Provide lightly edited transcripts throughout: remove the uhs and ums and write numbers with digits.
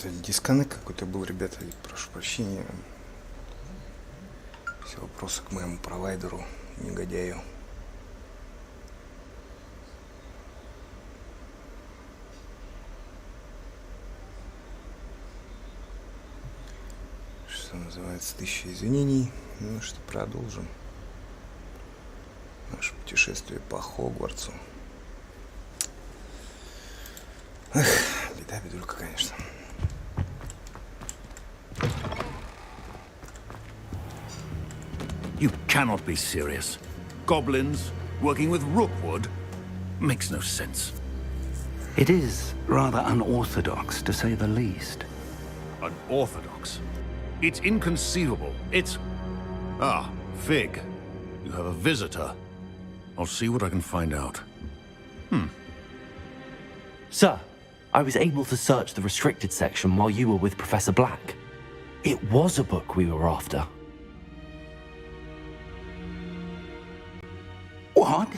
Что-то дисконнект какой-то был, ребята, прошу прощения. Все вопросы к моему провайдеру, негодяю. Что называется, 1000 извинений. Ну что, продолжим наше путешествие по Хогвартсу. Эх, беда, бедулька, конечно. You cannot be serious. Goblins working with Rookwood makes no sense. It is rather unorthodox, to say the least. Unorthodox? It's inconceivable. It's... Ah, Fig. You have a visitor. I'll see what I can find out. Sir, I was able to search the restricted section while you were with Professor Black. It was a book we were after. What?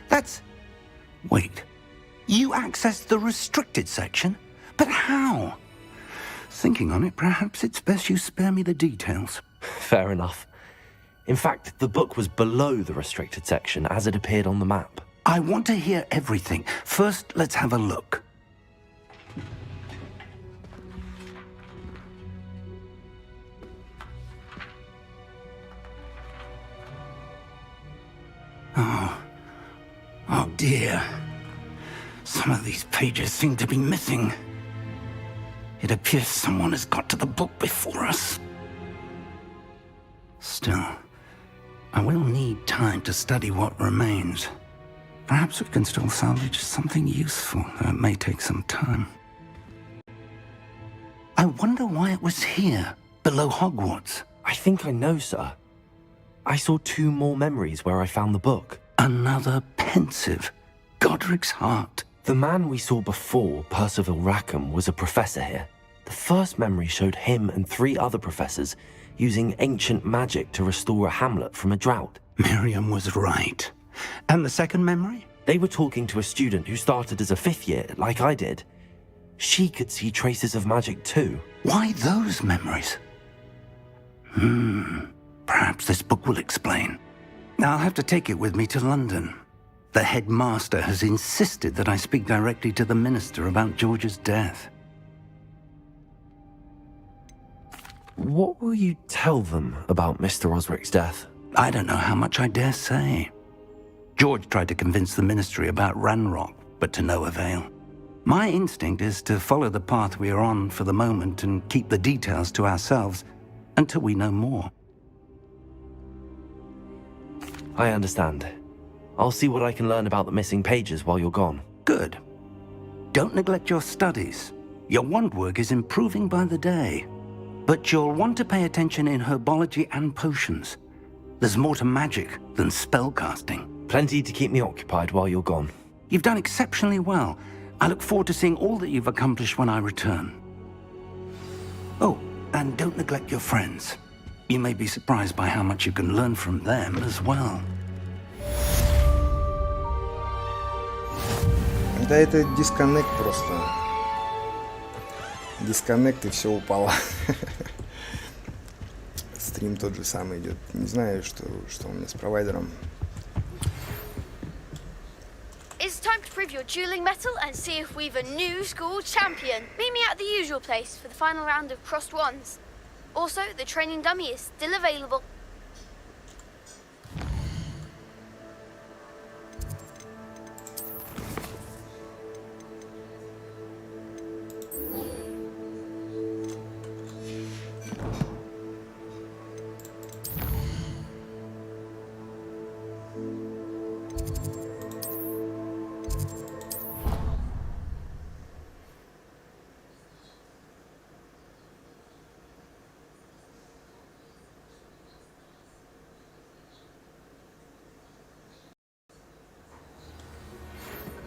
That's... Wait. You accessed the restricted section? But how? Thinking on it, perhaps it's best you spare me the details. Fair enough. In fact, the book was below the restricted section as it appeared on the map. I want to hear everything. First, let's have a look. Oh dear. Some of these pages seem to be missing. It appears someone has got to the book before us. Still, I will need time to study what remains. Perhaps we can still salvage something useful, though it may take some time. I wonder why it was here, below Hogwarts. I think I know, sir. I saw 2 more memories where I found the book. Another pensive. Godric's heart. The man we saw before, Percival Rackham, was a professor here. The first memory showed him and 3 other professors using ancient magic to restore a hamlet from a drought. Miriam was right. And the second memory? They were talking to a student who started as a 5th year, like I did. She could see traces of magic too. Why those memories? Perhaps this book will explain. I'll have to take it with me to London. The headmaster has insisted that I speak directly to the minister about George's death. What will you tell them about Mr. Osric's death? I don't know how much I dare say. George tried to convince the ministry about Ranrock, but to no avail. My instinct is to follow the path we are on for the moment and keep the details to ourselves until we know more. I understand. I'll see what I can learn about the missing pages while you're gone. Good. Don't neglect your studies. Your wand work is improving by the day. But you'll want to pay attention in herbology and potions. There's more to magic than spellcasting. Plenty to keep me occupied while you're gone. You've done exceptionally well. I look forward to seeing all that you've accomplished when I return. Oh, and don't neglect your friends. You may be surprised by how much you can learn from them as well. Да это дисконнект просто. Дисконнект и все упало. Стрим тот же самый идет. Не знаю, что у меня с провайдером. It's time to prove your dueling mettle and see if we've a new school champion. Meet me at the usual place for the final round of crossed wands. Also, the training dummy is still available.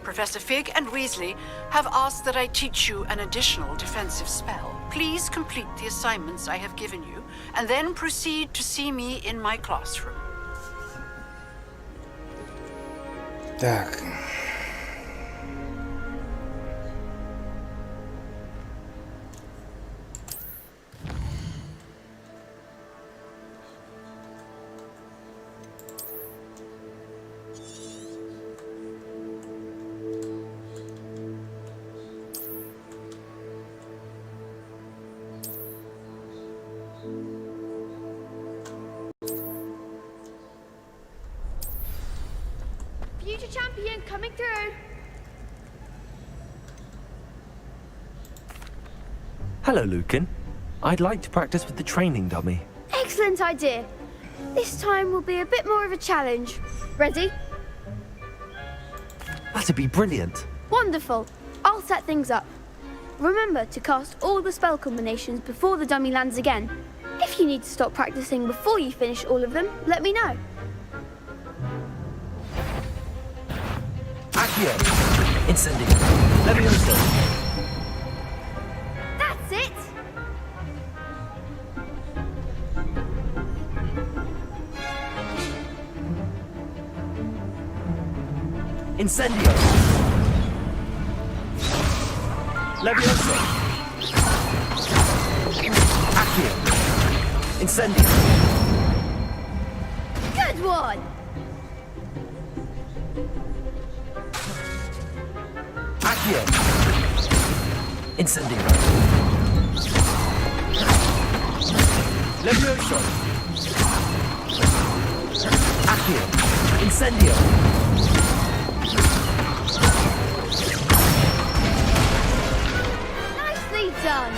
Professor Fig and Weasley have asked that I teach you an additional defensive spell. Please complete the assignments I have given you, and then proceed to see me in my classroom. Так. coming through. Hello, Lucan. I'd like to practice with the training dummy. Excellent idea. This time will be a bit more of a challenge. Ready? That'd be brilliant. Wonderful. I'll set things up. Remember to cast all the spell combinations before the dummy lands again. If you need to stop practicing before you finish all of them, let me know. Accio. Incendio. Levioso. That's it! Incendio. Levioso. Accio. Incendio. Good one! Accio. Incendio. Levioso. Accio. Incendio. Nicely done!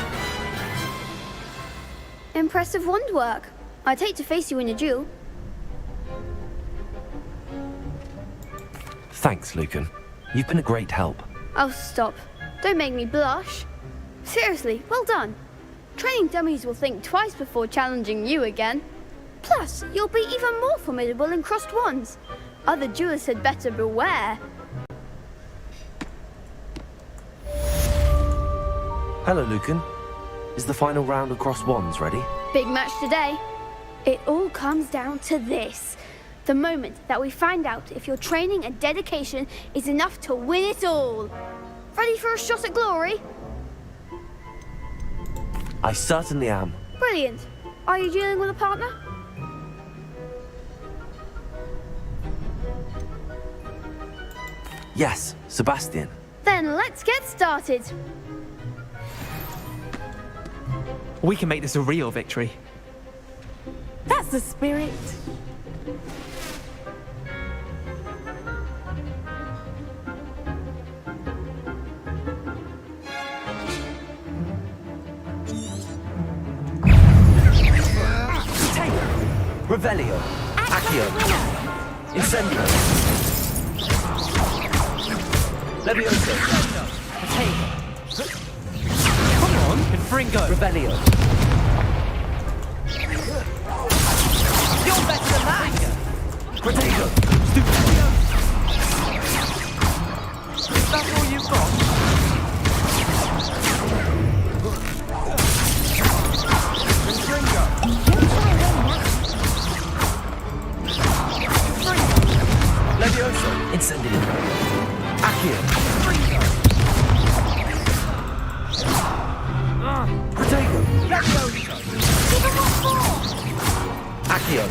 Impressive wand work. I'd hate to face you in a duel. Thanks, Lucan. You've been a great help. Oh, stop. Don't make me blush. Seriously, well done. Training dummies will think twice before challenging you again. Plus, you'll be even more formidable in crossed wands. Other duelists had better beware. Hello, Lucan. Is the final round of cross wands ready? Big match today. It all comes down to this. The moment that we find out if your training and dedication is enough to win it all. Ready for a shot at glory? I certainly am. Brilliant. Are you dealing with a partner? Yes, Sebastian. Then let's get started. We can make this a real victory. That's the spirit. Revelio. Accio. Incendio. Levioso. Come on, Confringo. Revelio. You're better than that. Protego. Is that all you've got? Levioso. Incendio. Accio. Protego. Levioso. Accio.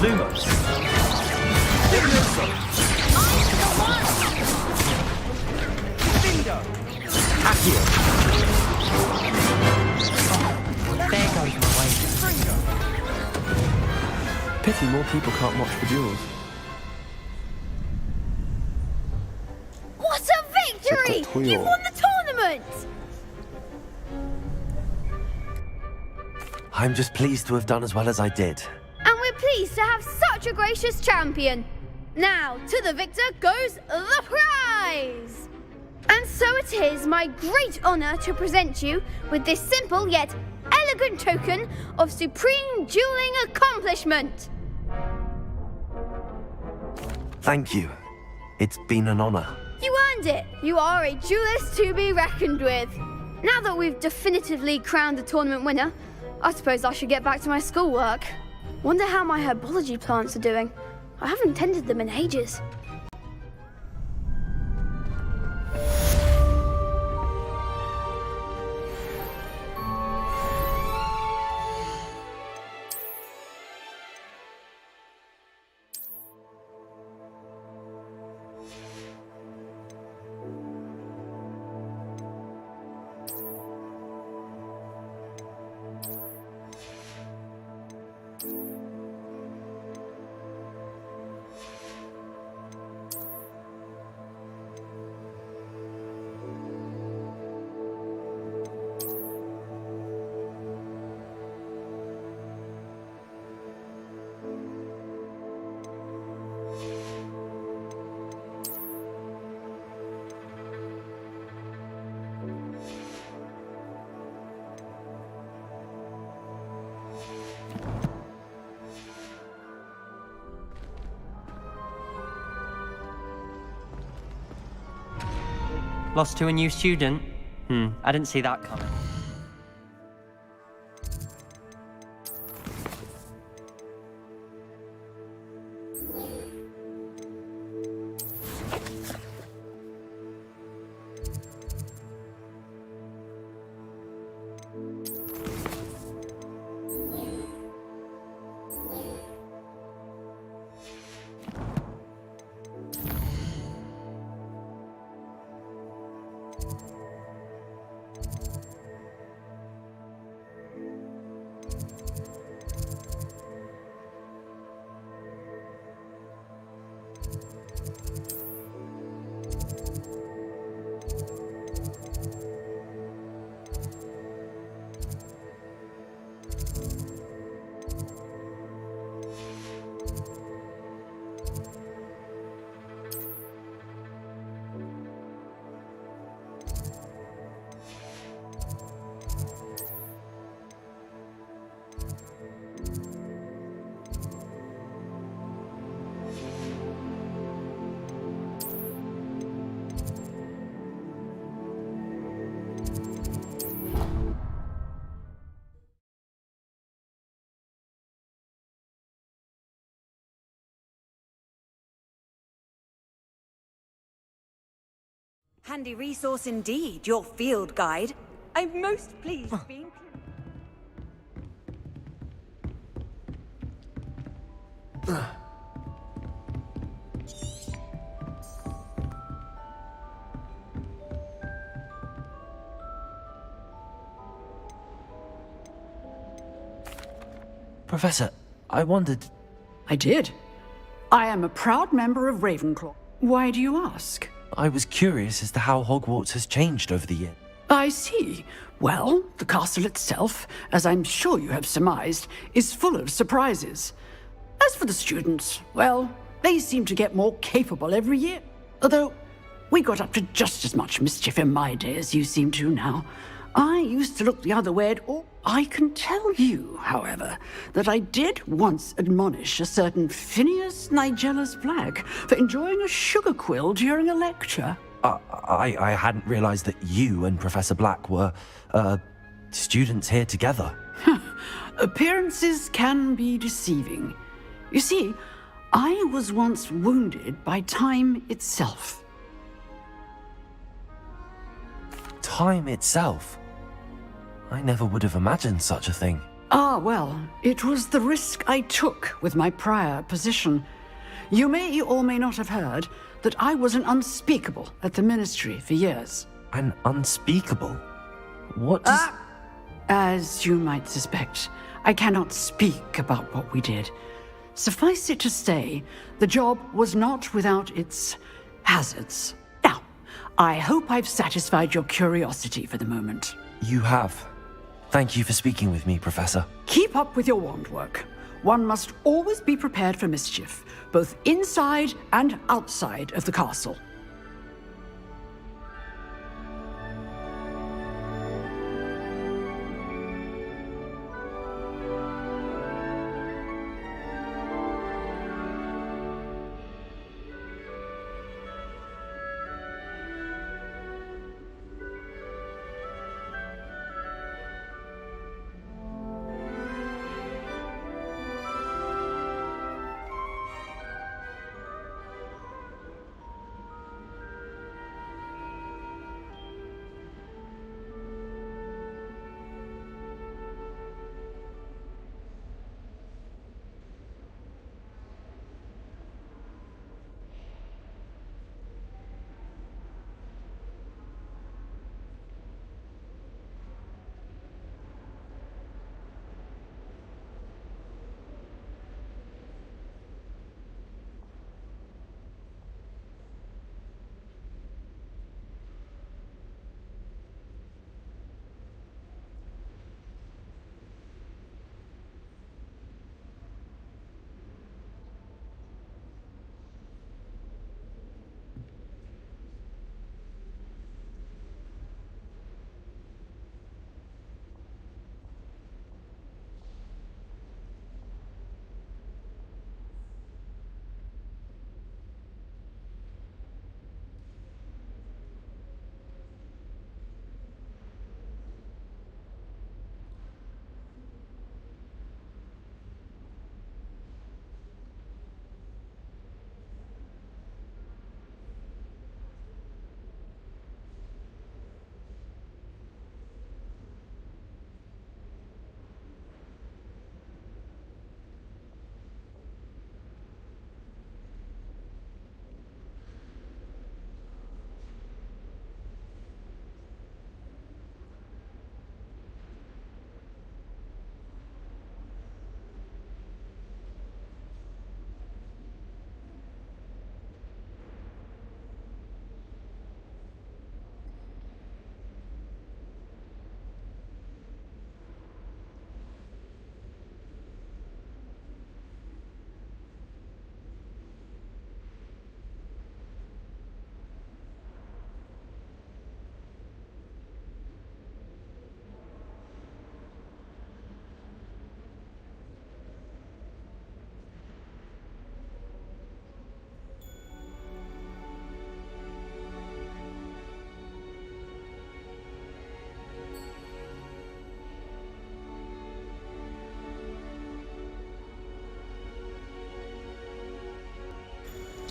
Lumos. Levioso. Bingo. Accio. There goes my way. Pity more people can't watch the duels. What a victory! Твердотел. You won the tournament! I'm just pleased to have done as well as I did. And we're pleased to have such a gracious champion. Now, to the victor goes the prize! And so it is my great honour to present you with this simple yet elegant token of supreme dueling accomplishment. Thank you. It's been an honor. You earned it. You are a duelist to be reckoned with. Now that we've definitively crowned the tournament winner, I suppose I should get back to my schoolwork. Wonder how my herbology plants are doing. I haven't tended them in ages. Lost to a new student? I didn't see that coming. Handy resource indeed, your field guide. I'm most pleased being... Professor, I wondered... I did. I am a proud member of Ravenclaw. Why do you ask? I was curious as to how Hogwarts has changed over the years. I see. Well, the castle itself, as I'm sure you have surmised, is full of surprises. As for the students, well, they seem to get more capable every year. Although, we got up to just as much mischief in my day as you seem to now. I used to look the other way at all. I can tell you, however, that I did once admonish a certain Phineas Nigellus Black for enjoying a sugar quill during a lecture. I hadn't realized that you and Professor Black were, students here together. Appearances can be deceiving. You see, I was once wounded by time itself. Time itself? I never would have imagined such a thing. Ah, well, it was the risk I took with my prior position. You may or may not have heard that I was an unspeakable at the Ministry for years. An unspeakable? What does... As you might suspect, I cannot speak about what we did. Suffice it to say, the job was not without its hazards. Now, I hope I've satisfied your curiosity for the moment. You have. Thank you for speaking with me, Professor. Keep up with your wand work. One must always be prepared for mischief, both inside and outside of the castle.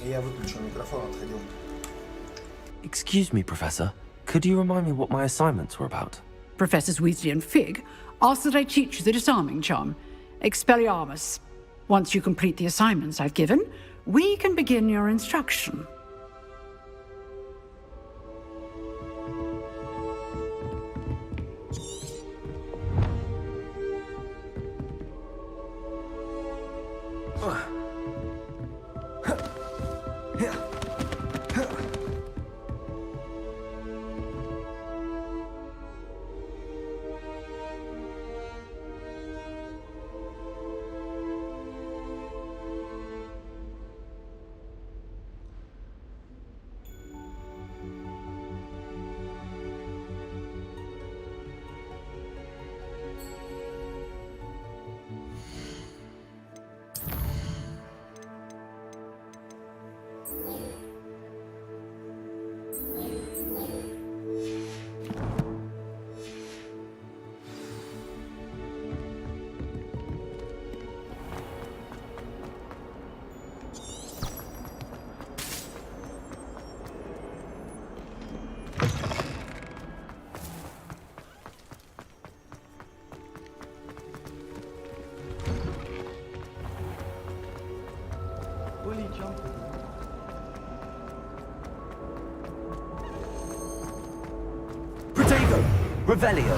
Я выключил микрофон, отходил. Excuse me, Professor. Could you remind me what my assignments were about? Professors Weasley and Fig ask that I teach you the disarming charm, Expelliarmus. Once you complete the assignments I've given, we can begin your instruction. Protego! Revelio!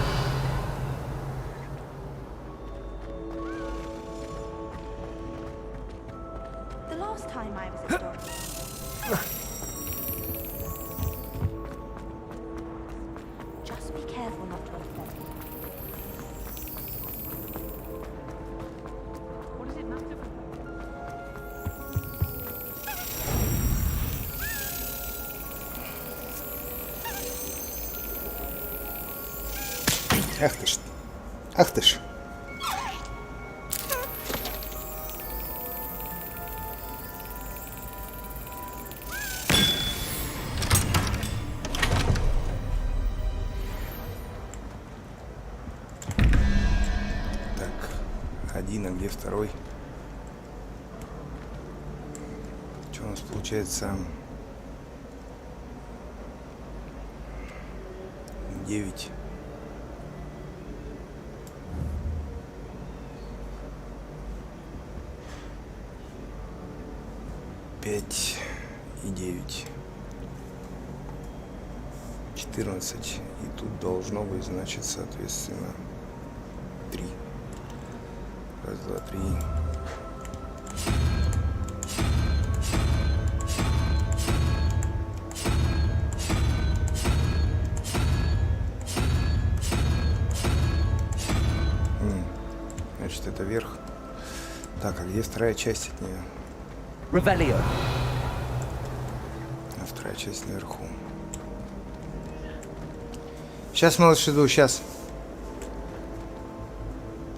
The last time I was at just be careful not to offend. What does it matter? Ах ты ж. Ах ты ж. Так, один, а где второй? Что у нас получается? 9. 5 и 9. 14. И тут должно быть, значит, соответственно, 3. Раз, два, 3. Значит, это верх. Так, а где вторая часть от нее? Revelio! А вторая часть наверху. Сейчас, малыш, иду, сейчас.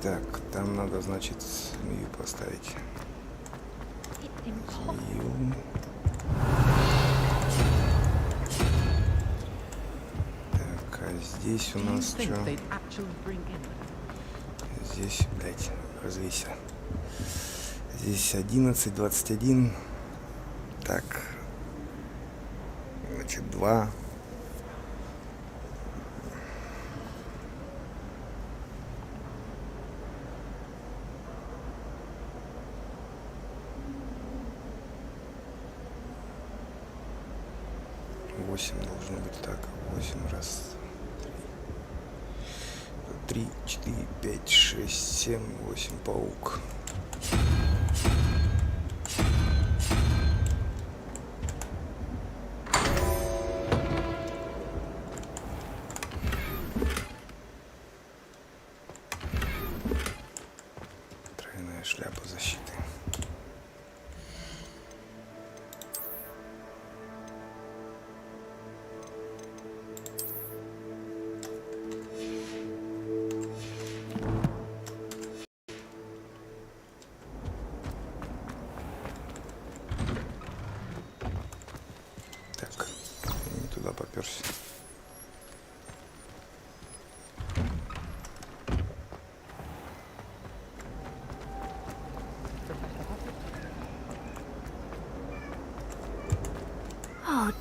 Так, там надо, значит, змею поставить. Змею. Так, а здесь у нас что? Здесь, блядь, развейся. Здесь 11, 21. Так. Значит, 2. Восемь должно быть так. 8 раз. 3, 4, 5, 6, 7, 8. Паук. Тройная шляпа защиты.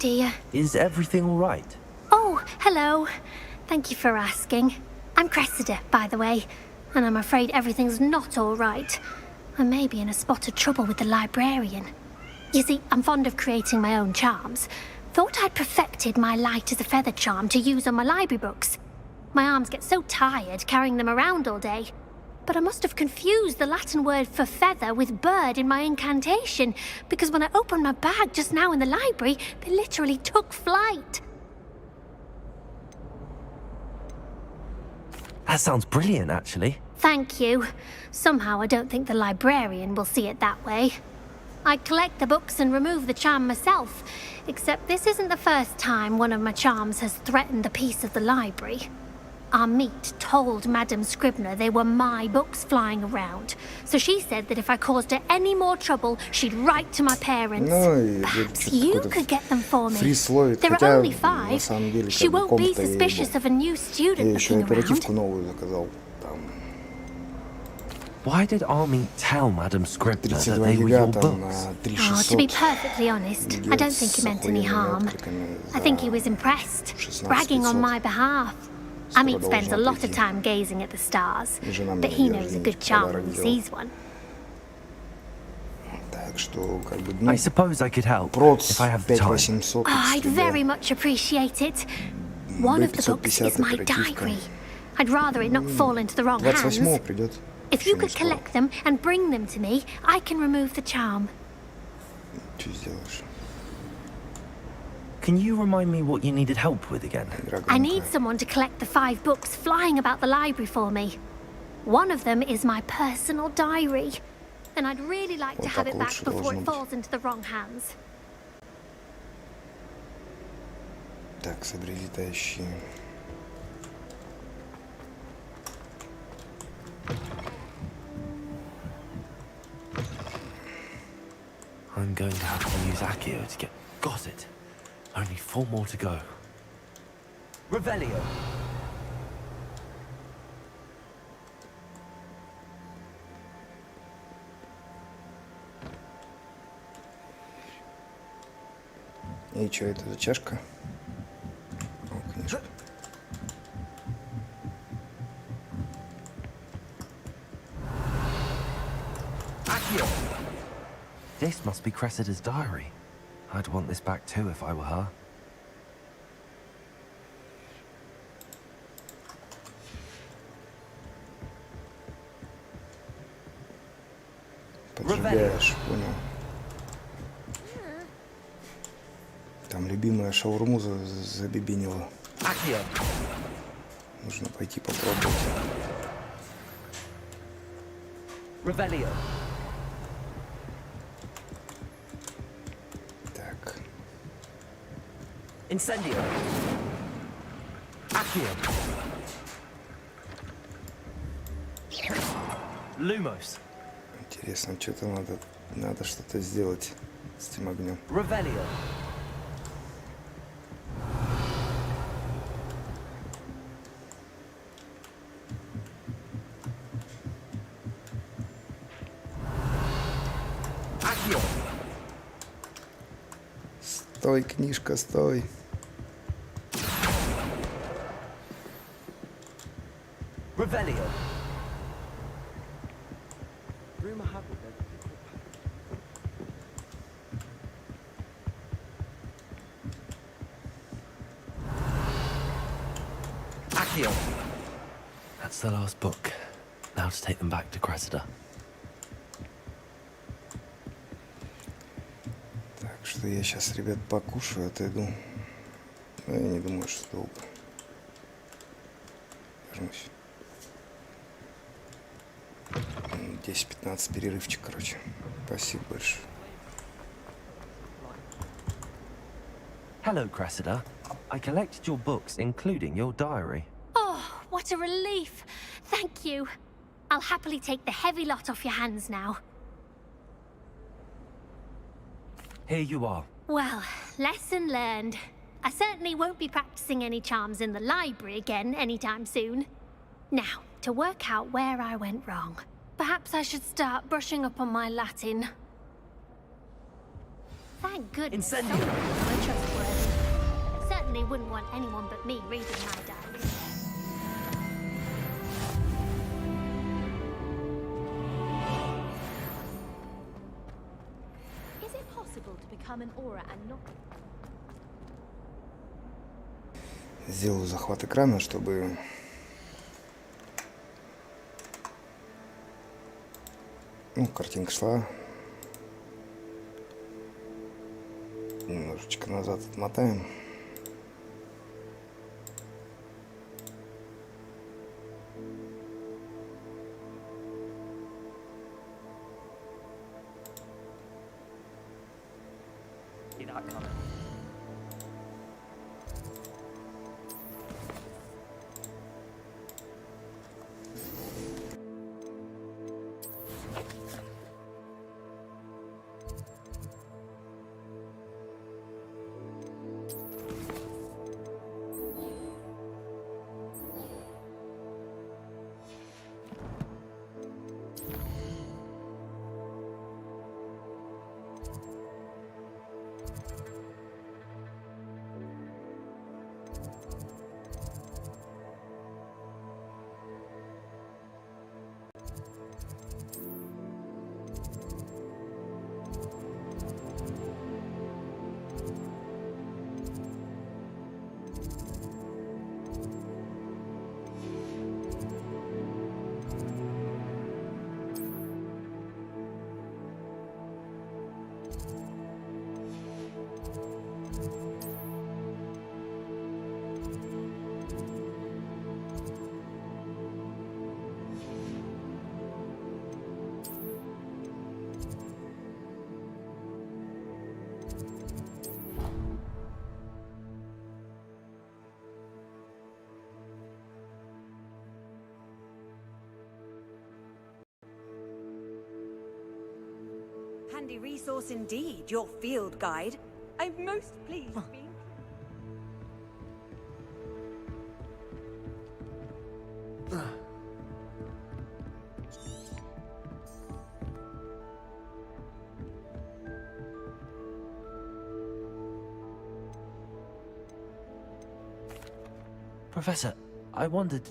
dear. Is everything all right? Oh, hello. Thank you for asking. I'm Cressida, by the way, and I'm afraid everything's not all right. I may be in a spot of trouble with the librarian. You see, I'm fond of creating my own charms. Thought I'd perfected my light as a feather charm to use on my library books. My arms get so tired carrying them around all day. But I must have confused the Latin word for feather with bird in my incantation, because when I opened my bag just now in the library, they literally took flight. That sounds brilliant, actually. Thank you. Somehow I don't think the librarian will see it that way. I collect the books and remove the charm myself, except this isn't the first time one of my charms has threatened the peace of the library. Our meet told Madame Scribner they were my books flying around, so she said that if I caused her any more trouble, she'd write to my parents. Perhaps you could get them for me. There are only 5. She won't be suspicious of a new student looking around. Why did Army tell Madame Scribner that they were your books? Oh, to be perfectly honest, I don't think he meant any harm. I think he was impressed, bragging on my behalf. Amit spends a lot of time gazing at the stars, but he knows a good charm when he sees one. I suppose I could help, if I have the time. Oh, I'd very much appreciate it. One of the books is my diary. I'd rather it not fall into the wrong hands. If you could collect them and bring them to me, I can remove the charm. Can you remind me what you needed help with again? I need someone to collect the 5 books flying about the library for me. One of them is my personal diary, and I'd really like to have it back before it falls into the wrong hands. Так, собери летающие. I'm going to have to use Accio to get... Got it. Only 4 more to go. Revelio. И что это за чашка? О, книжка. Accio. This must be Cressida's diary. I'd want this back too if I were her. Поджигаешь, понял. Там любимая шаурму забибинила. Нужно пойти попробовать. Revelio. Так. Incendio. Accio. Lumos. Интересно, что-то надо что-то сделать с этим огнем. Revelio. Accio. Стой, книжка, стой. Revelio. Accio. That's the last book. Now to take them back to Cressida. Так что я сейчас, ребят, покушаю, отойду. Но я не думаю, что долго. Вернусь. 10-15 перерывчик, короче. Спасибо большое. Hello, Cressida. I collected your books, including your diary. Oh, what a relief. Thank you. I'll happily take the heavy lot off your hands now. Here you are. Well, lesson learned. I certainly won't be practicing any charms in the library again anytime soon. Now, to work out where I went wrong. Perhaps I should start brushing up on my Latin. Thank goodness. Incendio. Someone trustworthy. wouldn't want anyone but me reading my diary. Is it possible to become an aura and not... Сделаю захват экрана, чтобы картинка шла. Немножечко назад отмотаем. See that coming. Handy resource indeed, your field guide. I'm most pleased being... Professor, I wondered...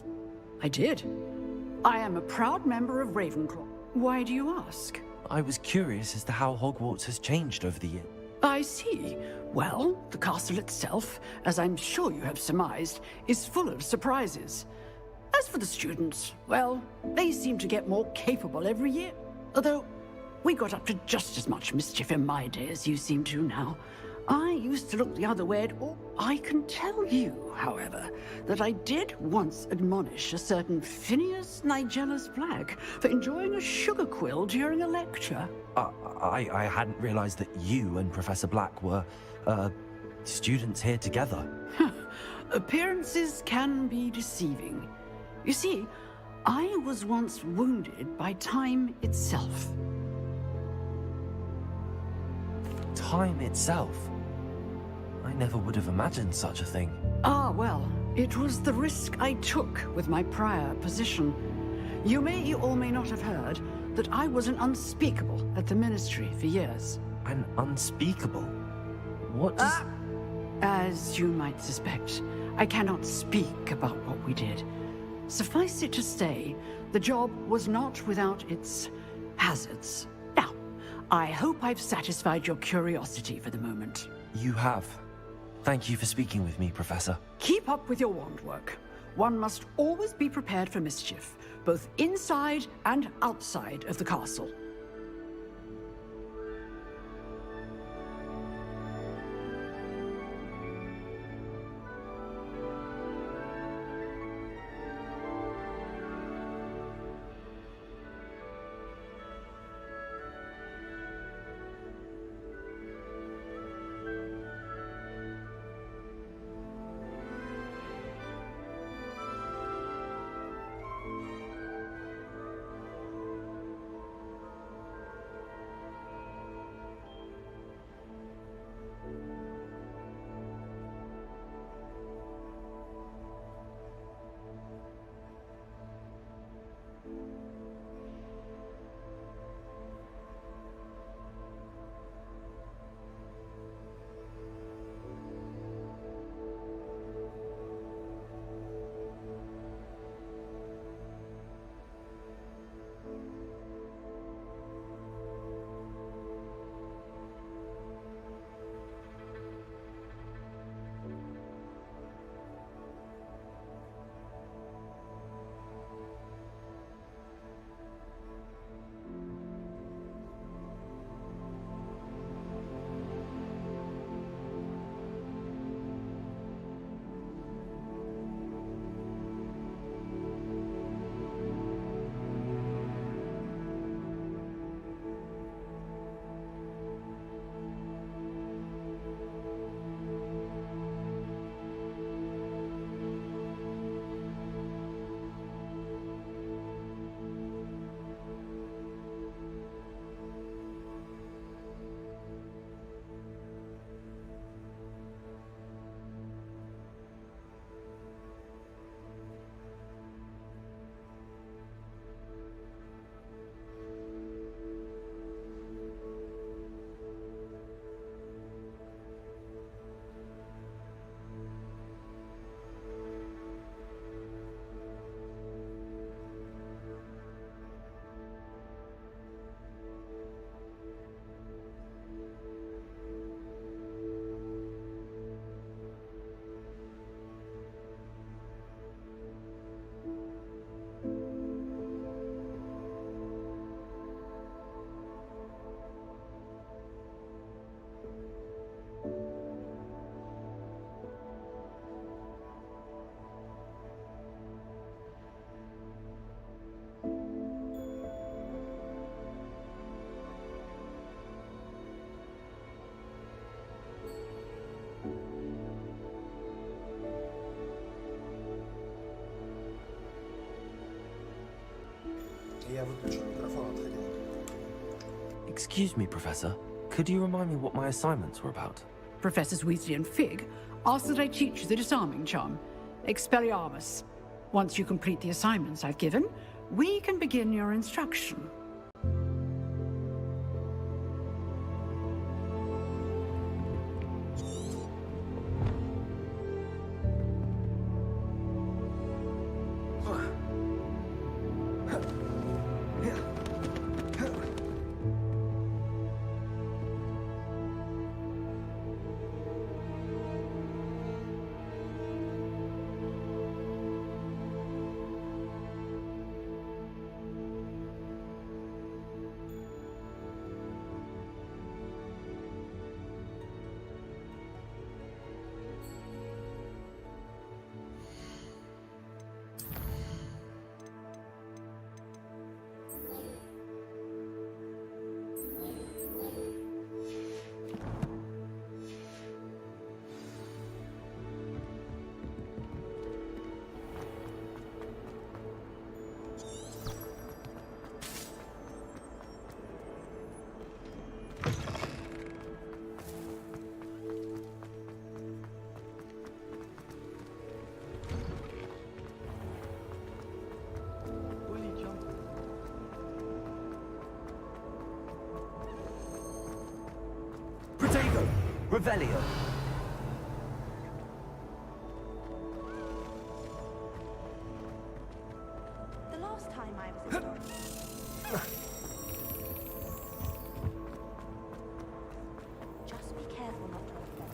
I did. I am a proud member of Ravenclaw. Why do you ask? I was curious as to how Hogwarts has changed over the years. I see. Well, the castle itself, as I'm sure you have surmised, is full of surprises. As for the students, well, they seem to get more capable every year. Although, we got up to just as much mischief in my day as you seem to now. I used to look the other way at all. I can tell you, however, that I did once admonish a certain Phineas Nigellus Black for enjoying a sugar quill during a lecture. I hadn't realized that you and Professor Black were, students here together. Appearances can be deceiving. You see, I was once wounded by time itself. Time itself? I never would have imagined such a thing. Ah, well, it was the risk I took with my prior position. You may or may not have heard that I was an unspeakable at the Ministry for years. An unspeakable? What does... As you might suspect, I cannot speak about what we did. Suffice it to say, the job was not without its hazards. Now, I hope I've satisfied your curiosity for the moment. You have. Thank you for speaking with me, Professor. Keep up with your wand work. One must always be prepared for mischief, both inside and outside of the castle. Я выключил микрофон, отходил. Excuse me, Professor. Could you remind me what my assignments were about? Professors Weasley and Fig ask that I teach you the disarming charm, Expelliarmus. Once you complete the assignments I've given, we can begin your instruction. Revelio. The last time I was in Just be careful not to offend.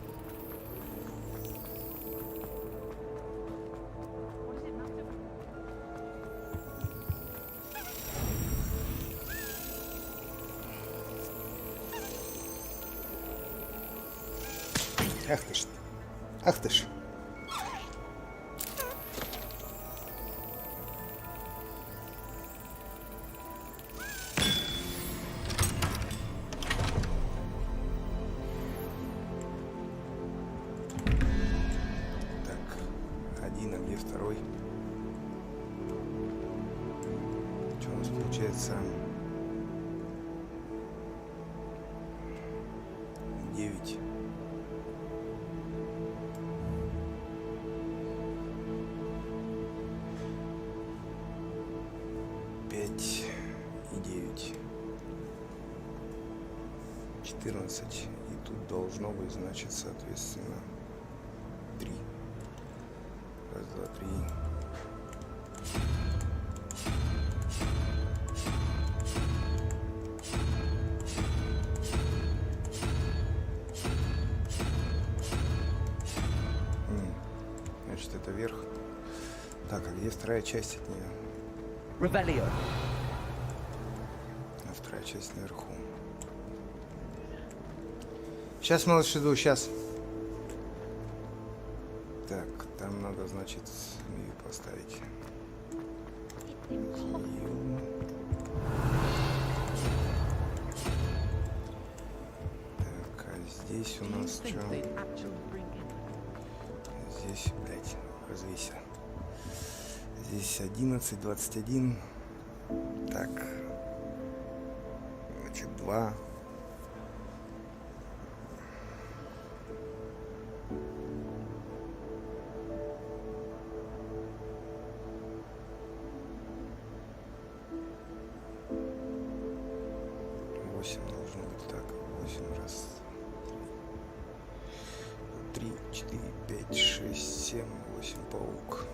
What does it matter? Ах ты ж. Ах ты ж. Так, один, а где второй? Что у нас получается? 9. И 9. 14. И тут должно быть, значит, соответственно, 3. Раз, два, 3. Значит, это вверх. Так, а где вторая часть от нее? Revelio. А вторая часть наверху. Сейчас, малыш, иду, сейчас. Так, там надо, значит, ее поставить. Так, а здесь у нас что? Здесь, блядь, развейся. Здесь 11, 21. Так. Значит, 2. Должно быть так. 8 раз. 3, 4, 5, 6, 7, 8 паук.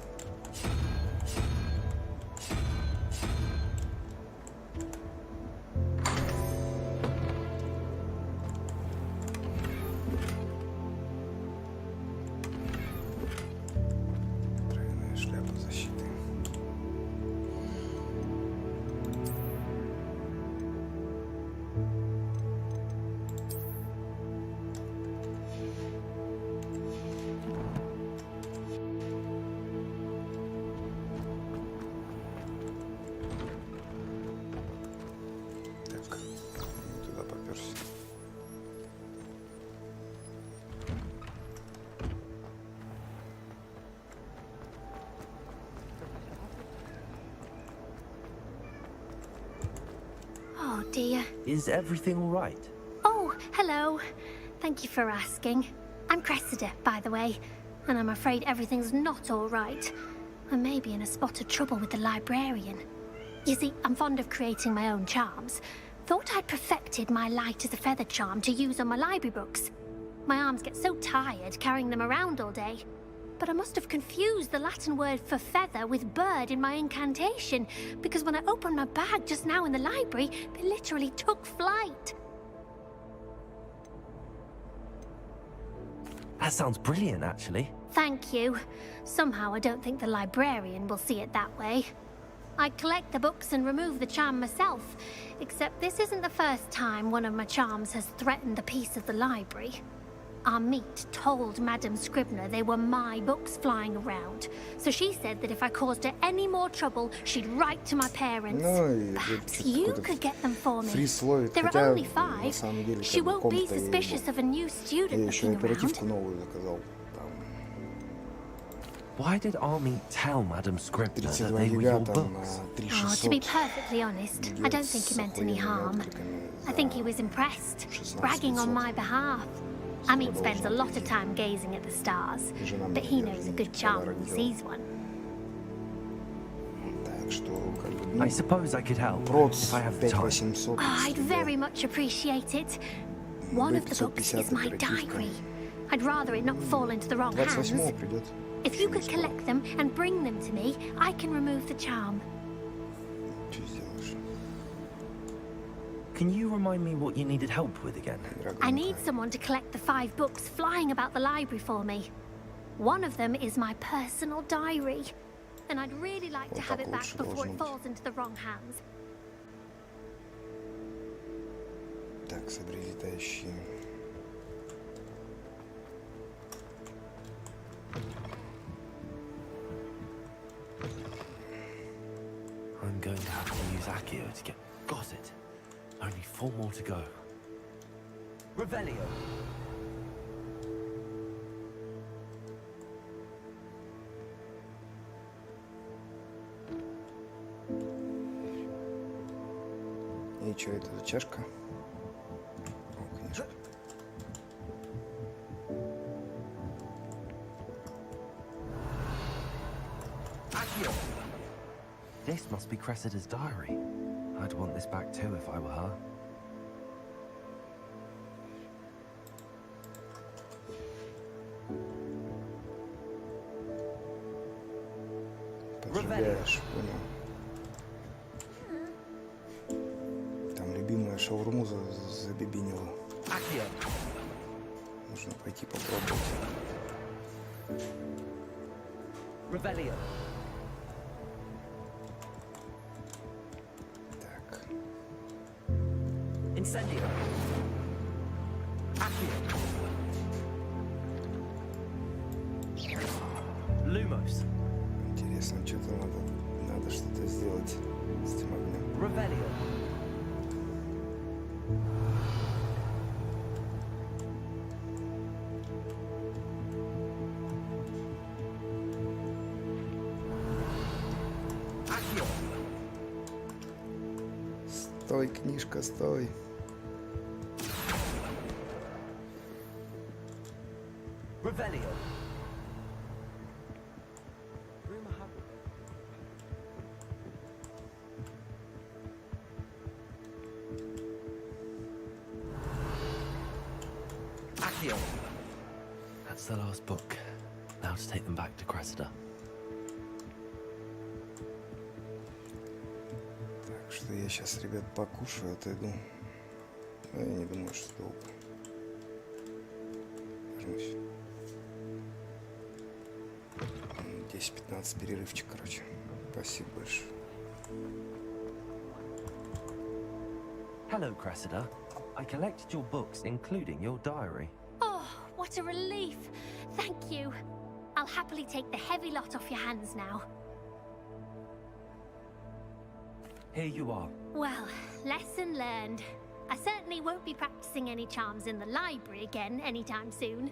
Тройная шляпа защиты. dear. Is everything all right? Oh, hello. Thank you for asking. I'm Cressida, by the way, and I'm afraid everything's not all right. I may be in a spot of trouble with the librarian. You see, I'm fond of creating my own charms. Thought I'd perfected my light as a feather charm to use on my library books. My arms get so tired carrying them around all day. But I must have confused the Latin word for feather with bird in my incantation, because when I opened my bag just now in the library, they literally took flight. That sounds brilliant, actually. Thank you. Somehow I don't think the librarian will see it that way. I collect the books and remove the charm myself, except this isn't the first time one of my charms has threatened the peace of the library. Our meet told Madame Scribner they were my books flying around, so she said that if I caused her any more trouble, she'd write to my parents. Perhaps you could get them for me. There are only 5. She won't be suspicious of a new student looking around. Why did Army tell Madame Scribner that they were your books? Oh, to be perfectly honest, I don't think he meant any harm. I think he was impressed, bragging on my behalf. Amit spends a lot of time gazing at the stars, but he knows a good charm when he sees one. I suppose I could help if I have the time. Oh, I'd very much appreciate it. One of the books is my diary. I'd rather it not fall into the wrong hands. If you could collect them and bring them to me, I can remove the charm. Can you remind me what you needed help with again? I need someone to collect the 5 books flying about the library for me. One of them is my personal diary, and I'd really like to have it back before it falls into the wrong hands. Так, сообразительный. I'm going to have to use Accio to get... Got it. Only 4 more to go. Revelio. И что это за чашка? О, книжка. This must be Cressida's diary. I'd want this back too if I were her. Поджигаешь, понял. Там любимая шаурму забибинила. Нужно пойти попробовать. Revelio. Incendio. Accio. Lumos. Интересно, что-то надо что-то сделать с этим огнем. Revelio. Accio. Стой, книжка, стой. Revelio. Accio. That's the last book. Now to take them back to Cressida. Так что я сейчас, ребят, покушаю, отойду. Но я не думаю, что долго. Вернусь. 10-15 перерывчик, короче. Спасибо большое. Hello, Cressida. I collected your books, including your diary. Oh, what a relief. Thank you. I'll happily take the heavy lot off your hands now. Here you are. Well, lesson learned. I certainly won't be practicing any charms in the library again anytime soon.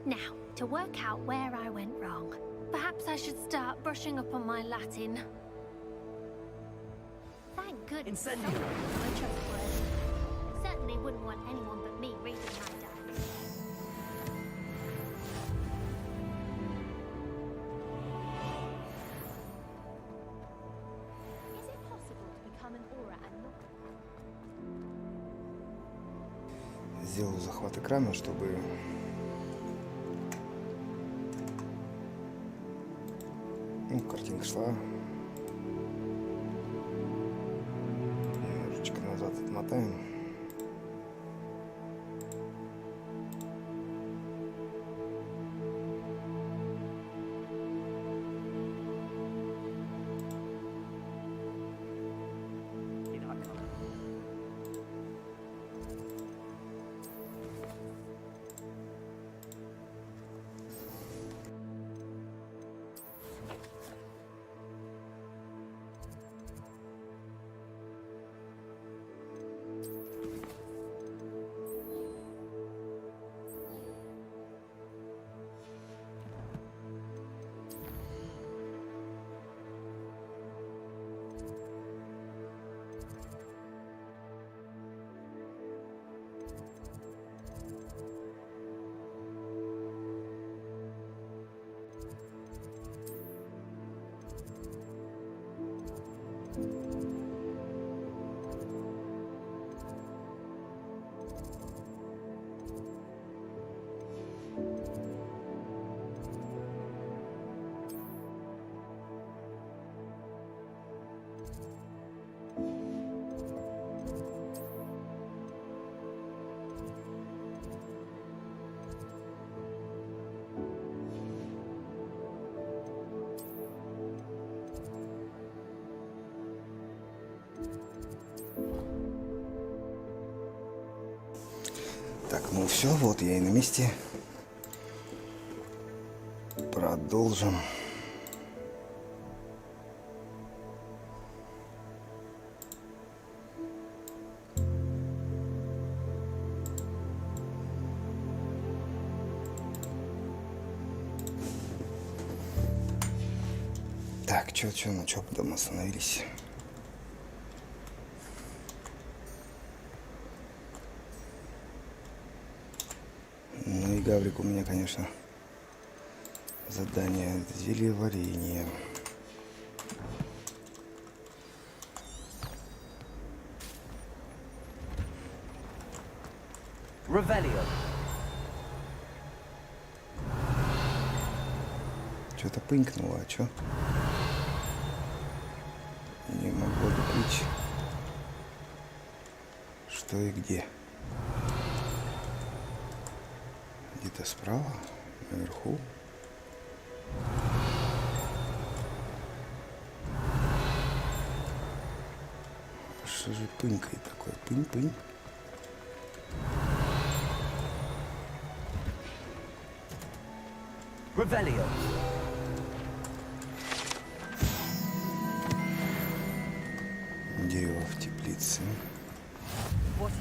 Now, to work out where I went wrong. Perhaps I should start brushing up on my Latin. Thank goodness. Incendio. I trustworthy. I certainly wouldn't want anyone but me reading my diary. Is it possible to become an aura and not... Сделаю захват экрана, чтобы картинка шла. Немножечко назад отмотаем. Так, ну все, вот я и на месте. Продолжим. Так, на чё потом остановились? Ну и Гаврик у меня, конечно, задание зельеварения. Revelio. Что-то пынькнуло, а чё? Не могу определить, что и где. Где-то справа, наверху. Что же пынькает такое? Пынь-пынь. Revelio. Дерево в теплице. What?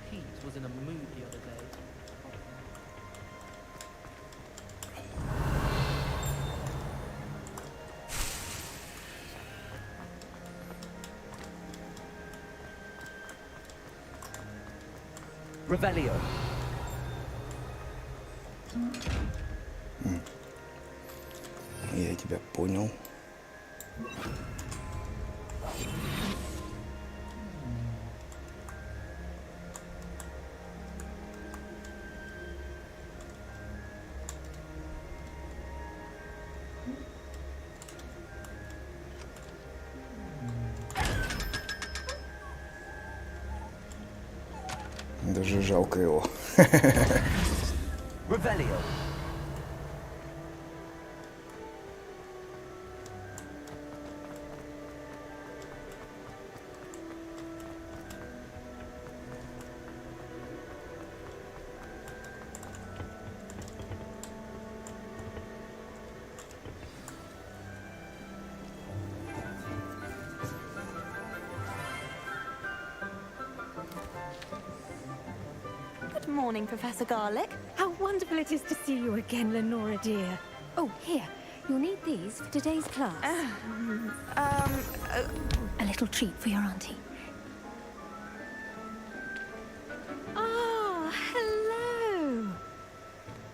Pete was in a mood the other day. Revelio. Я тебя понял. Даже жалко его. Revelio. morning, Professor Garlic. How wonderful it is to see you again, Lenora dear. Oh, here. You'll need these for today's class. A little treat for your auntie. Ah, hello.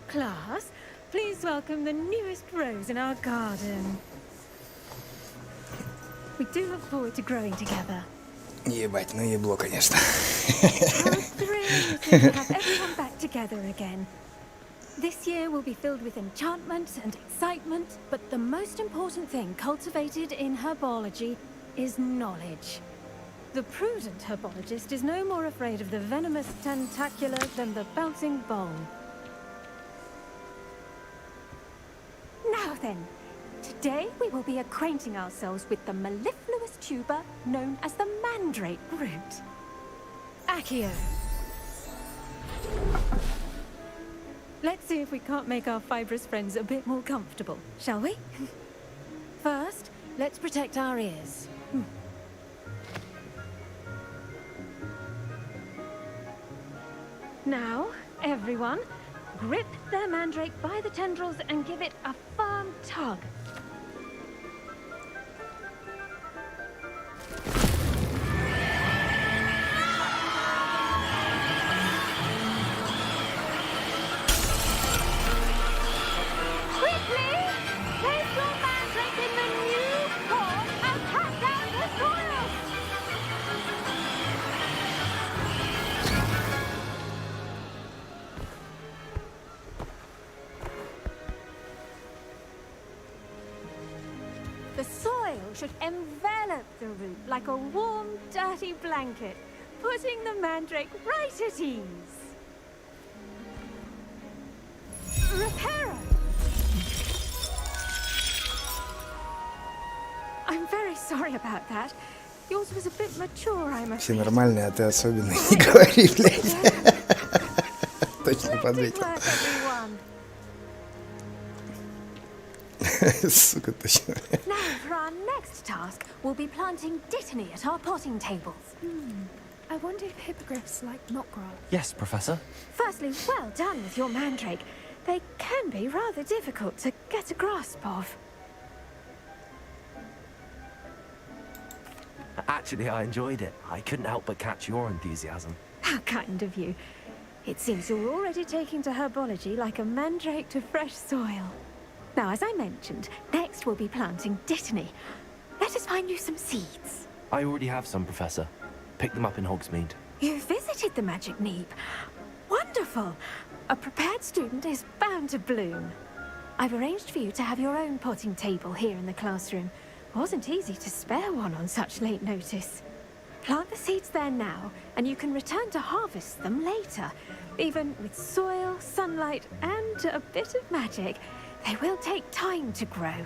Class, please welcome the newest rose in our garden. We do look forward to growing together. Ебать, ну ебло, конечно. How thrilling it is to have everyone back together again. This year will be filled with enchantment and excitement, but the most important thing cultivated in herbology is knowledge. The prudent herbologist is no more afraid of the venomous tentacula than the bouncing ball. Now then, today we will be acquainting ourselves with the mellifluous tuber known as the mandrake root. Accio. Let's see if we can't make our fibrous friends a bit more comfortable, shall we? First, let's protect our ears. Now, everyone, grip their mandrake by the tendrils and give it a firm tug. Quickly, place your mandrake in the new form and cut down the soil. The soil should envelop the root like a warm, dirty blanket, putting the mandrake right at ease. Reparo! I'm very sorry about that. Yours was a bit mature, I'm Все afraid. нормальные, а ты особенный. Не говори, блядь. Точно подметил. Сука, точно. Now, for our next task, we'll be planting dittany at our potting tables. I wonder if hippogriffs like knotgrass. Yes, Professor. Firstly, well done with your mandrake. They can be rather difficult to get a grasp of. Actually, I enjoyed it. I couldn't help but catch your enthusiasm. How kind of you. It seems you're already taking to herbology like a mandrake to fresh soil. Now, as I mentioned, next we'll be planting dittany. Let us find you some seeds. I already have some, Professor. Picked them up in Hogsmeade. You visited the Magic Neep. Wonderful. A prepared student is bound to bloom. I've arranged for you to have your own potting table here in the classroom. Wasn't easy to spare one on such late notice. Plant the seeds there now, and you can return to harvest them later. Even with soil, sunlight, and a bit of magic, they will take time to grow.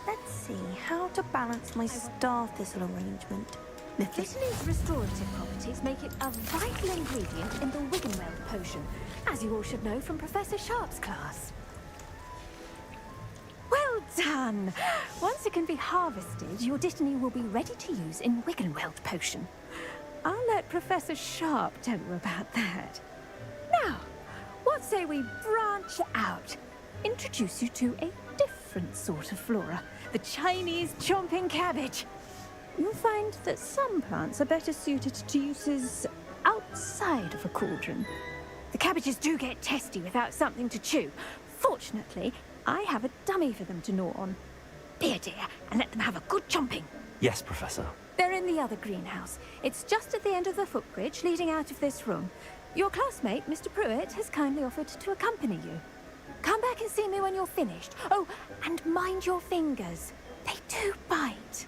Let's see how to balance my star thistle arrangement. The dittany's restorative properties make it a vital ingredient in the Wiggenweld potion, as you all should know from Professor Sharp's class. Well done! Once it can be harvested, your dittany will be ready to use in Wiggenweld potion. I'll let Professor Sharp tell you about that. Now, what say we branch out? Introduce you to a different sort of flora, the Chinese chomping cabbage. You'll find that some plants are better suited to uses outside of a cauldron. The cabbages do get testy without something to chew. Fortunately, I have a dummy for them to gnaw on. Be a dear and let them have a good chomping. Yes, Professor. They're in the other greenhouse. It's just at the end of the footbridge leading out of this room. Your classmate, Mr. Pruitt, has kindly offered to accompany you. Come back and see me when you're finished. Oh, and mind your fingers. They do bite.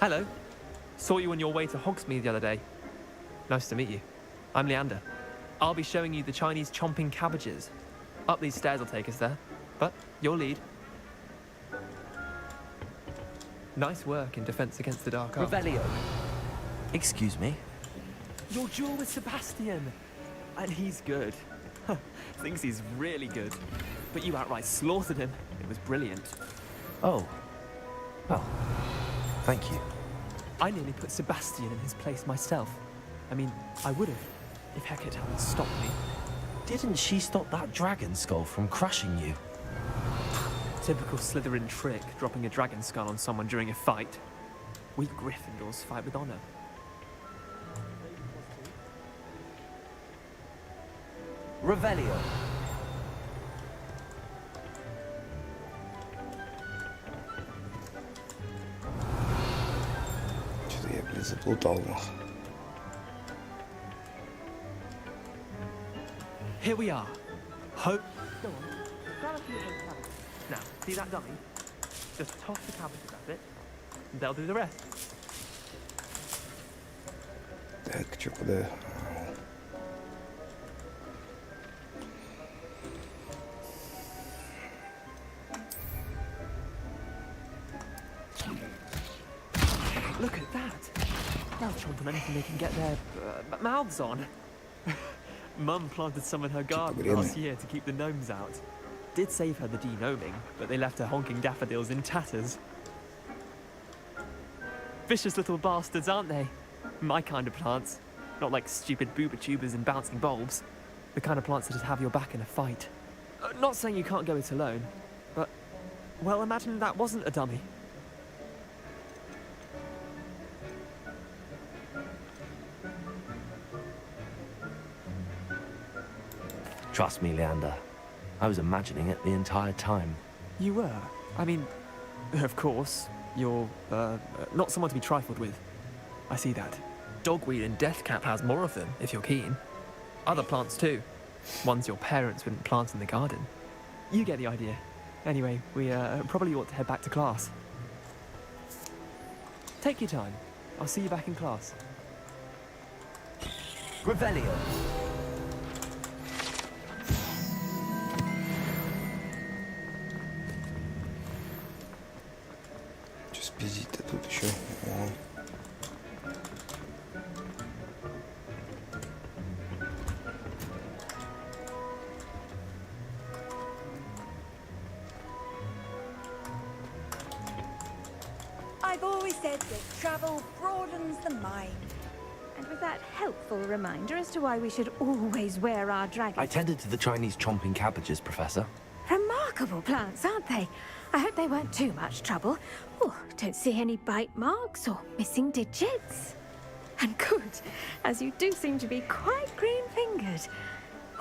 Hello. Saw you on your way to Hogsmeade the other day. Nice to meet you. I'm Leander. I'll be showing you the Chinese chomping cabbages. Up these stairs will take us there, but your lead. Nice work in defense against the dark arts. Revelio. Excuse me? Your duel with Sebastian. And he's good. Thinks he's really good. But you outright slaughtered him. It was brilliant. Oh. Well, Thank you. I nearly put Sebastian in his place myself. I mean, I would have, if Hecate hadn't stopped me. Didn't she stop that dragon skull from crushing you? Typical Slytherin trick, dropping a dragon skull on someone during a fight. We Gryffindors fight with honor. Revelio. Что-то я, блин, заплутал. Here we are. Hope. Go on. Grab a few of those cabbages. Now, see that dummy? Just toss the cabbages at it. And they'll do the rest. Так, что, куда? Look at that. They'll chomp on anything they can get their mouths on. Mum planted some in her garden last year to keep the gnomes out. Did save her the de-gnoming, but they left her honking daffodils in tatters. Vicious little bastards, aren't they? My kind of plants. Not like stupid booba tubers and bouncing bulbs. The kind of plants that'd have your back in a fight. Not saying you can't go it alone, but, well, imagine that wasn't a dummy. Trust me, Leander. I was imagining it the entire time. You were? I mean, of course, you're, not someone to be trifled with. I see that. Dogweed and deathcap has more of them, if you're keen. Other plants too. Ones your parents wouldn't plant in the garden. You get the idea. Anyway, we probably ought to head back to class. Take your time. I'll see you back in class. Revelio. Что спиздить-то тут еще? О. I've always said that travel broadens the mind. And was that helpful reminder as to why we should always wear our dragon? I tended to the Chinese chomping cabbages, Professor. Remarkable plants, aren't they? I hope they weren't too much trouble. Oh, don't see any bite marks or missing digits. And good, as you do seem to be quite green-fingered.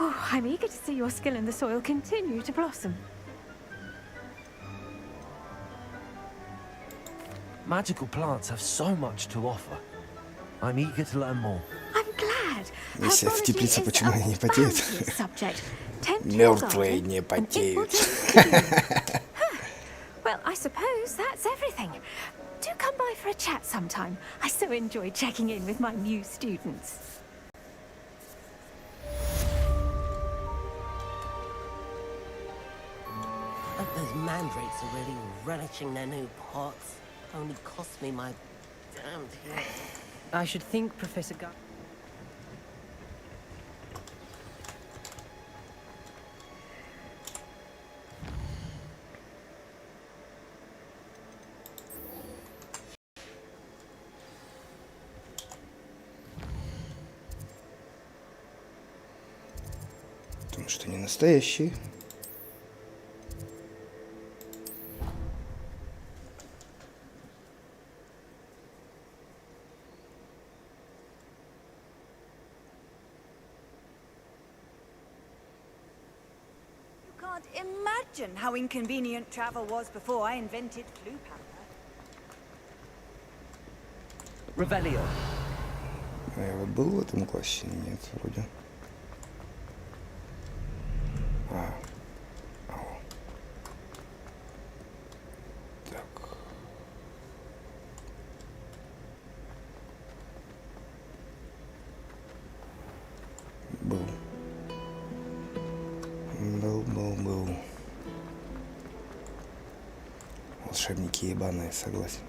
Oh, I'm eager to see your skill in the soil continue to blossom. Magical plants have so much to offer. I'm eager to learn more. I'm glad. Если в теплице почему они не потеют? Мертвые не потеют. Well, I suppose that's everything. Do come by for a chat sometime. I so enjoy checking in with my new students. Like those mandrakes are really relishing their new pots. Only cost me my damned head. I should think, Professor Gu... Потому что не настоящий. Imagine how inconvenient travel was before I invented flu powder. Revelio. А я вот был в этом классе? Нет, вроде. Так. Был. Был. Волшебники ебаные, согласен.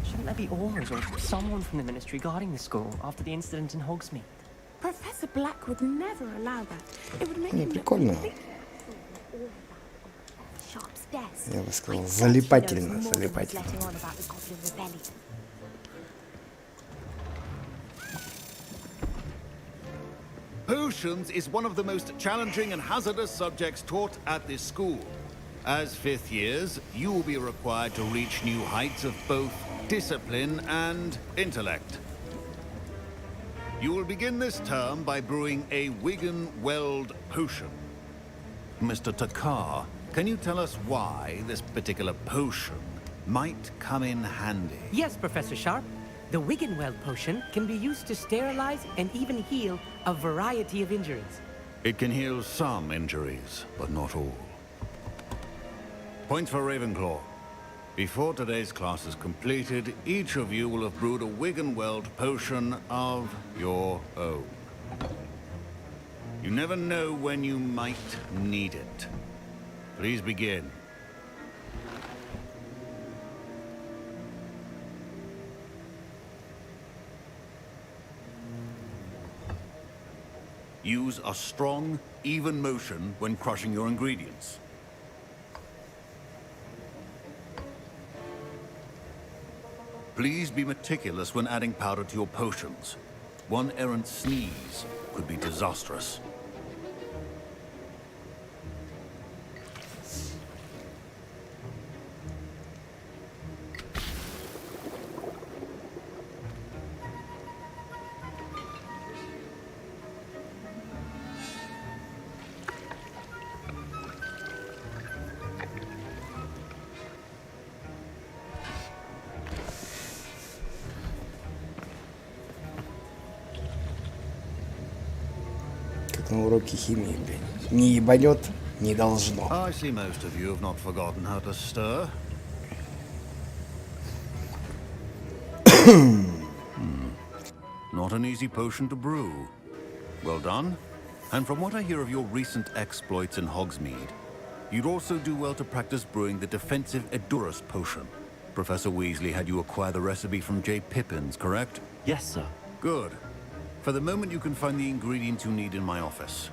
Shouldn't there be orders or someone from the ministry guarding the school after the incident in Hogsmeade? Professor Black would never allow that. It would make him прикольно. shops Я бы сказал, залипательно, залипательно. Potions is one of the most challenging and hazardous subjects taught at this school. As fifth years, you will be required to reach new heights of both discipline and intellect. You will begin this term by brewing a Wigan-Weld potion. Mr. Takar, can you tell us why this particular potion might come in handy? Yes, Professor Sharp. The Wigan-Weld potion can be used to sterilize and even heal a variety of injuries. It can heal some injuries, but not all. Points for Ravenclaw. Before today's class is completed, each of you will have brewed a Wigan-Weld potion of your own. You never know when you might need it. Please begin. Use a strong, even motion when crushing your ingredients. Please be meticulous when adding powder to your potions. One errant sneeze could be disastrous. На уроке химии, блин. Не ебанет, не должно. I see most of you have not forgotten how to stir. Not an easy potion to brew. Well done. And from what I hear of your recent exploits in Hogsmeade, you'd also do well to practice brewing the defensive Edurus potion. Professor Weasley had you acquire the recipe from J. Pippins, correct? Yes, sir. Good. For the moment, you can find the ingredients you need in my office.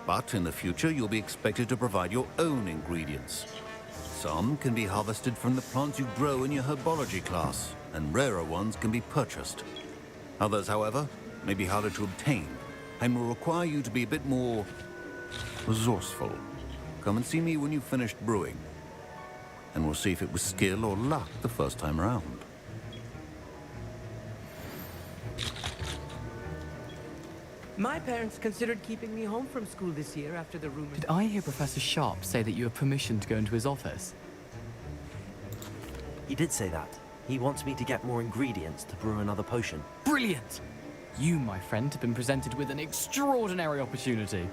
But in the future, you'll be expected to provide your own ingredients. Some can be harvested from the plants you grow in your herbology class, and rarer ones can be purchased. Others, however, may be harder to obtain, and will require you to be a bit more resourceful. Come and see me when you've finished brewing, and we'll see if it was skill or luck the first time around. My parents considered keeping me home from school this year after the rumor. Did I hear Professor Sharp say that you have permission to go into his office? He did say that. He wants me to get more ingredients to brew another potion. Brilliant! You, my friend, have been presented with an extraordinary opportunity.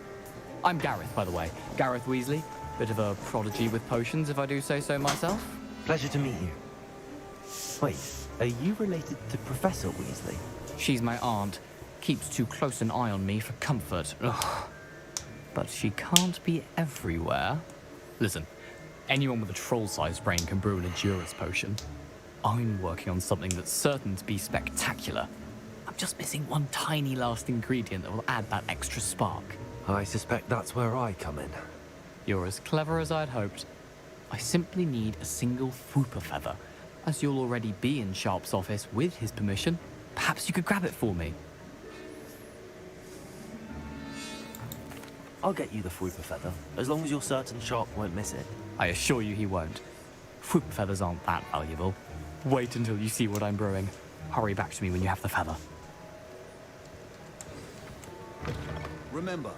I'm Gareth, by the way. Gareth Weasley. Bit of a prodigy with potions, if I do say so myself. Pleasure to meet you. Wait, are you related to Professor Weasley? She's my aunt. Keeps too close an eye on me for comfort. Ugh. But she can't be everywhere. Listen, anyone with a troll-sized brain can brew an Edurus potion. I'm working on something that's certain to be spectacular. I'm just missing one tiny last ingredient that will add that extra spark. I suspect that's where I come in. You're as clever as I'd hoped. I simply need a single Fwooper feather. As you'll already be in Sharp's office with his permission, perhaps you could grab it for me. I'll get you the Fwooper feather, as long as you're certain Sharp won't miss it. I assure you he won't. Fwooper feathers aren't that valuable. Wait until you see what I'm brewing. Hurry back to me when you have the feather. Remember.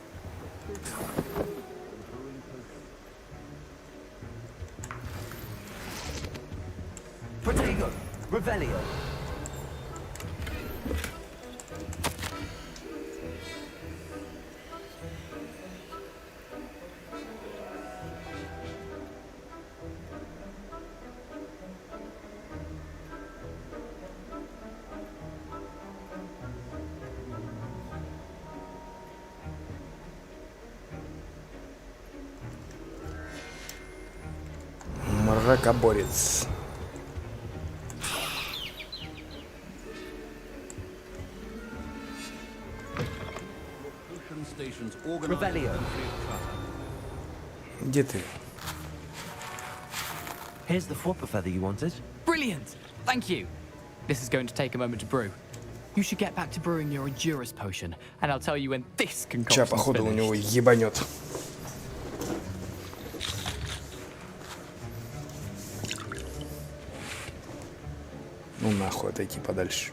Protego, Revelio. Мракоборец. Revelio. Где ты? Here's the flopper feather you wanted. Brilliant! Thank you. This is going to take a moment to brew. You should get back to brewing your Endurance potion, and I'll tell you when this Ча, concoction's походу, у него finished. ебанет. Ну нахуй, отойти подальше.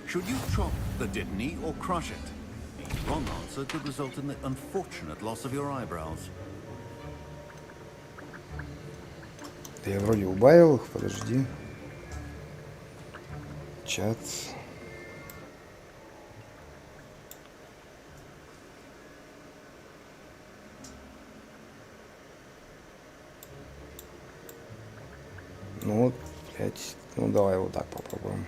Should you chop the Dittany or crush it? The wrong answer could result in the unfortunate loss of your eyebrows. Да я вроде убавил их, подожди. Чат. Ну вот, блядь. Ну давай вот так попробуем.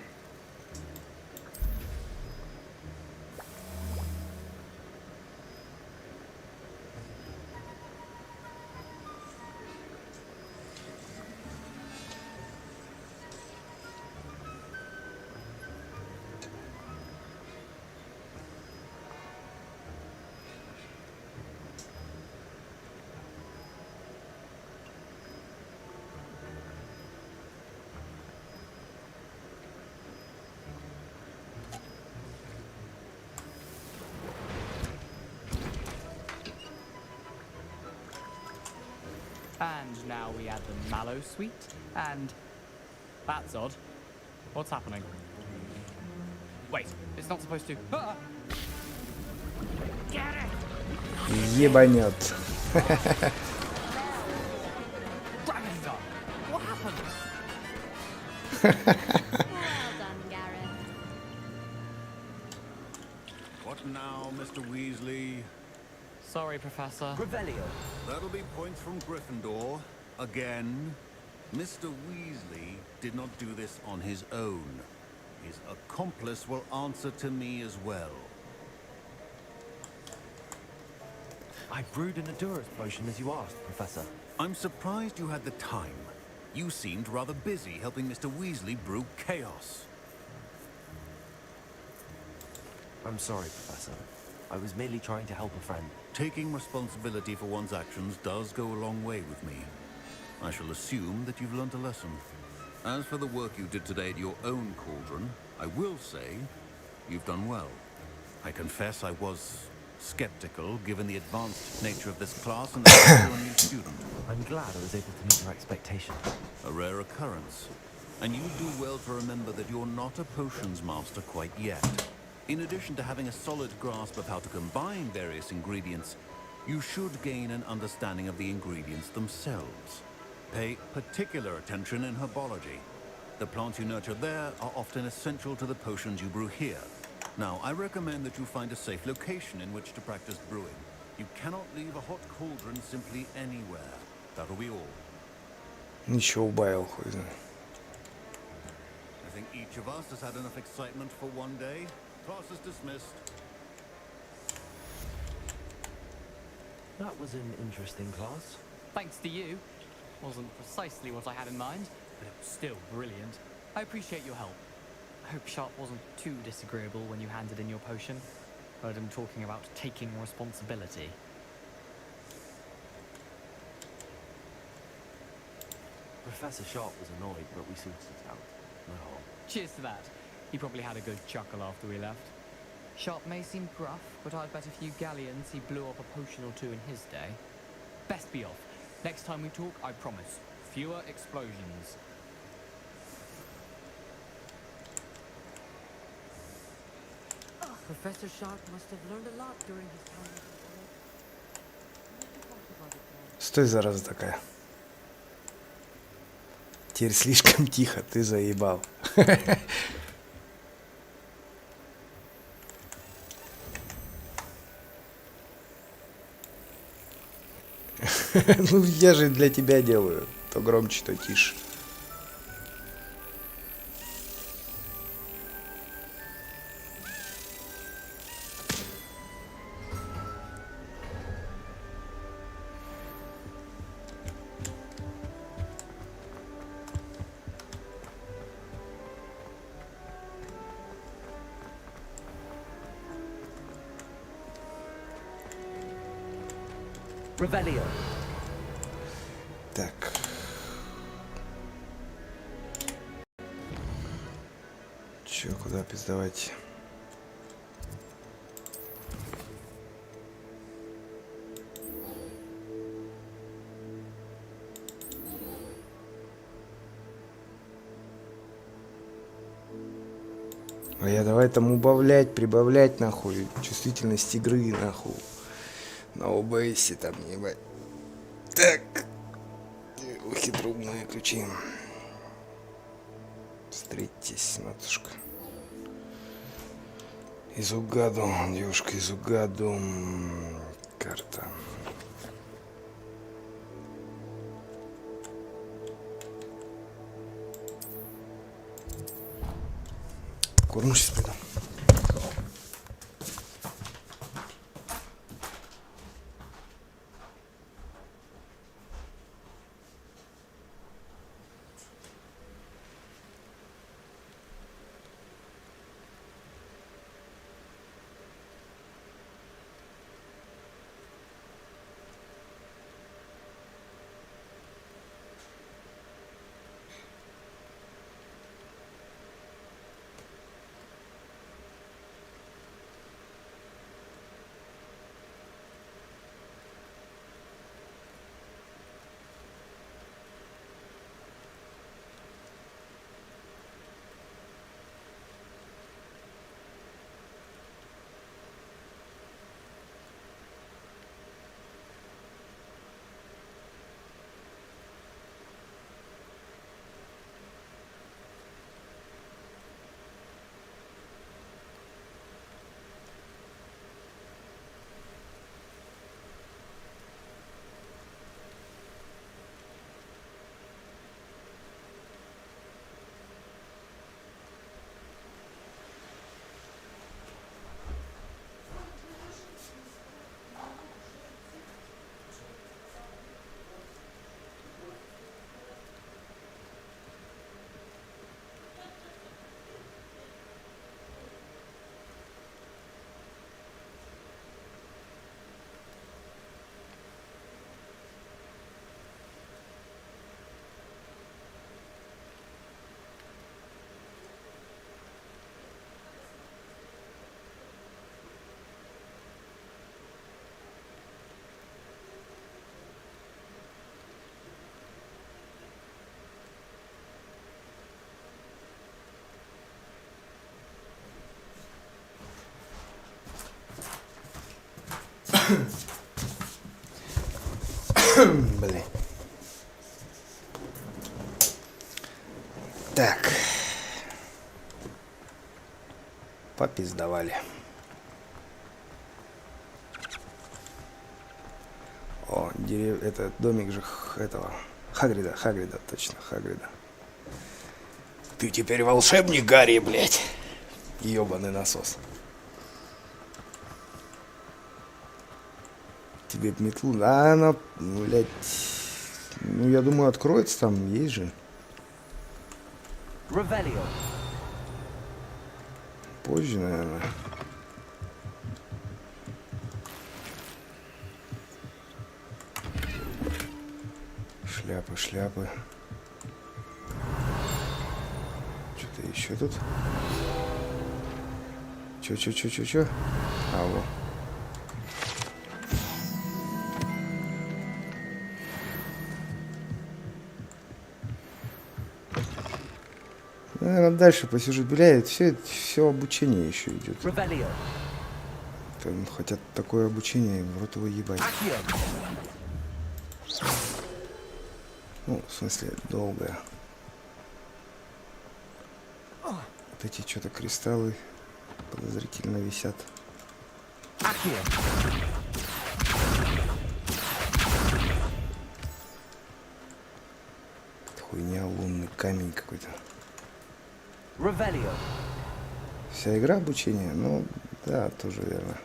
And now we add the mallow sweet, and that's odd. What's happening? Wait, it's not supposed to. Ah! Get it! Ебанет. Dragon's done. What happened? Well done, Gareth. What now, Mr. Weasley? Sorry, Professor. Revelio. That'll be points from Gryffindor. Again. Mr. Weasley did not do this on his own. His accomplice will answer to me as well. I brewed an Endurance potion as you asked, Professor. I'm surprised you had the time. You seemed rather busy helping Mr. Weasley brew chaos. I'm sorry, Professor. I was merely trying to help a friend. Taking responsibility for one's actions does go a long way with me. I shall assume that you've learnt a lesson. As for the work you did today at your own cauldron, I will say you've done well. I confess I was skeptical given the advanced nature of this class and the fact you're a new student. I'm glad I was able to meet your expectations. A rare occurrence. And you do well to remember that you're not a potions master quite yet. In addition to having a solid grasp of how to combine various ingredients, you should gain an understanding of the ingredients themselves. Pay particular attention in herbology. The plants you nurture there are often essential to the potions you brew here. Now, I recommend that you find a safe location in which to practice brewing. You cannot leave a hot cauldron simply anywhere. That'll be all. Ничего убавил, хуй знает. I think each of us has had enough excitement for one day. Class is dismissed. That was an interesting class. Thanks to you. Wasn't precisely what I had in mind, but it was still brilliant. I appreciate your help. I hope Sharp wasn't too disagreeable when you handed in your potion. Heard him talking about taking responsibility. Professor Sharp was annoyed, but we sorted it out. No harm. Cheers to that. He probably had a good chuckle after we left. Sharp may seem gruff, but I'd bet a few galleons he blew up a potion or two in his day. Best be off. Next time we talk, I promise, fewer explosions. Professor Sharp must have learned a lot during his time. Стой, зараза такая. Теперь слишком тихо, ты заебал. Ну, я же для тебя делаю. То громче, то тише. Так. Чё, куда пиздавать? А я давай там убавлять, прибавлять, нахуй, чувствительность игры, нахуй. На ОБСе там, ебать. Так. Хитроумные ключи. Встретитесь, матушка. Из угаду, девушка из угаду. Карта. Курну сейчас пойду. Блин. Так. Попиздавали. О, это домик же этого Хагрида, точно, Хагрида. Ты теперь волшебник, Гарри, блядь. Ёбаный насос. Тебе б метлу, да, она, блядь, ну, я думаю, откроется там, есть же. Позже, наверное. Шляпы. Что-то еще тут. Чё? А, вот. Наверное, дальше посижу, блядь, все обучение еще идет. Там хотят такое обучение, в рот его ебать. Ну, в смысле, долгое. Вот эти что-то кристаллы подозрительно висят. Хуйня, лунный камень какой-то. Вся игра обучения, ну да, тоже верно.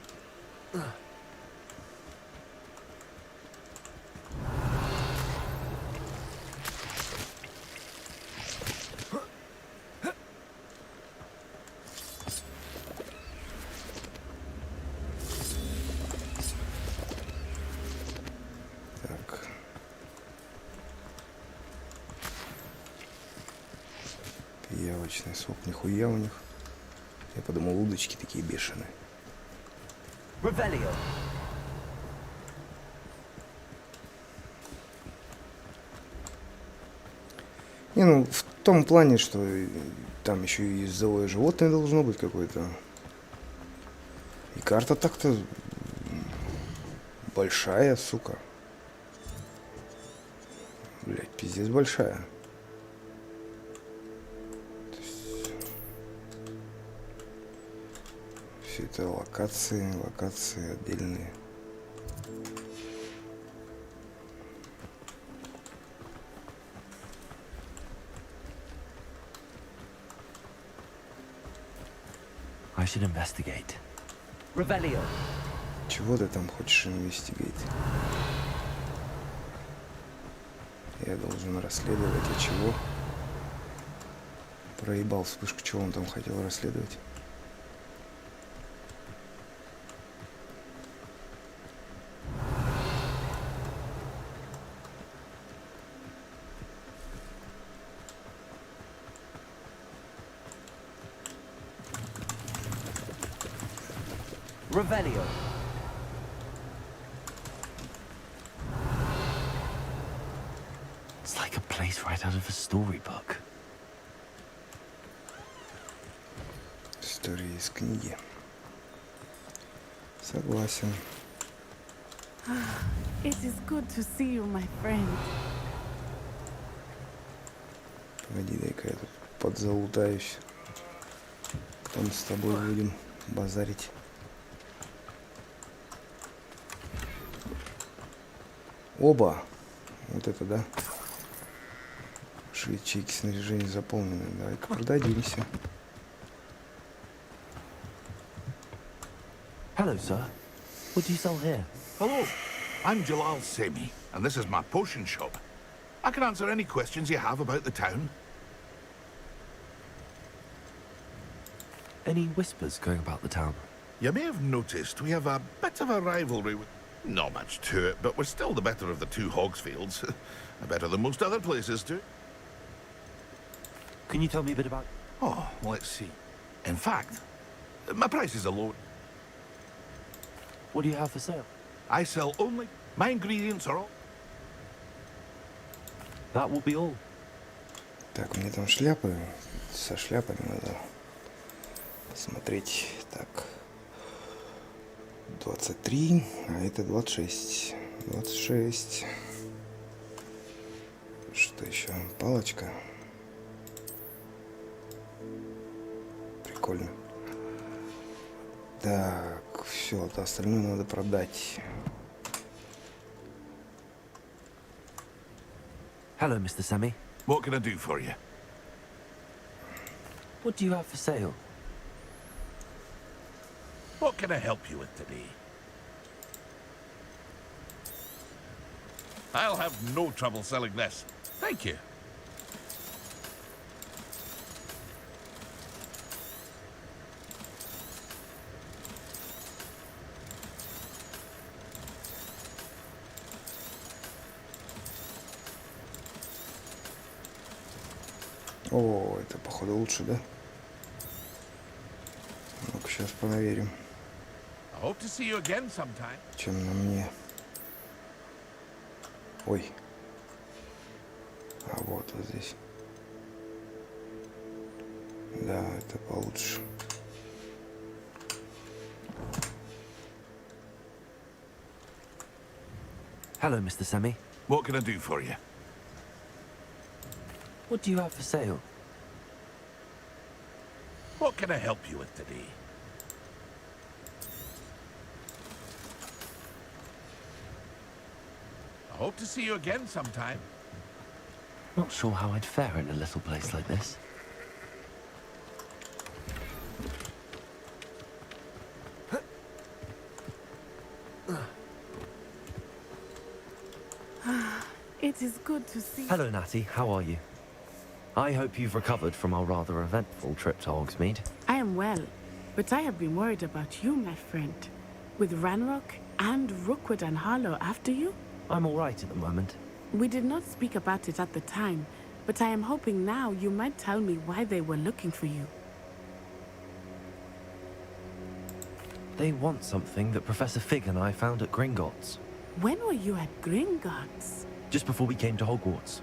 Явочный сок, нихуя у них. Я подумал, удочки такие бешеные. Revelio. Не, ну, в том плане, что там еще и живое животное должно быть какое-то. И карта так-то большая, сука. Блять, пиздец большая. Все это локации отдельные. I should investigate. Revelio. Чего ты там хочешь инвестигейт? Я должен расследовать, а чего? Проебал вспышку, чего он там хотел расследовать? Revelio. It's like a place right out of a storybook. История из книги. Согласен. It is good to see you, my friend. Погоди, дай-ка я тут подзалутаюсь. Потом с тобой будем базарить. Оба. Вот это, да? Ячейки снаряжения заполнены. Давай-ка продадимся. Hello, sir. What do you sell here? Hello, I'm Jalal Semi, and this is my potion shop. I can answer any questions you have about the town. Any whispers going about the town? You may have noticed we have a bit of a rivalry with... Not much to it, but we're still the better of the two Hogsfields. Better than most other places, too. Can you tell me a bit about... Oh, let's see. In fact, my prices are low. What do you have for sale? I sell only... My ingredients are all... That will be all. Так, мне там шляпы. Со шляпами надо смотреть. Так. 23, а это 26. 26. Что еще? Палочка. Прикольно. Так, все, это остальное надо продать. Hello, Mr. Semi. What can I do for you? What do you have for sale? What can I help you with today? I'll have no trouble selling this. Thank you. О, это походу лучше, да? Ну-ка, сейчас проверим. I hope to see you again sometime. Чем на мне? Ой. А вот здесь. Да, это получше. Hello, Mr. Semi. What can I do for you? What do you have for sale? What can I help you with today? I hope to see you again sometime. Not sure how I'd fare in a little place like this. It is good to see. Hello, Natty. How are you? I hope you've recovered from our rather eventful trip to Hogsmeade. I am well, but I have been worried about you, my friend. With Ranrock and Rookwood and Harlow after you? I'm all right at the moment. We did not speak about it at the time, but I am hoping now you might tell me why they were looking for you. They want something that Professor Fig and I found at Gringotts. When were you at Gringotts? Just before we came to Hogwarts.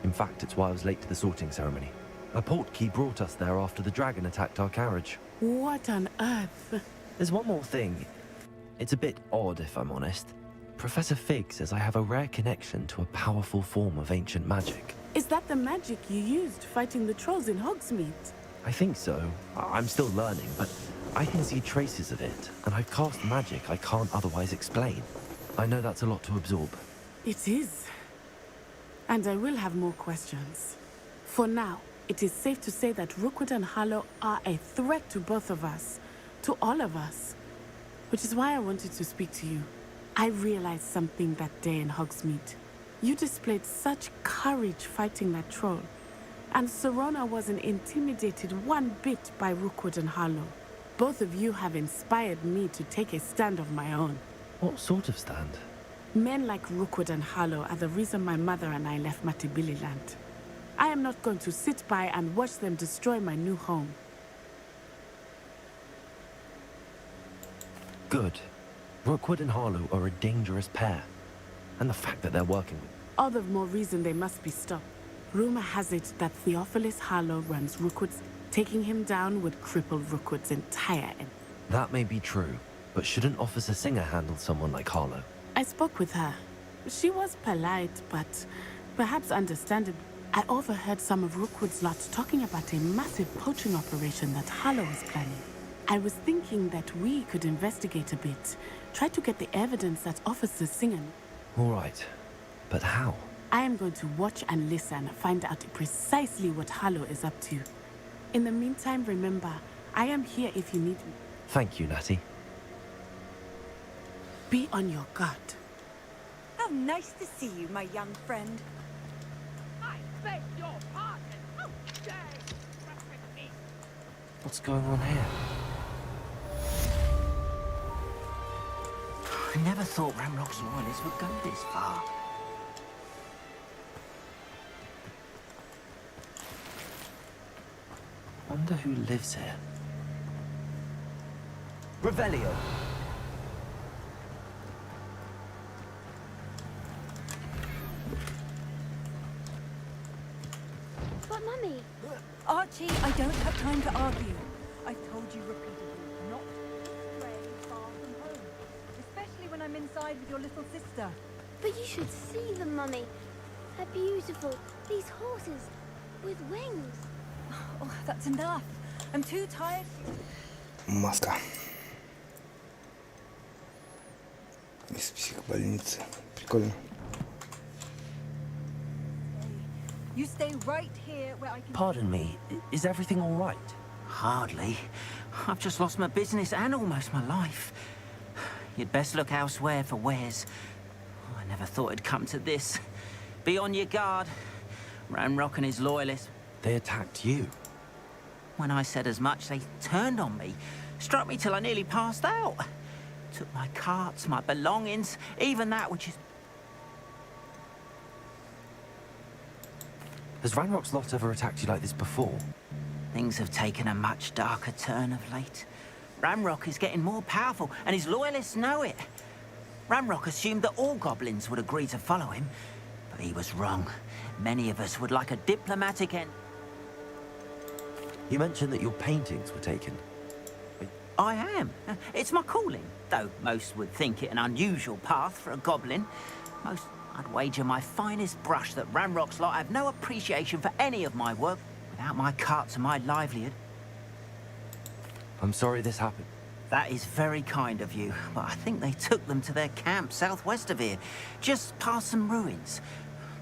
In fact, it's why I was late to the sorting ceremony. A portkey brought us there after the dragon attacked our carriage. What on earth? There's one more thing. It's a bit odd, if I'm honest. Professor Fig says I have a rare connection to a powerful form of ancient magic. Is that the magic you used fighting the trolls in Hogsmeade? I think so. I'm still learning, but I can see traces of it, and I've cast magic I can't otherwise explain. I know that's a lot to absorb. It is. And I will have more questions. For now, it is safe to say that Rookwood and Harlow are a threat to both of us. To all of us. Which is why I wanted to speak to you. I realized something that day in Hogsmeade. You displayed such courage fighting that troll. And Serona wasn't intimidated one bit by Rookwood and Harlow. Both of you have inspired me to take a stand of my own. What sort of stand? Men like Rookwood and Harlow are the reason my mother and I left Matibililand. I am not going to sit by and watch them destroy my new home. Good. Rookwood and Harlow are a dangerous pair. And the fact that they're working with... All the more reason they must be stopped. Rumor has it that Theophilus Harlow runs Rookwood's. Taking him down would cripple Rookwood's entire end. That may be true, but shouldn't Officer Singer handle someone like Harlow? I spoke with her. She was polite, but perhaps understandable. I overheard some of Rookwood's lot talking about a massive poaching operation that Harlow was planning. I was thinking that we could investigate a bit. Try to get the evidence that Officer Singer... All right, but how? I am going to watch and listen, find out precisely what Harlow is up to. In the meantime, remember, I am here if you need me. Thank you, Natty. Be on your guard. How nice to see you, my young friend. I beg your pardon. How dare you reference me? What's going on here? I never thought Ranrock's loyalists would go this far. Wonder who lives here. Revelio. But Mummy... Archie, I don't have time to argue. I've told you repeatedly not to stray far from home. Especially when I'm inside with your little sister. But you should see them, Mummy. They're beautiful. These horses with wings. Oh, that's enough. I'm too tired. Маска. Из психбольницы. Прикольно. You stay right here where I can... Pardon me, is everything all right? Hardly. I've just lost my business and almost my life. You'd best look elsewhere for wares. I never thought it'd come to this. Be on your guard. Ranrock and his loyalists. They attacked you? When I said as much, they turned on me. Struck me till I nearly passed out. Took my carts, my belongings, even that which is... Has Ranrock's lot ever attacked you like this before? Things have taken a much darker turn of late. Ranrock is getting more powerful, and his loyalists know it. Ranrock assumed that all goblins would agree to follow him, but he was wrong. Many of us would like a diplomatic end. You mentioned that your paintings were taken. I am. It's my calling, though most would think it an unusual path for a goblin. I'd wager my finest brush that Ranrock's lot have no appreciation for any of my work. Without my carts and my livelihood. I'm sorry this happened. That is very kind of you, but I think they took them to their camp southwest of here, just past some ruins.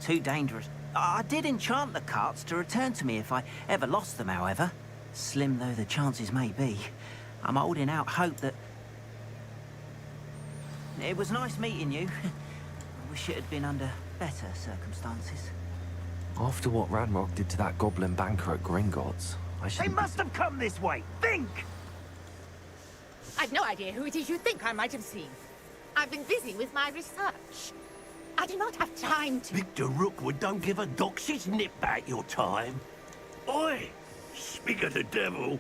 Too dangerous. I did enchant the carts to return to me if I ever lost them, however. Slim though the chances may be, I'm holding out hope that... It was nice meeting you. I wish it had been under better circumstances. After what Ranrock did to that goblin banker at Gringotts, I should... They must have come this way. Think! I've no idea who it is you think I might have seen. I've been busy with my research. I do not have time to... Victor Rookwood don't give a dox's nip back your time. Oi, speak of the devil.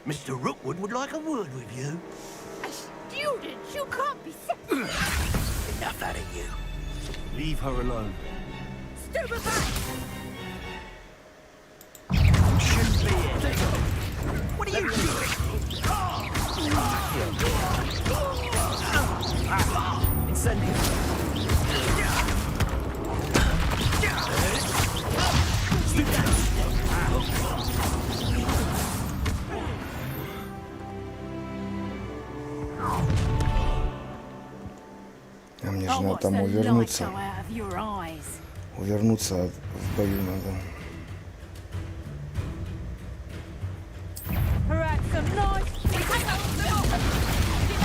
Mr. Rookwood would like a word with you. A student? You can't be... Enough out of you. Leave her alone. Stupid back! You shouldn't be here. What are you doing? Incendio. А мне же надо там увернуться. Увернуться в бою надо.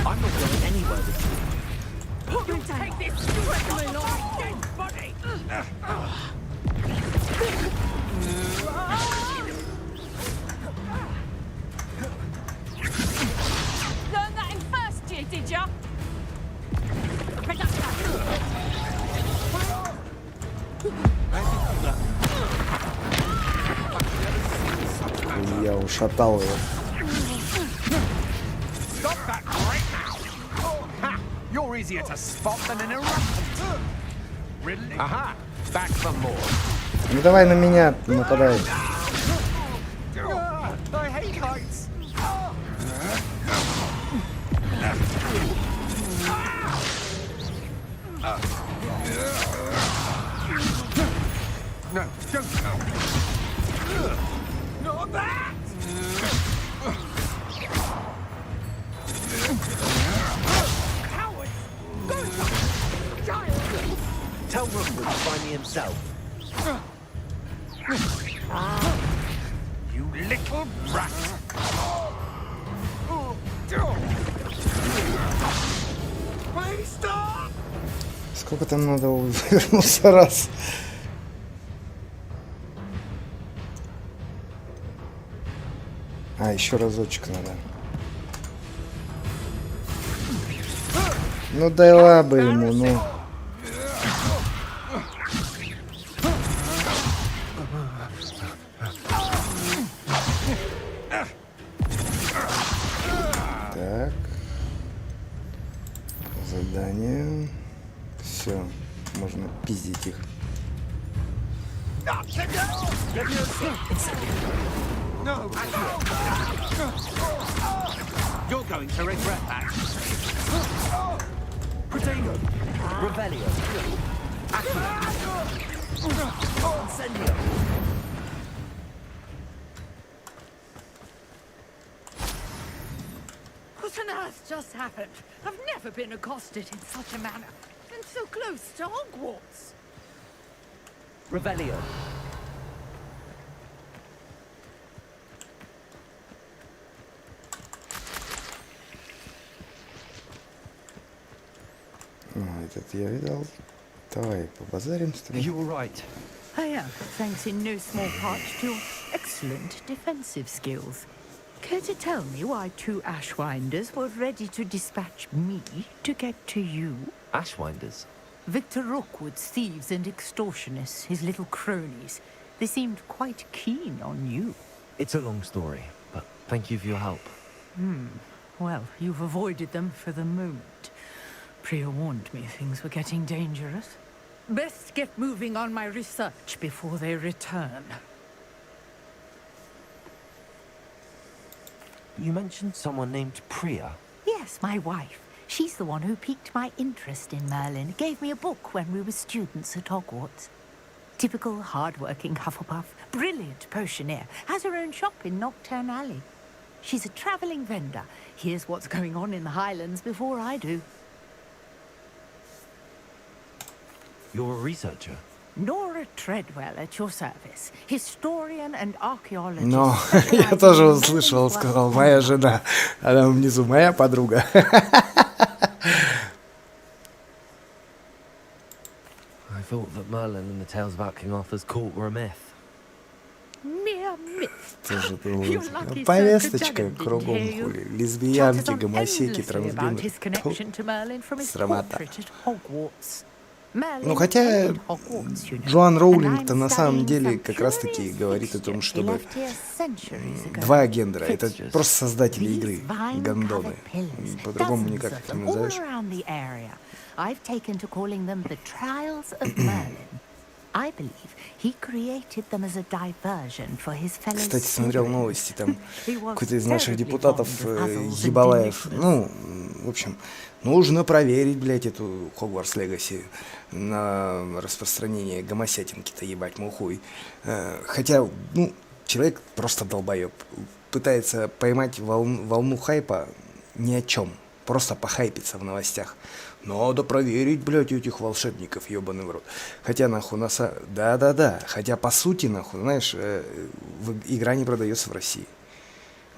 I'm not going anywhere with you. You take this directly along, dead body! Learn that in first year, did ya? Я ушатал его. Stop that right now! Ha! You're easier to spot than an eruption. Really? Aha! Back for more. Ну давай на меня нападай. I hate heights. No, don't. Not that! Coward! Tell Rookwood to find me himself. You little brat! Please stop! Сколько там надо увернуться раз? А, еще разочек надо. Ну дала бы ему, ну. Так. Задание. Все, можно пиздить их. No! You're going to regret that. Protego. Revelio. Incendio. What on earth just happened? I've never been accosted in such a manner. And so close to Hogwarts. Revelio. Этот я видал. Давай побазарим с тобой. You were right. I am, thanks in no small part to your excellent defensive skills. Care to tell me why two Ashwinders were ready to dispatch me to get to you? Ashwinders? Victor Rookwood's thieves and extortionists, his little cronies. They seemed quite keen on you. It's a long story, but thank you for your help. Well, you've avoided them for the moment. Priya warned me things were getting dangerous. Best get moving on my research before they return. You mentioned someone named Priya. Yes, my wife. She's the one who piqued my interest in Merlin. Gave me a book when we were students at Hogwarts. Typical hard-working Hufflepuff. Brilliant potioneer. Has her own shop in Nocturne Alley. She's a travelling vendor. Hears what's going on in the Highlands before I do. You're a researcher? Nora Treadwell at your service. Historian and archaeologist. Но я тоже услышал, сказал, моя жена. А там внизу моя подруга. I thought that Merlin and the tales about King Arthur's court were a myth. Mere myth. Тоже было повесточка кругом, хули. Лесбиянки, гомосеки, трансгендеры. Срамота. Ну, хотя Джоан Роулинг-то на самом деле как раз-таки говорит о том, чтобы два гендера. Это просто создатели игры, гондоны. По-другому никак их не назовешь. I've taken to calling them the Trials of Merlin. I believe he created them as a diversion for his fellow. Кстати, смотрел новости, там какой-то из наших депутатов, Ебалаев, ну, в общем, нужно проверить, блядь, эту Hogwarts Legacy на распространение гомосятинки-то, ебать, мой хуй. Хотя, ну, человек просто долбоеб. Пытается поймать волну хайпа ни о чем. Просто похайпиться в новостях. Надо проверить, блядь, этих волшебников, ебаный в рот. Хотя, нахуй, да-да-да. Хотя, по сути, нахуй, знаешь, игра не продается в России.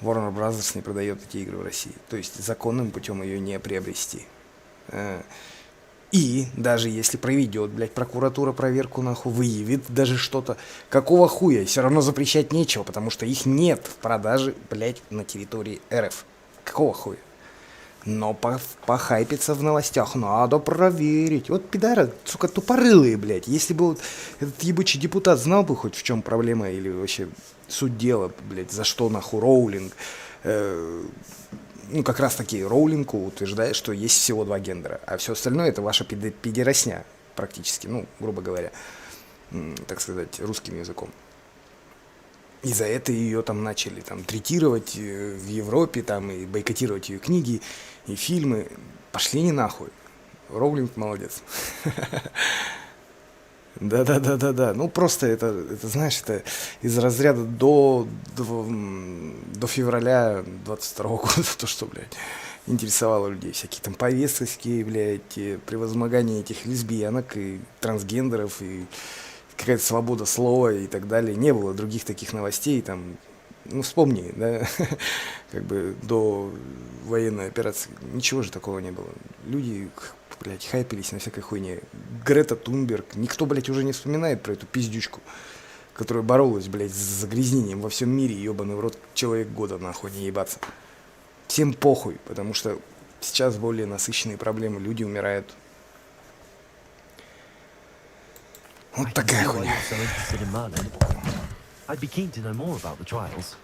Warner Bros. Не продает эти игры в России. То есть, законным путем ее не приобрести. И даже если проведет, блядь, прокуратура проверку, нахуй, выявит даже что-то, какого хуя? Все равно запрещать нечего, потому что их нет в продаже, блядь, на территории РФ. Какого хуя? Но похайпиться в новостях надо проверить. Вот пидары, сука, тупорылые, блядь. Если бы вот этот ебучий депутат знал бы хоть в чем проблема или вообще суть дела, блядь, за что нахуй Роулинг, ну как раз таки Роулинг утверждает, что есть всего два гендера, а все остальное это ваша пидеросня практически, ну, грубо говоря, так сказать, русским языком. И за это ее там начали там третировать в Европе, там и бойкотировать ее книги и фильмы. Пошли не нахуй. Роулинг молодец. Да. Ну просто это знаешь, это из разряда до февраля 22 года, то, что, блядь, интересовало людей. Всякие там повестки, блядь, превозмогание этих лесбиянок и трансгендеров и какая-то свобода слова и так далее. Не было других таких новостей, там, ну, вспомни, да, как бы до военной операции. Ничего же такого не было. Люди, блядь, хайпились на всякой хуйне. Грета Тунберг. Никто, блядь, уже не вспоминает про эту пиздючку, которая боролась, блядь, с загрязнением во всем мире. Ебаный в рот, человек года, нахуй, не ебаться. Всем похуй, потому что сейчас более насыщенные проблемы. Люди умирают. Вот такая хуйня. I'd be keen to know more about the trials.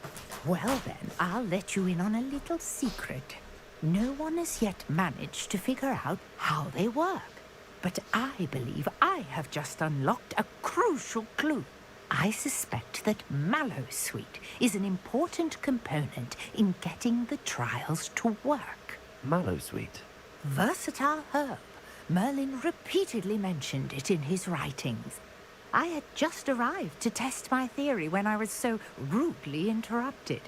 Well then, I'll let you in on a little secret. No one has yet managed to figure out how they work. But I believe I have just unlocked a crucial clue. I suspect that Mallowsweet is an important component in getting the trials to work. Mallowsweet? Versatile herb. Merlin repeatedly mentioned it in his writings. I had just arrived to test my theory when I was so rudely interrupted.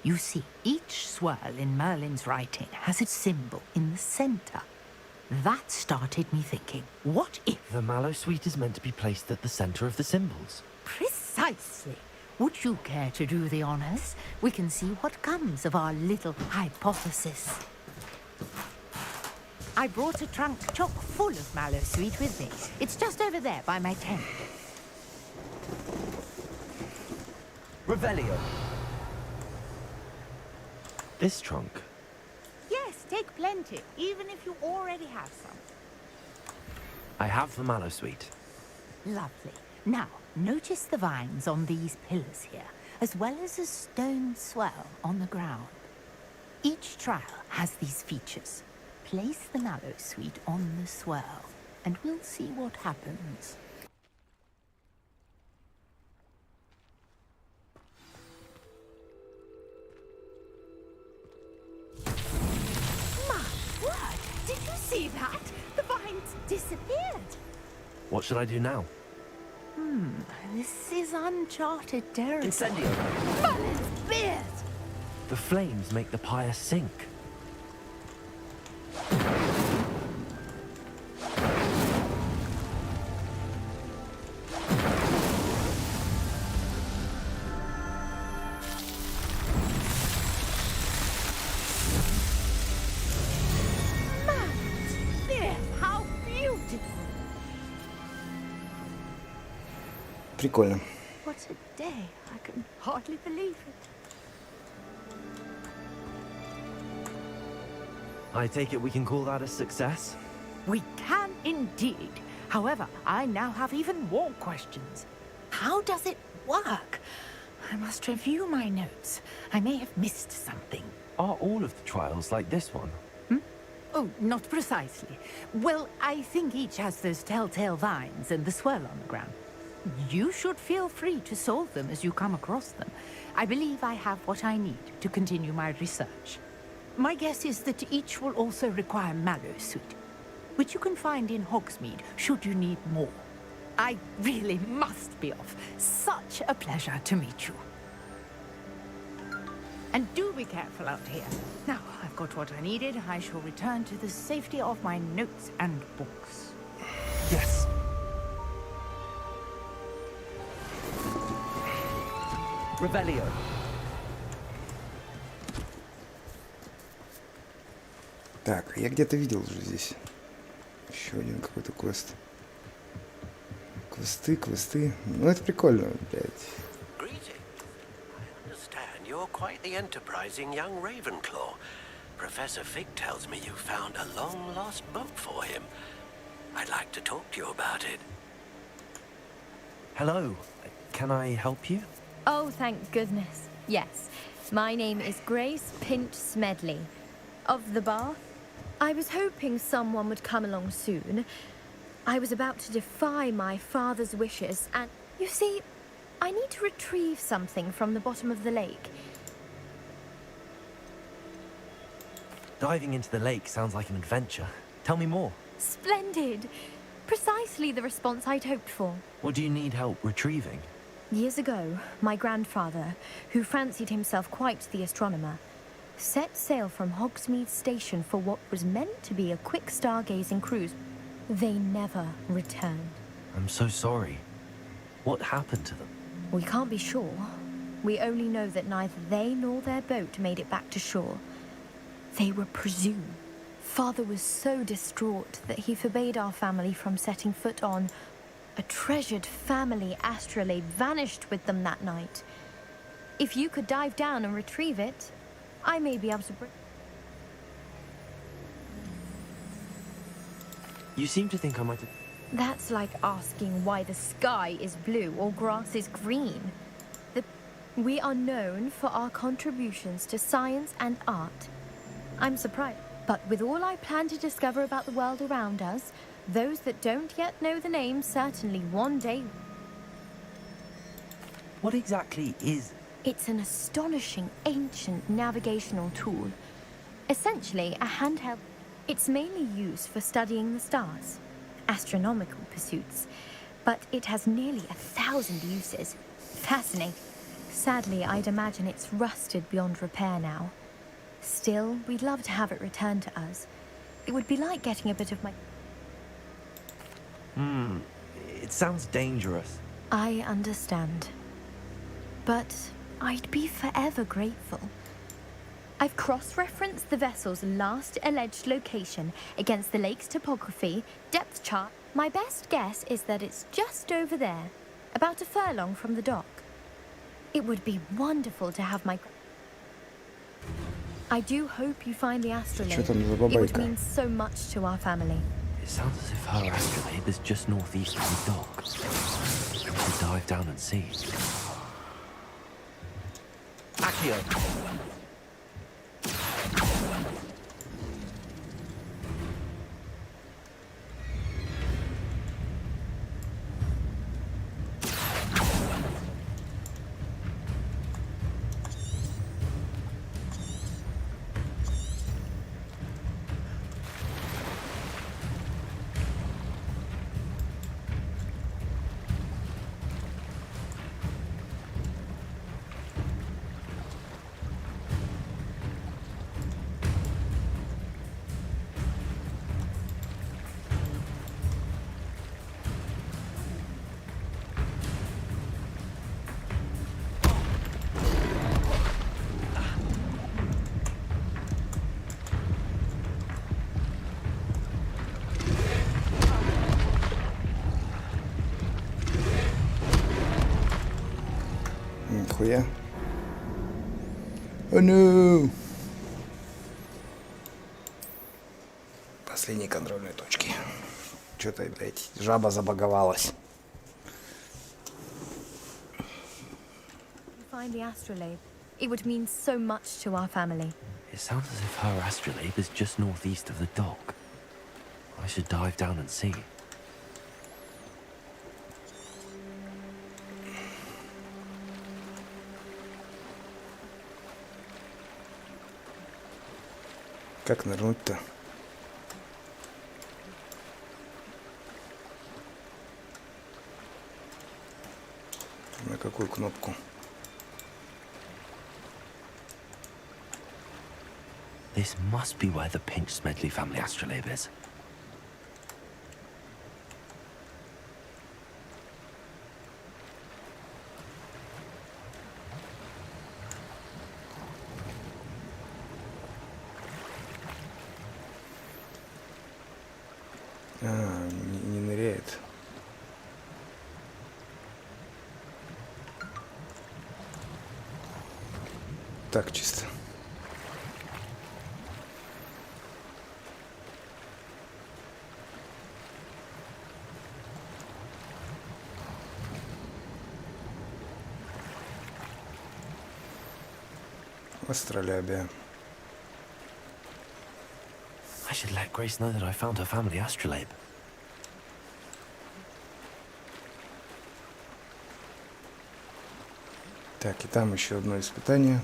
You see, each swirl in Merlin's writing has its symbol in the center. That started me thinking, what if... The Mallowsweet is meant to be placed at the center of the symbols. Precisely. Would you care to do the honors? We can see what comes of our little hypothesis. I brought a trunk chock full of Mallowsweet with me. It's just over there by my tent. Revelio. This trunk? Yes, take plenty, even if you already have some. I have the Mallowsweet. Lovely. Now, notice the vines on these pillars here, as well as a stone swell on the ground. Each trial has these features. Place the Mallowsweet on the swirl, and we'll see what happens. My word! Did you see that? The vines disappeared. What should I do now? This is uncharted territory. Incendio! Merlin's beard! The flames make the pyre sink. How beautiful! Прикольно. What a day! I can hardly believe it. I take it we can call that a success? We can indeed. However, I now have even more questions. How does it work? I must review my notes. I may have missed something. Are all of the trials like this one? Oh, not precisely. Well, I think each has those telltale vines and the swirl on the ground. You should feel free to solve them as you come across them. I believe I have what I need to continue my research. My guess is that each will also require mallow sweet, which you can find in Hogsmeade should you need more. I really must be off. Such a pleasure to meet you. And do be careful out here. Now, I've got what I needed. I shall return to the safety of my notes and books. Yes. Revelio. Так, я где-то видел уже здесь. Еще один какой-то квест. Квесты. Ну, это прикольно, блядь. You're quite the enterprising young Ravenclaw. Professor Fig tells me you found a long-lost book for him. I'd like to talk to you about it. Hello. Can I help you? Oh, thank goodness. Yes. My name is Grace Pinch Smedley. Of the Bath. I was hoping someone would come along soon. I was about to defy my father's wishes, and you see, I need to retrieve something from the bottom of the lake. Diving into the lake sounds like an adventure. Tell me more. Splendid! Precisely the response I'd hoped for. What do you need help retrieving? Years ago, my grandfather, who fancied himself quite the astronomer, set sail from Hogsmeade Station for what was meant to be a quick stargazing cruise. They never returned. I'm so sorry. What happened to them? We can't be sure. We only know that neither they nor their boat made it back to shore. They were presumed. Father was so distraught that he forbade our family from setting foot on. A treasured family astrolabe vanished with them that night. If you could dive down and retrieve it, I may be able to bring... You seem to think I might have... That's like asking why the sky is blue or grass is green. We are known for our contributions to science and art. I'm surprised. But with all I plan to discover about the world around us, those that don't yet know the name certainly one day... What exactly is... It's an astonishing ancient navigational tool. Essentially a handheld... It's mainly used for studying the stars. Astronomical pursuits, but it has nearly 1,000 uses. Fascinating. Sadly, I'd imagine it's rusted beyond repair now. Still, we'd love to have it returned to us. It would be like getting a bit of my... It sounds dangerous. I understand. But I'd be forever grateful. I've cross-referenced the vessel's last alleged location against the lake's topography, depth chart. My best guess is that it's just over there, about a furlong from the dock. It would be wonderful to have my... I do hope you find the astrolabe. It would mean so much to our family. It sounds as if her astrolabe is just northeast of the dock. We should dive down and see. Accio! Нихуя. О, no. Последние контрольные точки. Что-то, блядь, жаба забаговалась. Find the astrolabe. It would mean so much to our family. It sounds as if her astrolabe is just northeast of the dock. I should dive down and see. Как нырнуть-то? На какую кнопку? This must be where the Pinch Smedley family astrolabe is. Не ныряет. Так чисто. Астролябия. I should let Grace know that I found her family astrolabe. Так, и там еще одно испытание.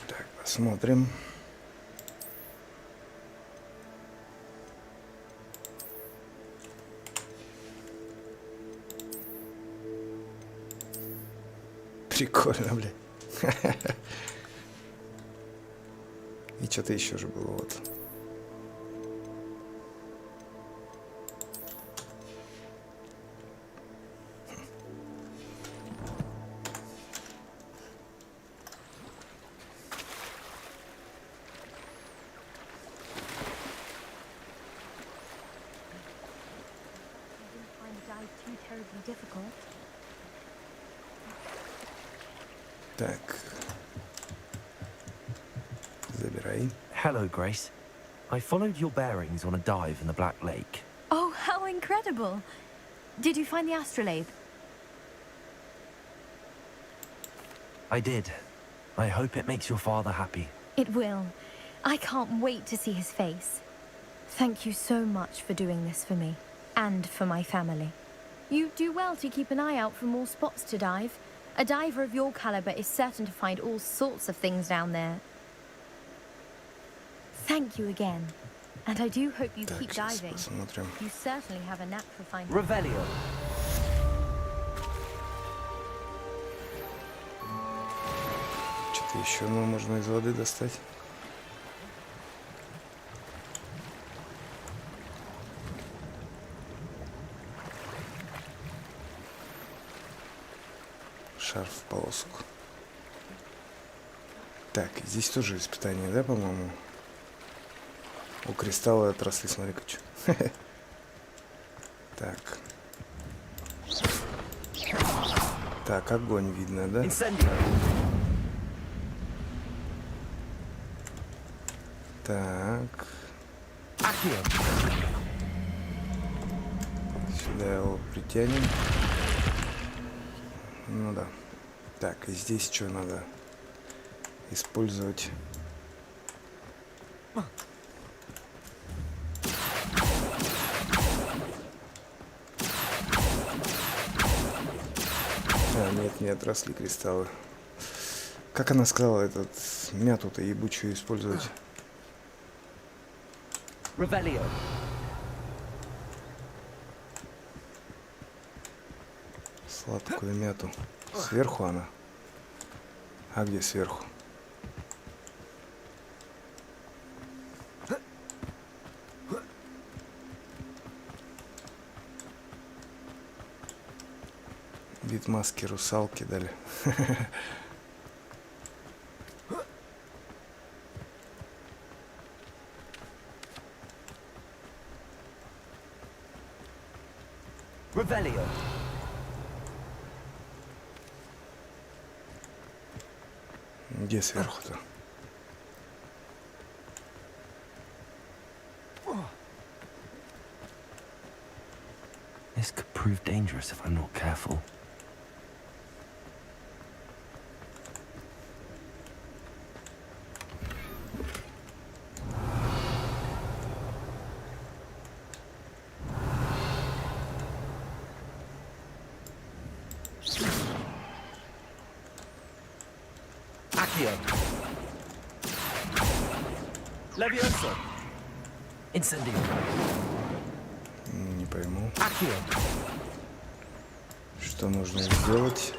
Так, посмотрим. Прикольно, бля. И что-то еще же было вот. Так. Забирай. Hello, Grace. I followed your bearings on a dive in the Black Lake. Oh, how incredible! Did you find the astrolabe? I did. I hope it makes your father happy. It will. I can't wait to see his face. Thank you so much for doing this for me, and for my family. You do well to keep an eye out for more spots to dive. A diver of your caliber is certain to find all sorts of things down there. Thank you again. And I do hope you keep diving. You certainly have a knack for finding... Revelio. Что-то еще можно из воды достать. Шарф в полоску. Так, здесь тоже испытание, да, по-моему? У кристалла отросли, смотри-ка, что. Так. Так, огонь видно, да? Так. Сюда его притянем. Ну да. Так, и здесь что надо использовать? Нет, не отросли кристаллы. Как она сказала, этот мяту-то ебучую использовать? Revelio. Сладкую мяту. Сверху она. А где сверху? Вид маски русалки дали. Revelio. Где сверху-то? This could prove dangerous if I'm not careful. Levioso. Incendio. Не пойму. Accio. Что нужно сделать?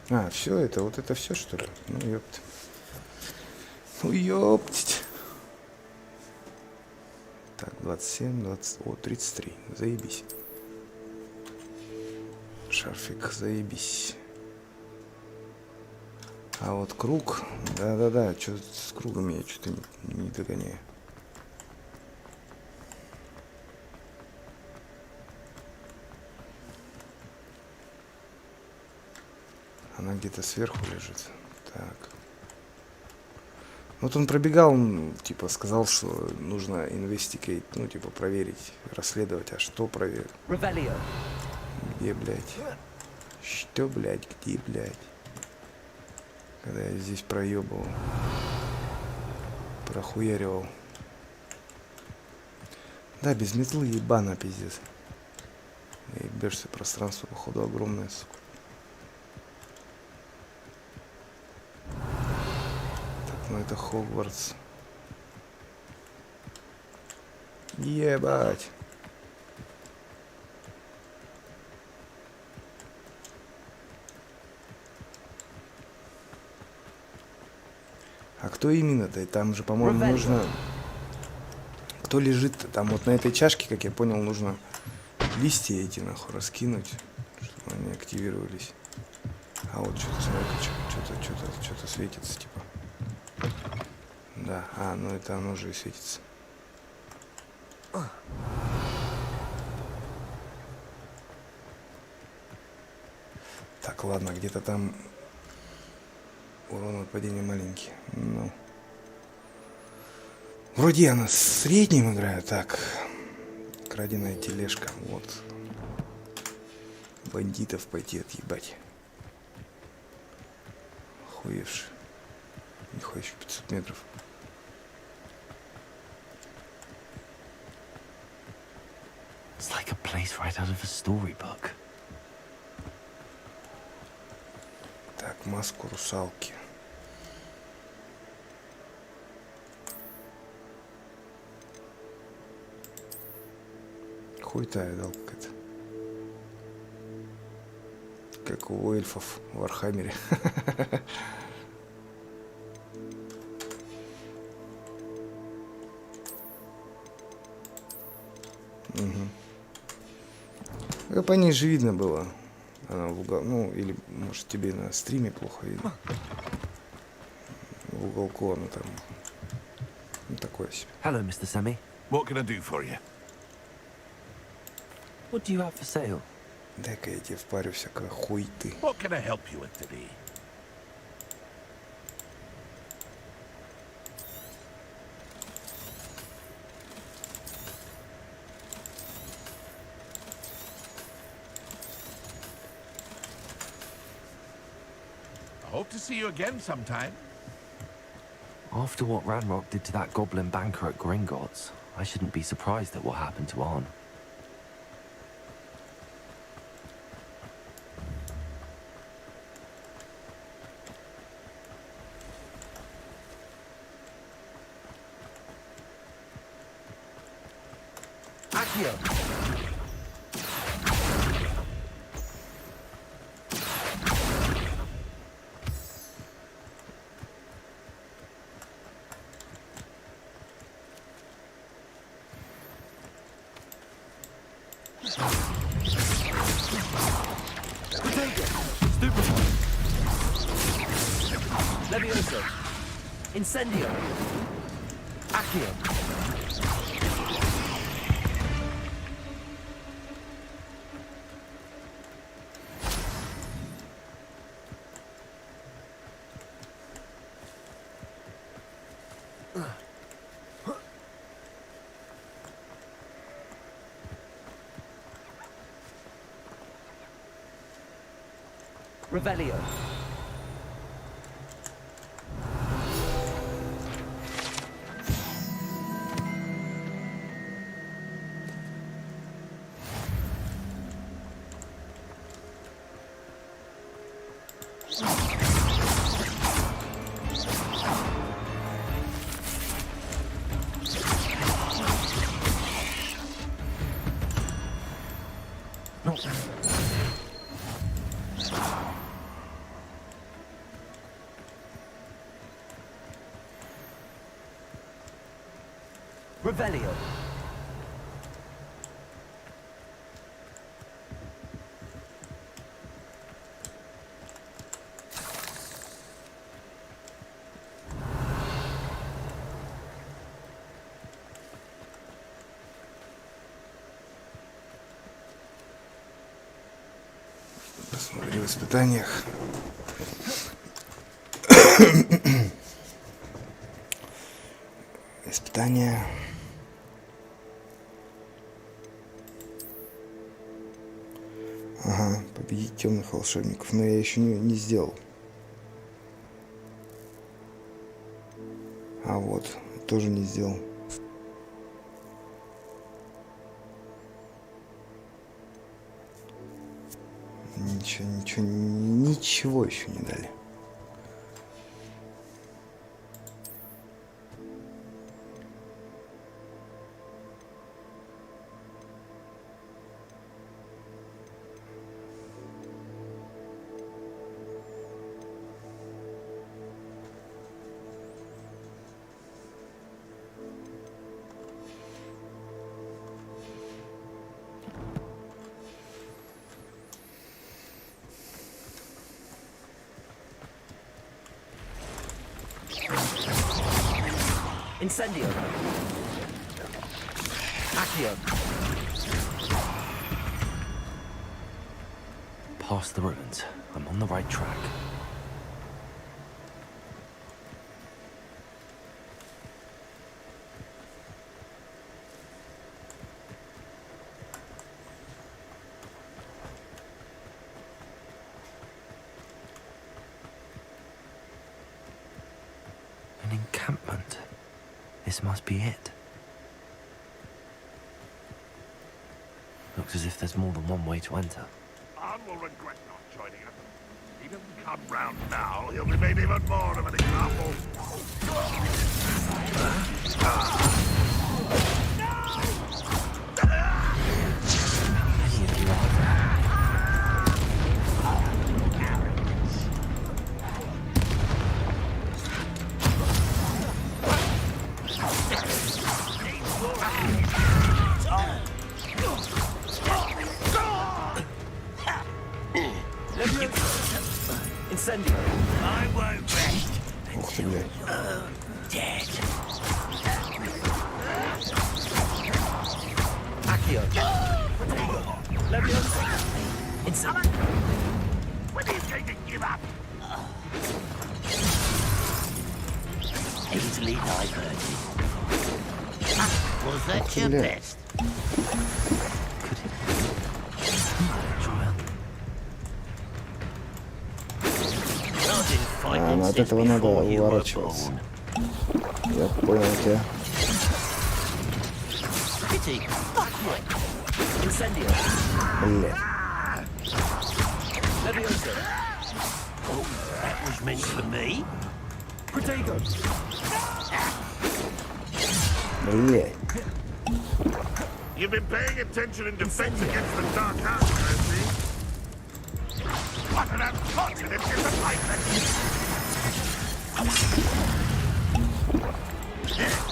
А, все это, вот это все, что ли? Ну, ёпт. Ну, ёптить. Так, 27, 20... О, 33. Заебись. Шарфик, заебись. А вот круг... Да-да-да, что с кругом я что-то не догоняю. Она где-то сверху лежит. Так. Вот он пробегал, типа, сказал, что нужно investigate, ну, типа, проверить, расследовать. А что проверить? Где, блядь? Что, блядь, где, блядь? Когда я здесь проебывал. Прохуяривал. Да, без метлы ебано, пиздец. Ебешься, пространство, походу, огромное, сука. Ну это Хогвартс. Ебать. А кто именно-то? Там же, по-моему, нужно... Кто лежит-то? Там вот на этой чашке, как я понял, нужно листья эти нахуй раскинуть, чтобы они активировались. А вот что-то, смотри, что-то светится, типа. Да, ну это оно же и светится. Так, ладно, где-то там урон от падения маленький. Ну. Вроде я на среднем играю. Так. Краденая тележка. Вот. Бандитов пойти отъебать. Охуевший. Нихуя еще 500 метров. It's like a place right out of a storybook. Так, маску русалки. Хуйта я дал какая-то. Как у эльфов в Вархаммере. Угу. По ней же видно было. Она в угол, ну, или, может, тебе на стриме плохо видно. В уголку она там. Ну, такое себе. Hello, Mr. Sammy. What can I do for you? What do you have for sale? Дай-ка я тебе впарю всякое хуй ты. What can I help you with today? I hope to see you again sometime. After what Ranrock did to that goblin banker at Gringotts, I shouldn't be surprised at what happened to Arn. Accio. Levioso. Incendio. Accio. Revelio. Revelio. Посмотри в испытаниях. Испытания. Ага, победить темных волшебников. Но я еще не сделал. А вот, тоже не сделал. Ничего еще не дали. Incendio. Accio. Past the ruins. I'm on the right track. An encampment. This must be it. Looks as if there's more than one way to enter. Anne will regret not joining us. If he doesn't come round now, he'll be made even more of an example. Incendio. I won't rest Ух ты, блядь. dead. Accio. Leviosa. Incendio. When are you going to give up? Easily diverted. Was that your Bля. best? От этого надо уворачиваться. Я понял тебя. Бля. That was meant for me. Блядь. You've been paying attention in defense against the Dark House, I see. What an unfortunate disappointment!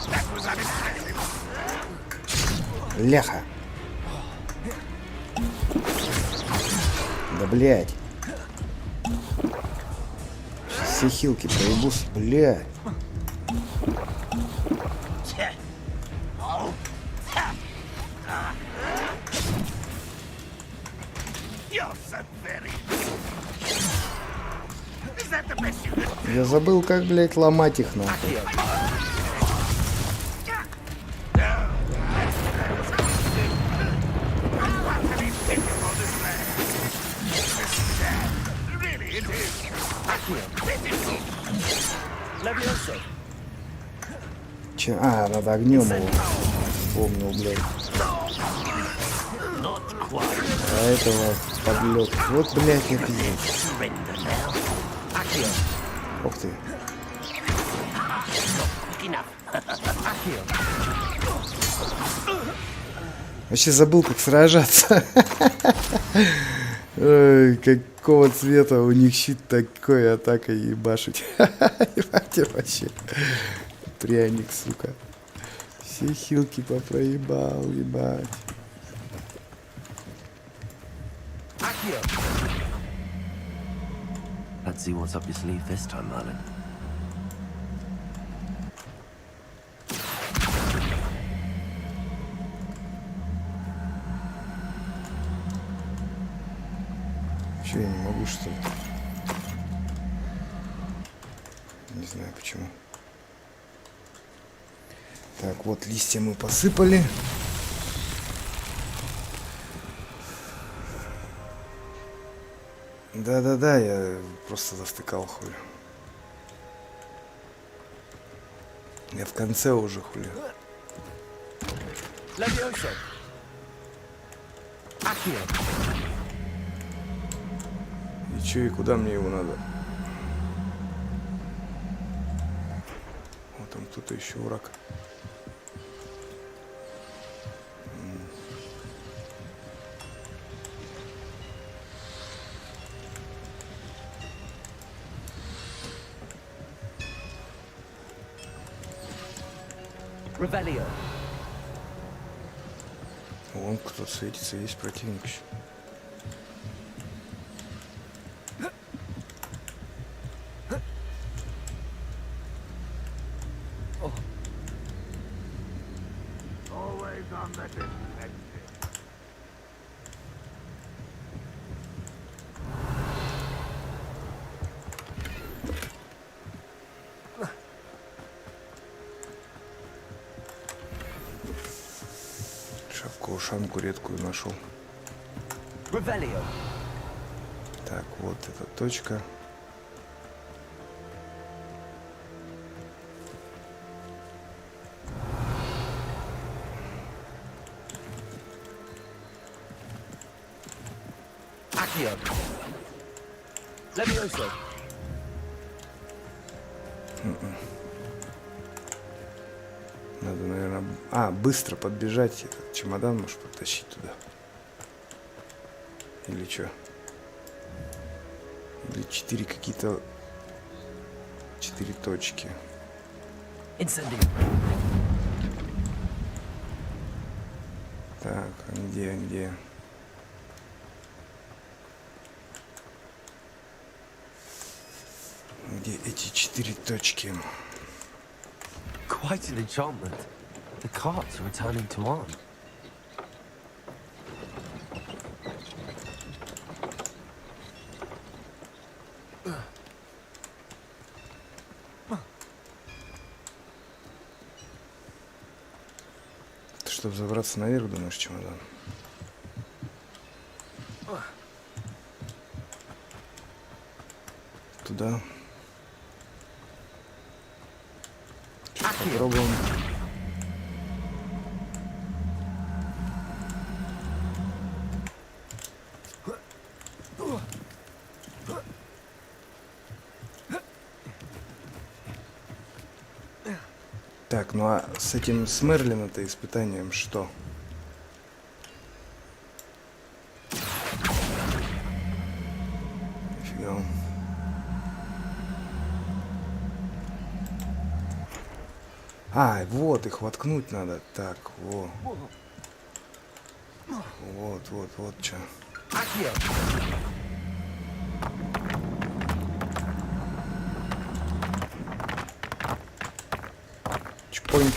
That was unexpected. Ляха. Да блядь. Все хилки проебус, блядь. Я забыл, как, блядь, ломать их нахуй. А, надо огнем его. Помнил, блядь. А этого подлет. Вот, блядь, я пиздец. Ух ты. Вообще забыл, как сражаться. Ой, какого цвета у них щит такой атакой ебашить. Ебать, вообще. Пряник, сука. Все хилки попроебал, ебать. Let's see what's up your sleeve this time, Merlin. Че, я не могу, что ли? Не знаю почему. Так, вот листья мы посыпали. Да-да-да, я просто завтыкал, хули. Я в конце уже, хули. И чё, и куда мне его надо? Вот там кто-то еще враг. Ревелио. Вон кто-то светится, есть противник еще. Шапку-ушанку редкую нашел. Ревелио. Так, вот эта точка. Надо, наверное, быстро подбежать, этот чемодан, может, подтащить туда. Или что? Или 4 какие-то... 4 точки. Так, где? Где эти 4 точки? Quite an enchantment. The carts are returning to on. Ты чтобы забраться наверх, думаешь, чемодан? Туда. Попробуем. Так, ну а с этим с Мерлин-то испытанием что? Нифига он. А, вот их воткнуть надо. Так, во. Вот что. Чпоньк.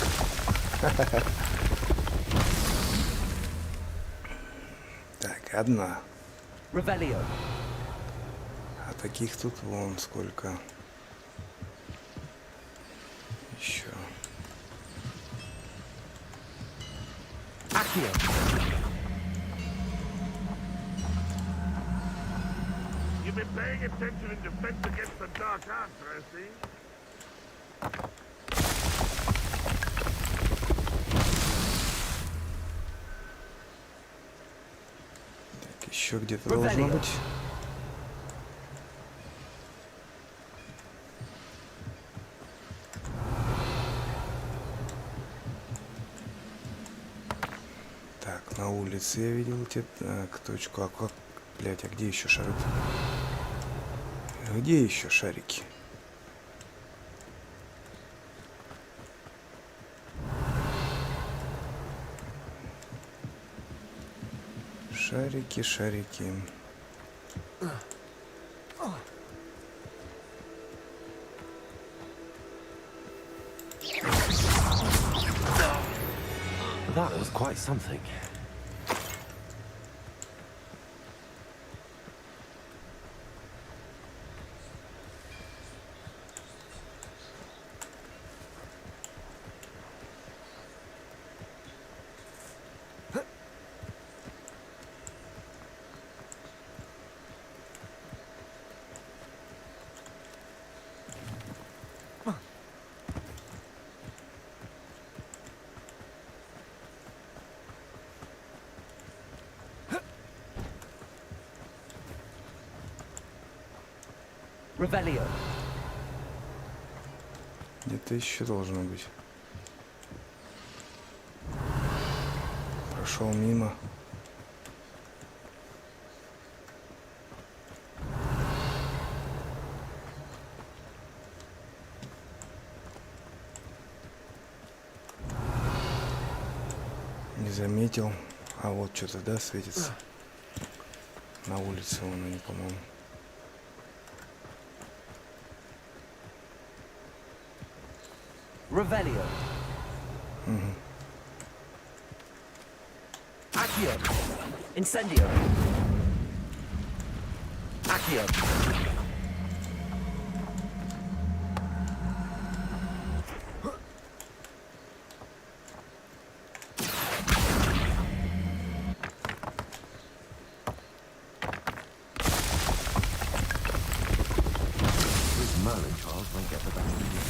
Так, одна. Ревелио. А таких тут вон сколько. Еще. You've been paying attention in defense against the Так, еще где-то должно быть. Так, на улице я видел эти. Так, точку. А как, блять, а где еще шары? Где еще шарики? Шарики, шарики. That was quite something. Revelio. Где-то еще должно быть. Прошел мимо. Не заметил. А вот что-то, да, светится. На улице вон они, по-моему. Revelio. Accio. Incendio. Accio. This Merlin child won't get the best of you.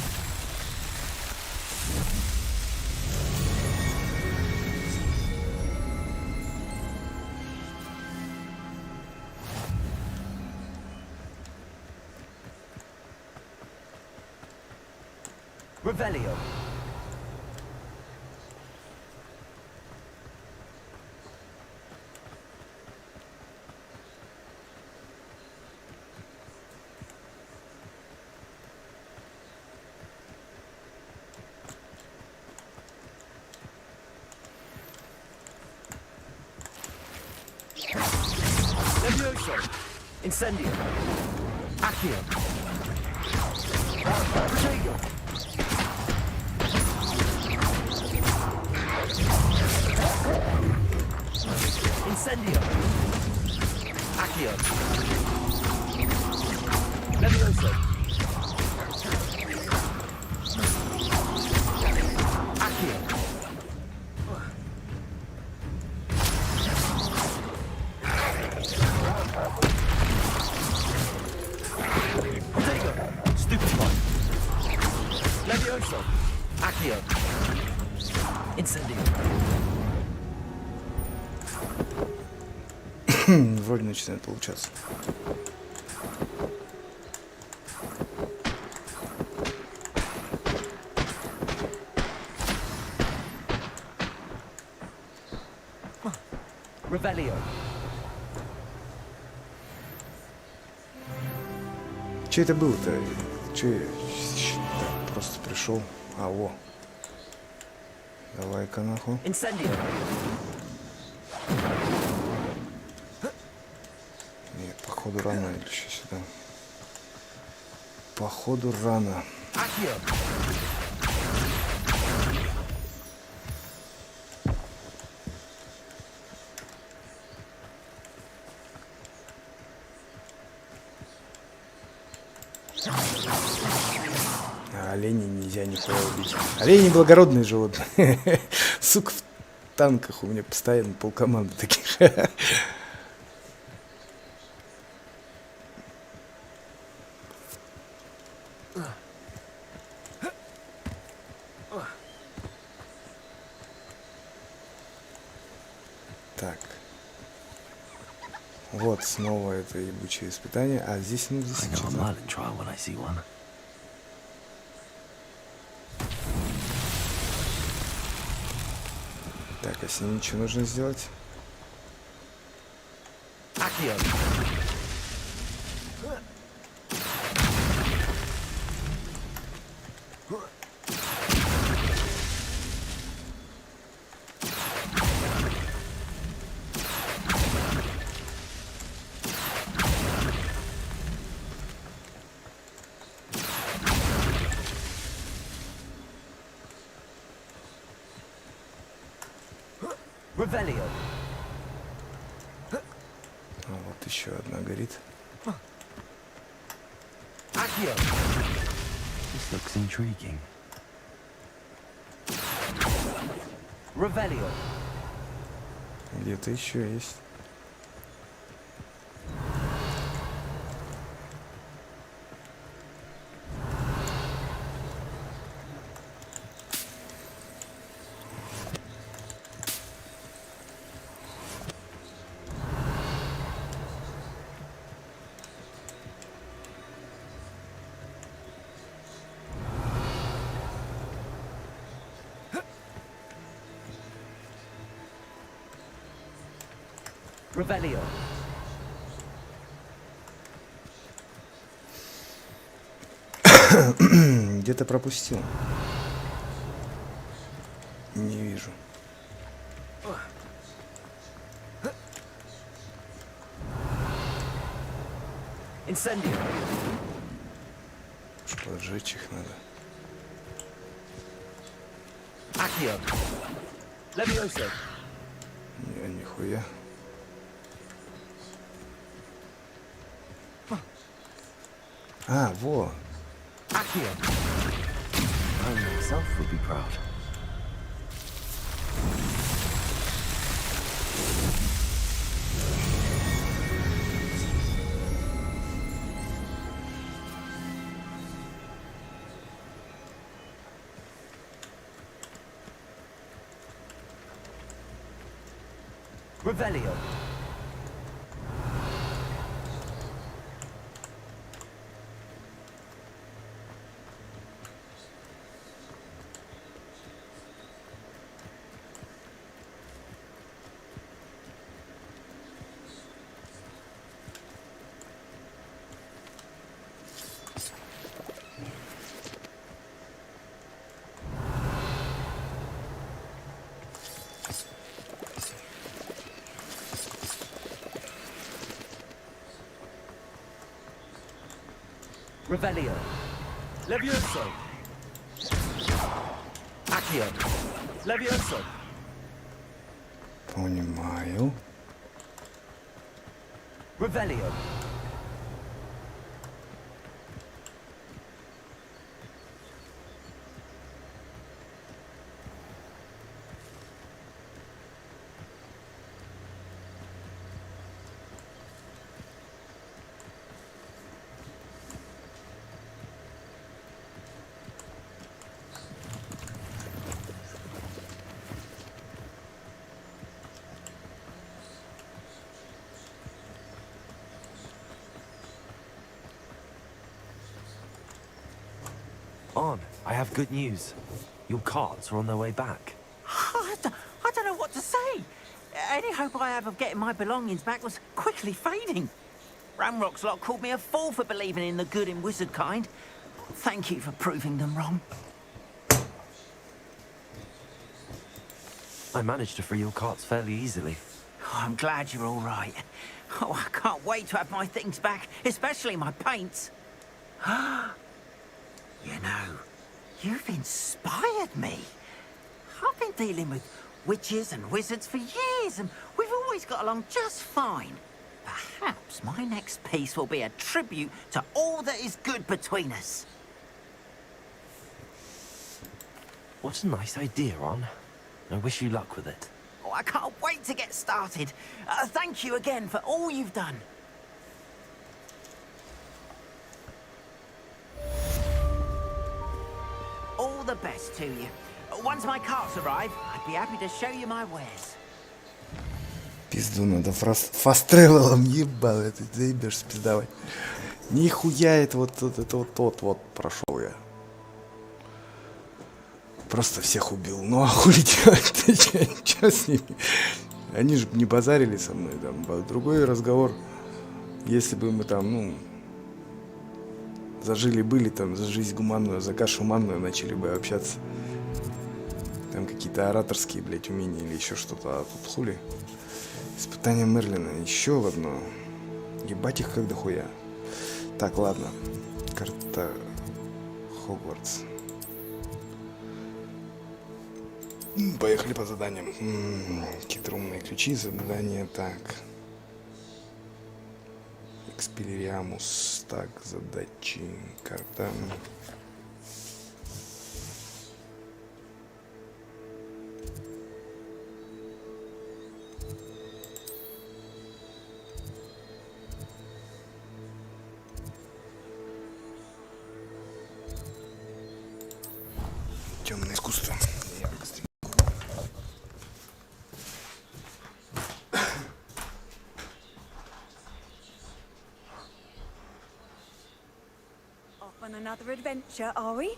Revelio. Levioso. Incendio. Accio. Protego. Incendio. Accio. Levioso. Accio. Protego. Stupefy. Levioso. Accio. Incendio. Вроде начинает получаться. Revelio. Че это было-то? Че я так просто пришел? А, во. Давай-ка нахуй. Incendio. Нет, походу рано или еще сюда. Походу рано. Accio. А оленей нельзя никого убить. Олени благородные животные. Сука, в танках у меня постоянно полкоманды таких. Так. Вот снова это ебучее испытание. А здесь, ну, здесь что-то... Так, а с ним что нужно сделать? А вот еще одна горит. This looks intriguing. Где-то еще есть. Где-то пропустил. Не вижу. Поджечь их надо. Не, нихуя. А, во. I myself would be proud. Revelio. Revelio. Levioso. Accio. Levioso. Понимаю. Revelio. On, I have good news. Your carts are on their way back. I don't know what to say. Any hope I have of getting my belongings back was quickly fading. Ramrock's lot called me a fool for believing in the good in wizard kind. Thank you for proving them wrong. I managed to free your carts fairly easily. Oh, I'm glad you're all right. Oh, I can't wait to have my things back, especially my paints. You know, you've inspired me. I've been dealing with witches and wizards for years, and we've always got along just fine. Perhaps my next piece will be a tribute to all that is good between us. What a nice idea, Ron. I wish you luck with it. Oh, I can't wait to get started. Thank you again for all you've done. the best to you. Once my carts arrive, I'd be happy to show you my wares. Пизду надо фаст-тревелом, ебал, ты заебешься пиздавать. Нихуя это вот прошел я. Просто всех убил. Ну а хули делать? Чё с ними? Они же не базарили со мной. Там другой разговор. Если бы мы там, ну, зажили-были там за жизнь гуманную, за кашу манную, начали бы общаться. Там какие-то ораторские, блядь, умения или еще что-то. А тут хули. Испытание Мерлина. Еще в одно. Ебать их как дохуя. Так, ладно. Карта Хогвартс. Поехали по заданиям. Хитроумные ключи, задания. Так. Экспелириамус. Так, задачи. Карта. Темное искусство. Off on another adventure, are we?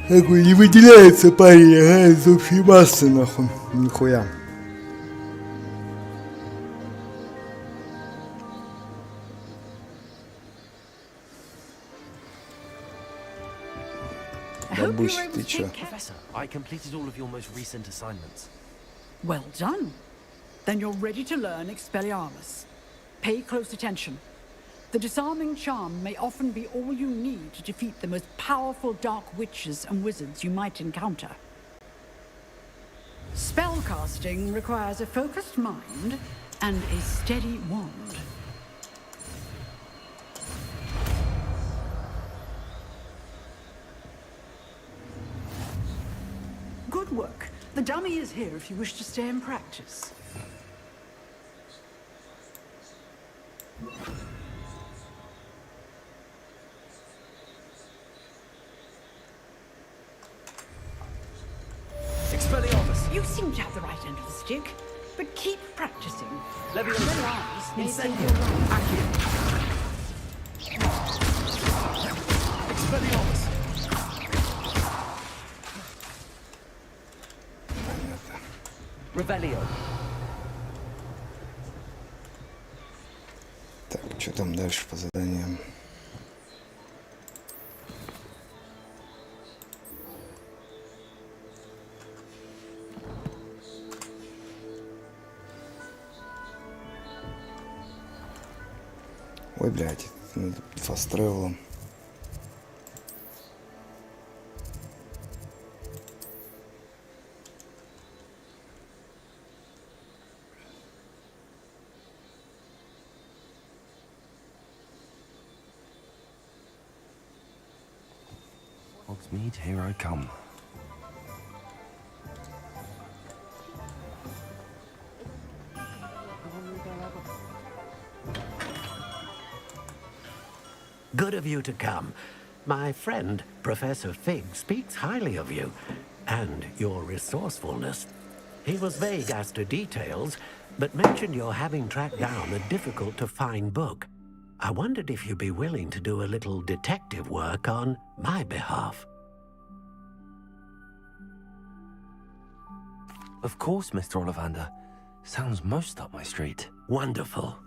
Такой не выделяется парень, ага, из общей массы, нахуй. Нихуя. Бабусь, ты чё? Professor, I completed all of your most recent assignments. Well done. Then you're ready to learn Expelliarmus. Pay close attention. The disarming charm may often be all you need to defeat the most powerful dark witches and wizards you might encounter. Spellcasting requires a focused mind and a steady wand. Good work. The dummy is here if you wish to stay and practice. You seem to have the right end of the stick, but keep practicing. Expelliarmus may save your life. Expelliarmus. Revelio. Так, что там дальше по заданиям? Ой, блядь, фаст-тревелом. Hogsmeade, here I come. Good of you to come. My friend, Professor Fig, speaks highly of you and your resourcefulness. He was vague as to details, but mentioned your having tracked down a difficult-to-find book. I wondered if you'd be willing to do a little detective work on my behalf. Of course, Mr. Ollivander. Sounds most up my street. Wonderful.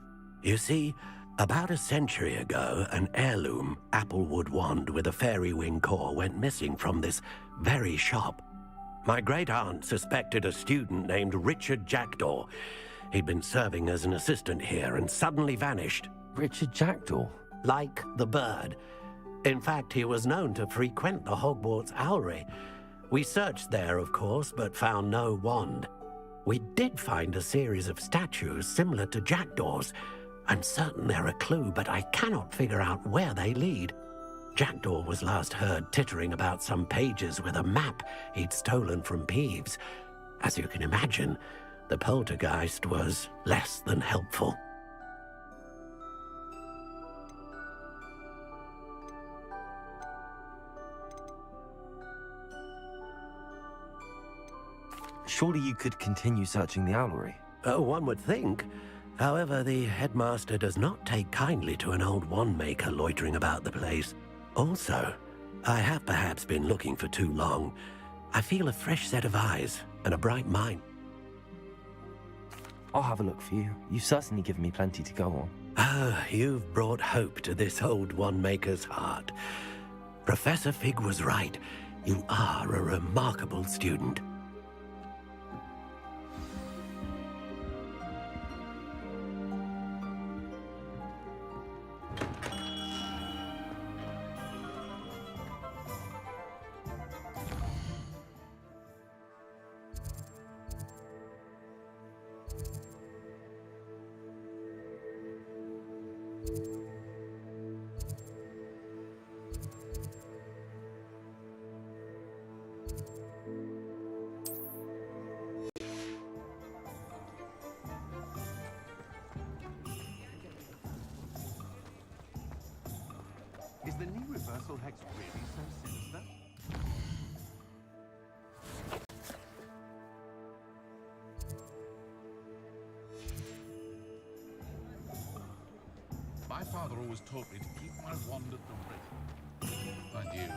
You see, about a century ago, an heirloom applewood wand with a fairy wing core went missing from this very shop. My great-aunt suspected a student named Richard Jackdaw. He'd been serving as an assistant here and suddenly vanished. Richard Jackdaw? Like the bird. In fact, he was known to frequent the Hogwarts Owlery. We searched there, of course, but found no wand. We did find a series of statues similar to Jackdaw's. I'm certain they're a clue, but I cannot figure out where they lead. Jackdaw was last heard tittering about some pages with a map he'd stolen from Peeves. As you can imagine, the poltergeist was less than helpful. Surely you could continue searching the owlery. One would think. However, the headmaster does not take kindly to an old wand maker loitering about the place. Also, I have perhaps been looking for too long. I feel a fresh set of eyes and a bright mind. I'll have a look for you. You've certainly given me plenty to go on. Ah, you've brought hope to this old wand maker's heart. Professor Fig was right. You are a remarkable student. Is the new reversal hex really so sinister? My father always taught me to keep my wand at the ready. Mind you, it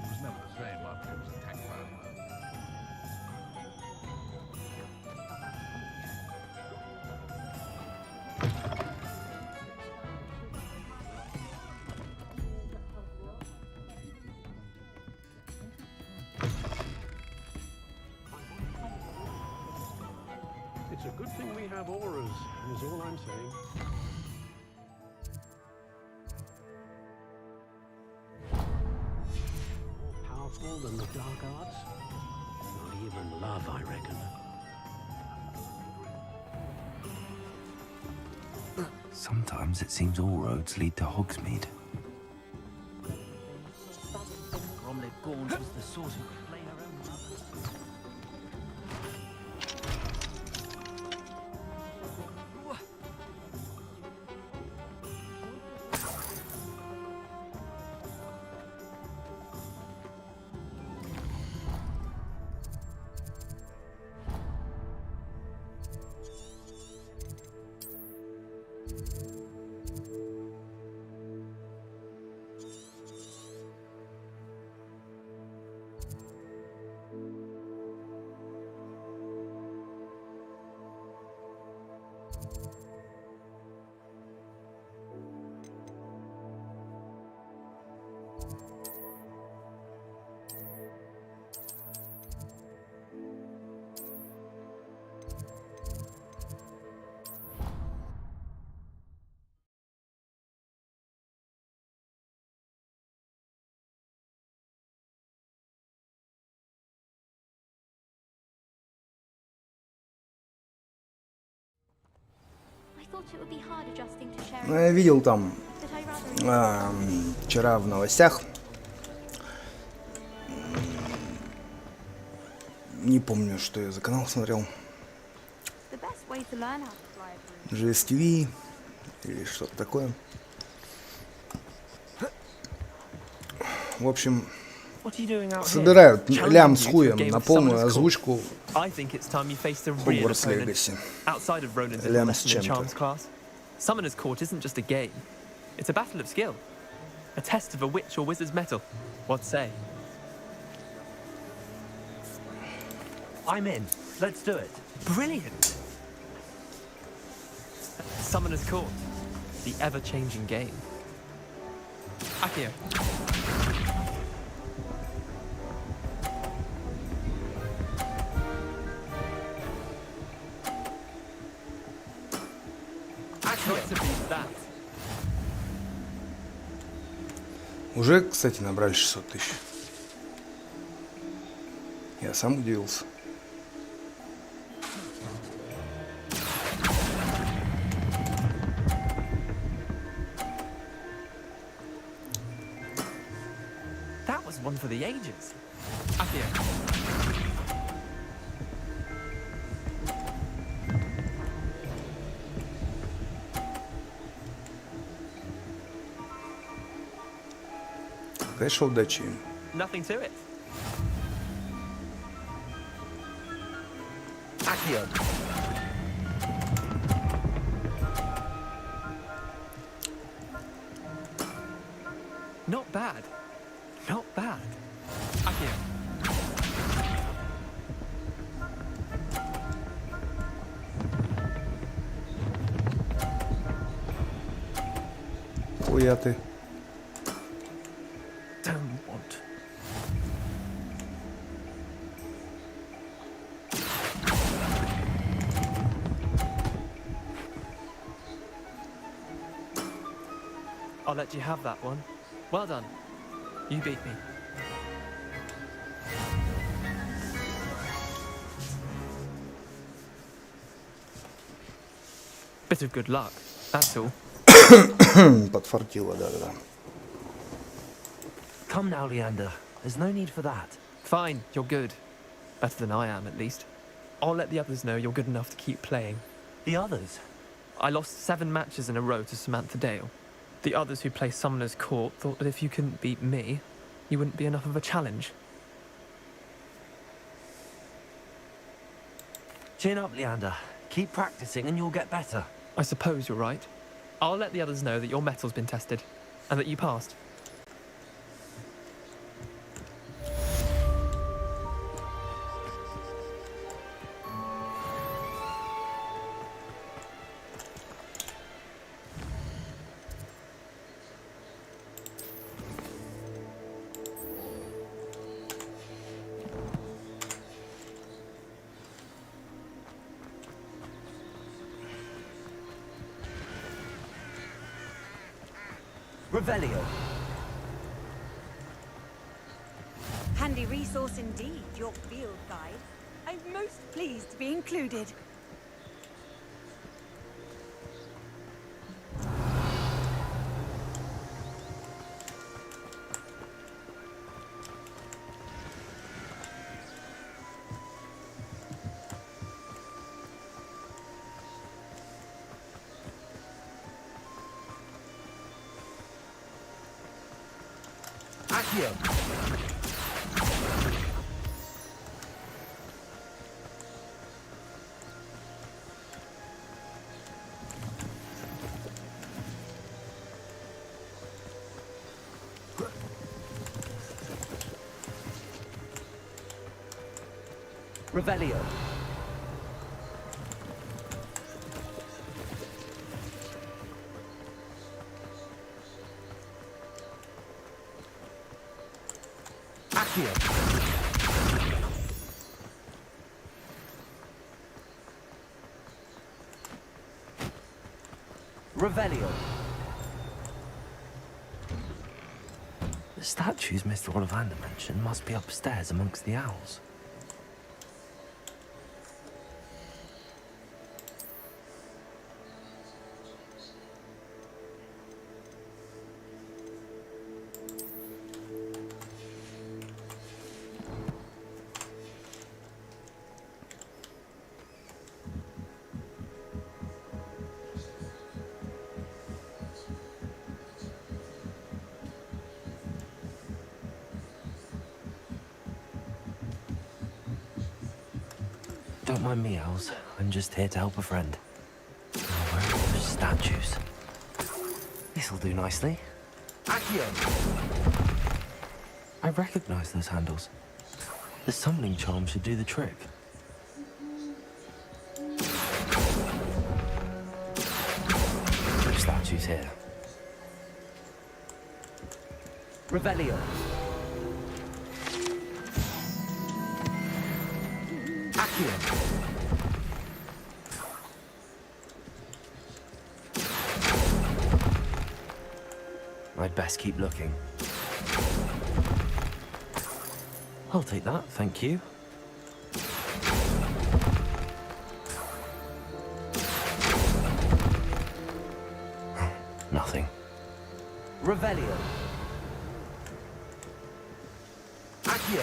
was never the same after it was attacked by a bird. It's a good thing we have auras, is all I'm saying. More powerful than the dark arts? Not even love, I reckon. Sometimes it seems all roads lead to Hogsmeade. Bromley Gaunt was the sort who could play her own mother. Я видел там вчера в новостях Не помню, что я за канал смотрел. GSTV или что-то такое. В общем, собирают лям с хуем на полную озвучку Hogwarts Legacy. Лям с чем-то. Summoner's Court isn't just a game. It's a battle of skill. A test of a witch or wizard's mettle. What say? I'm in. Let's do it. Brilliant. Summoner's Court. The ever-changing game. Akio. Уже, кстати, набрали 600 тысяч. Я сам удивился. That was one for the ages. Akio. Конечно, удачи им. Nothing to it. Akio. Not bad. Not bad. Akio. Хуя ты. Don't want. I'll let you have that one. Well done. You beat me. Bit of good luck, that's all. Подфартило, да-да-да. Come now, Leander. There's no need for that. Fine, you're good. Better than I am, at least. I'll let the others know you're good enough to keep playing. The others? I lost 7 matches in a row to Samantha Dale. The others who play Summoner's Court thought that if you couldn't beat me, you wouldn't be enough of a challenge. Chin up, Leander. Keep practicing and you'll get better. I suppose you're right. I'll let the others know that your metal's been tested, and that you passed. Revelio. Handy resource indeed, your field guide. I'm most pleased to be included. Akio. Revelio. Akio. Revelio. The statues Mr. Ollivander mentioned must be upstairs amongst the owls. Don't mind me, Owls. I'm just here to help a friend. Now, where are those statues? This'll do nicely. Accio! I recognize those handles. The summoning charm should do the trick. No statues here. Revelio. Accio! I'd best keep looking. I'll take that, thank you. Nothing. Revelio. Accio.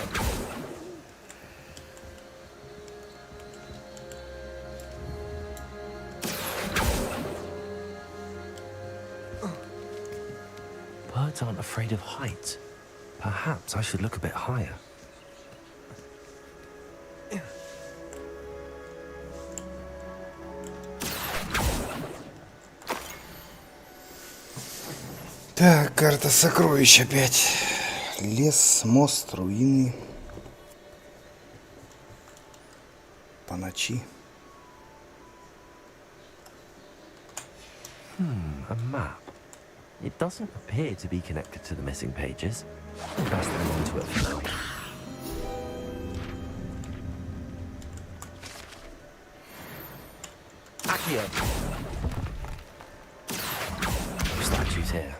Birds aren't afraid of heights. Perhaps I should look a bit higher. Так, карта сокровищ опять. Лес, мост, руины. По ночи. A map. It doesn't appear to be connected to the missing pages. Best hang on to it for now. Accio. No statues here.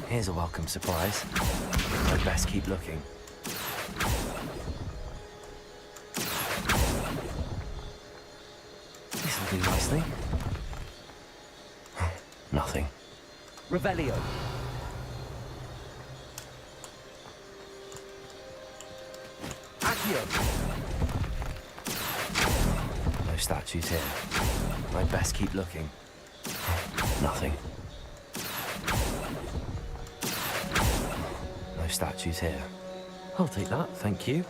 Here's a welcome surprise. I'd best keep looking. This'll do nicely. Nothing. Revelio. Accio. No statues here. I'd best keep looking. Nothing. No statues here. I'll take that, thank you.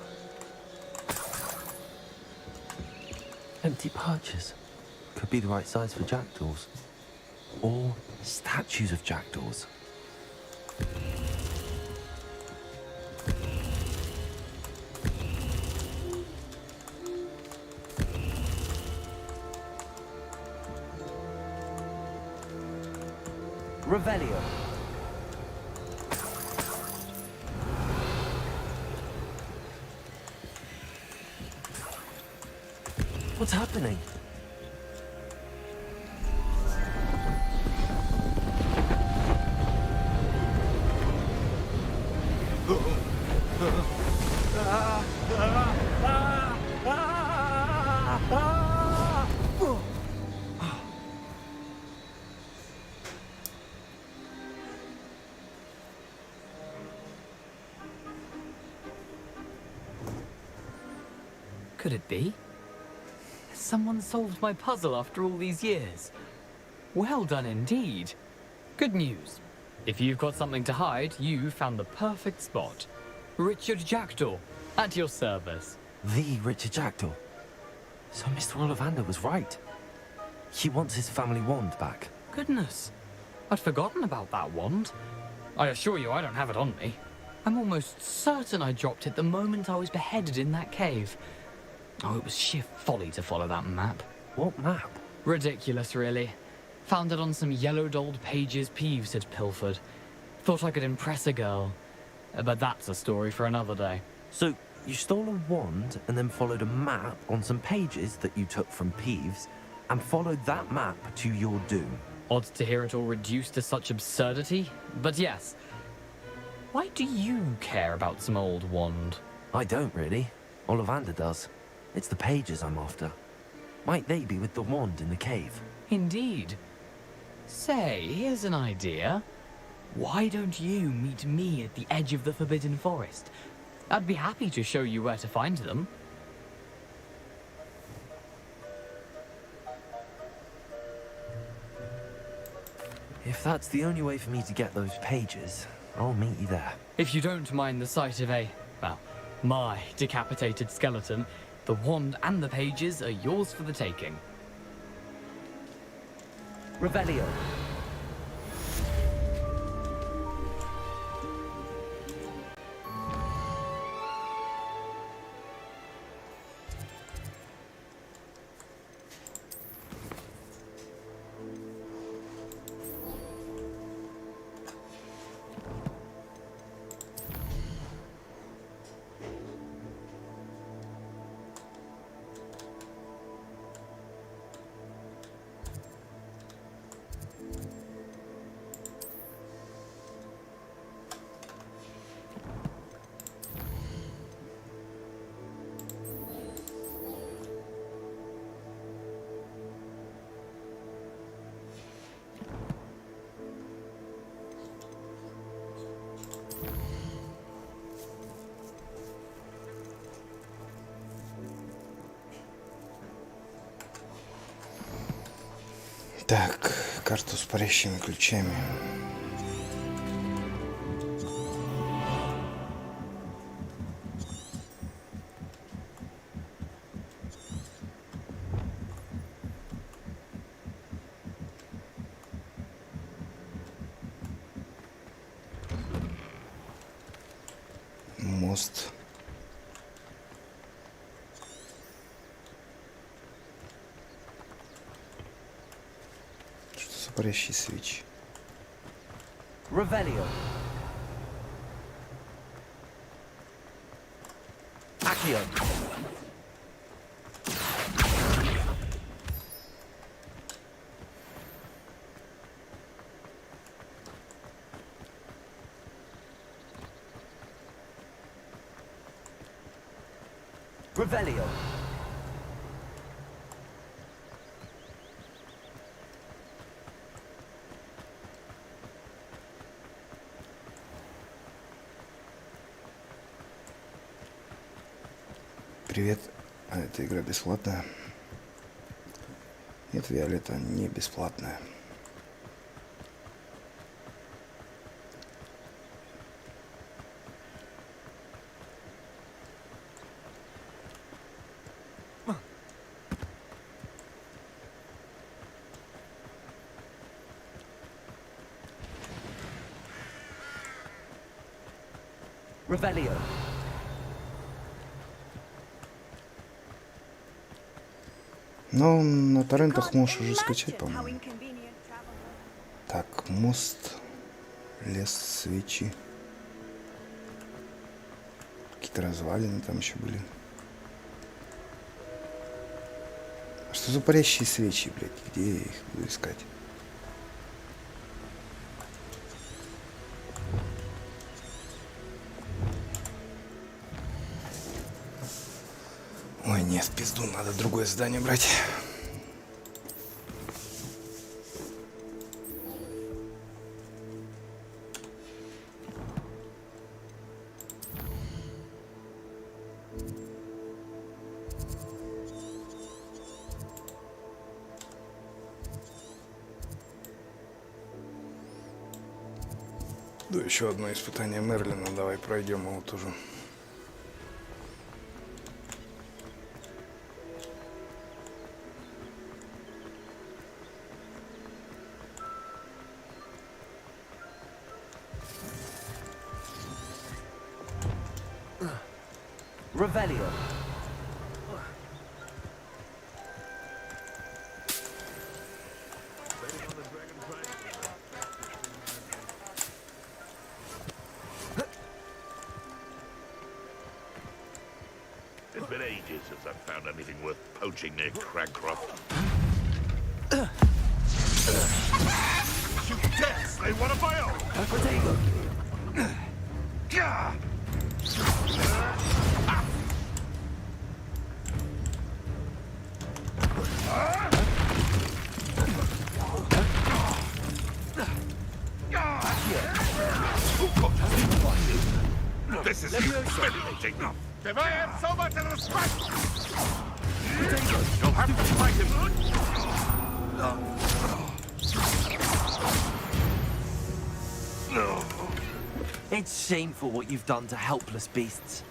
Empty perches. Could be the right size for jackdaws. Or statues of jackdaws. Revelio. What's happening? Could it be? Someone solved my puzzle after all these years. Well done indeed. Good news. If you've got something to hide, you found the perfect spot. Richard Jackdaw, at your service. The Richard Jackdaw. So Mr. Ollivander was right. He wants his family wand back. Goodness, I'd forgotten about that wand. I assure you I don't have it on me. I'm almost certain I dropped it the moment I was beheaded in that cave. Oh, it was sheer folly to follow that map. What map? Ridiculous, really. Found it on some yellowed old pages Peeves had pilfered. Thought I could impress a girl. But that's a story for another day. So, you stole a wand and then followed a map on some pages that you took from Peeves and followed that map to your doom. Odd to hear it all reduced to such absurdity, but yes. Why do you care about some old wand? I don't really. Ollivander does. It's the pages I'm after. Might they be with the wand in the cave? Indeed. Say, here's an idea. Why don't you meet me at the edge of the Forbidden Forest? I'd be happy to show you where to find them. If that's the only way for me to get those pages, I'll meet you there. If you don't mind the sight of a Well, my decapitated skeleton. The wand and the pages are yours for the taking. Revelio. Так, карту с парящими ключами. Мост. Что за парящие свечи? Revelio. Accio. Revelio. Привет. А эта игра бесплатная? Нет, Виолетта, не бесплатная. Revelio. Но на торрентах можешь уже скачать, по-моему. Так, мост, лес, свечи. Какие-то развалины там еще были. Что за парящие свечи, блядь? Где я их буду искать? Ой, нет, в пизду, надо другое здание брать. Да, еще одно испытание Мерлина, давай пройдем его тоже. Revelio. It's been ages since I've found anything worth poaching near Cragcroft. Shoot death, slay one of my own! This is humiliating. If I have so much respect, you'll have to fight him. It's shameful what you've done to helpless beasts.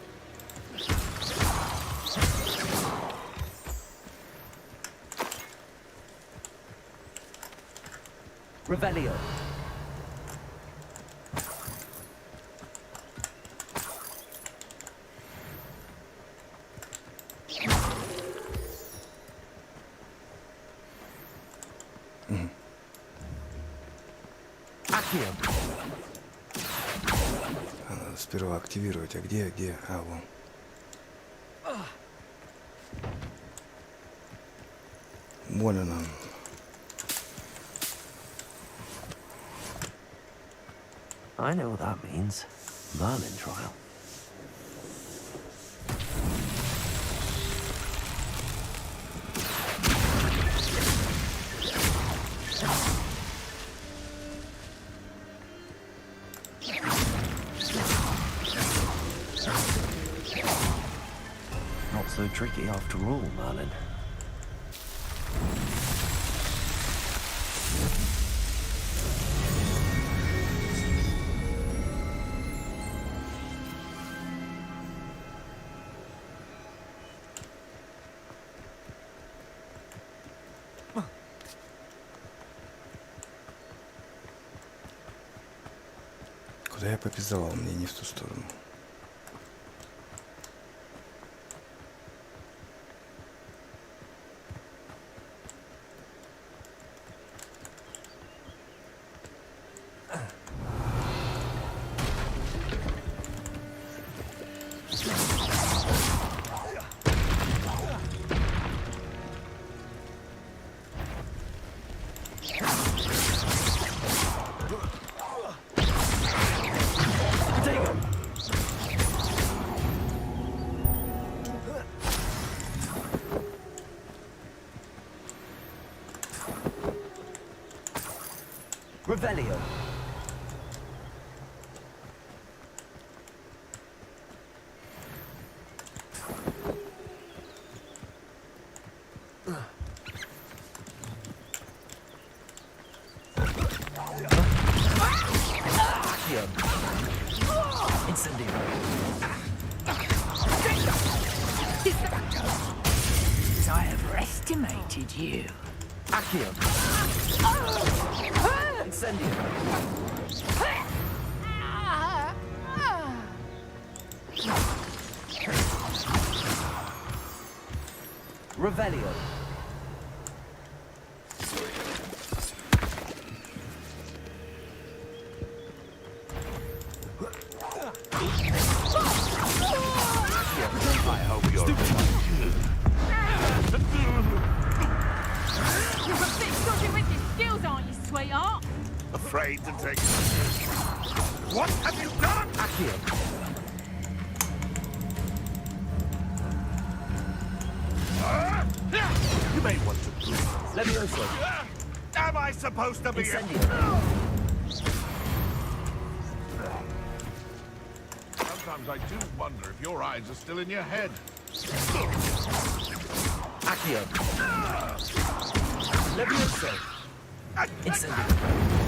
Revelio. Надо сперва активировать. А где? А, вон. Больно нам. I know what that means. Merlin trial. Not so tricky after all, Merlin. Куда я попиздовал? Мне не в ту сторону. Revelio. I overestimated you. Accio. Incendio. Revelio. I hope you're You're a bit dodgy with your skills, aren't you, sweetheart? afraid to take it. What have you done? Accio. You may want to breathe. Levioso. Am I supposed to be? Incendio. Sometimes I do wonder if your eyes are still in your head. Accio. Levioso. Incendio.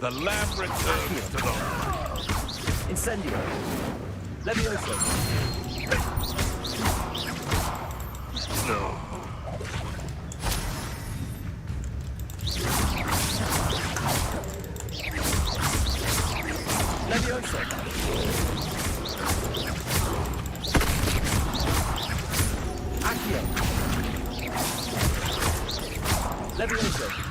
The lamb returns to the... Incendio. Levioso. Levioso. Accio. Levioso.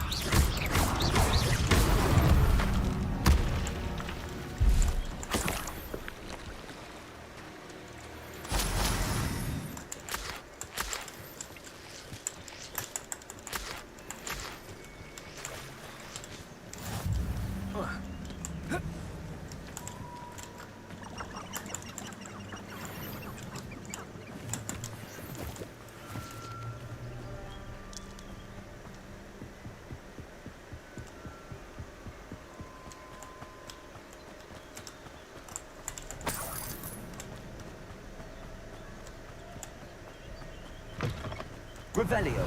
Revelio.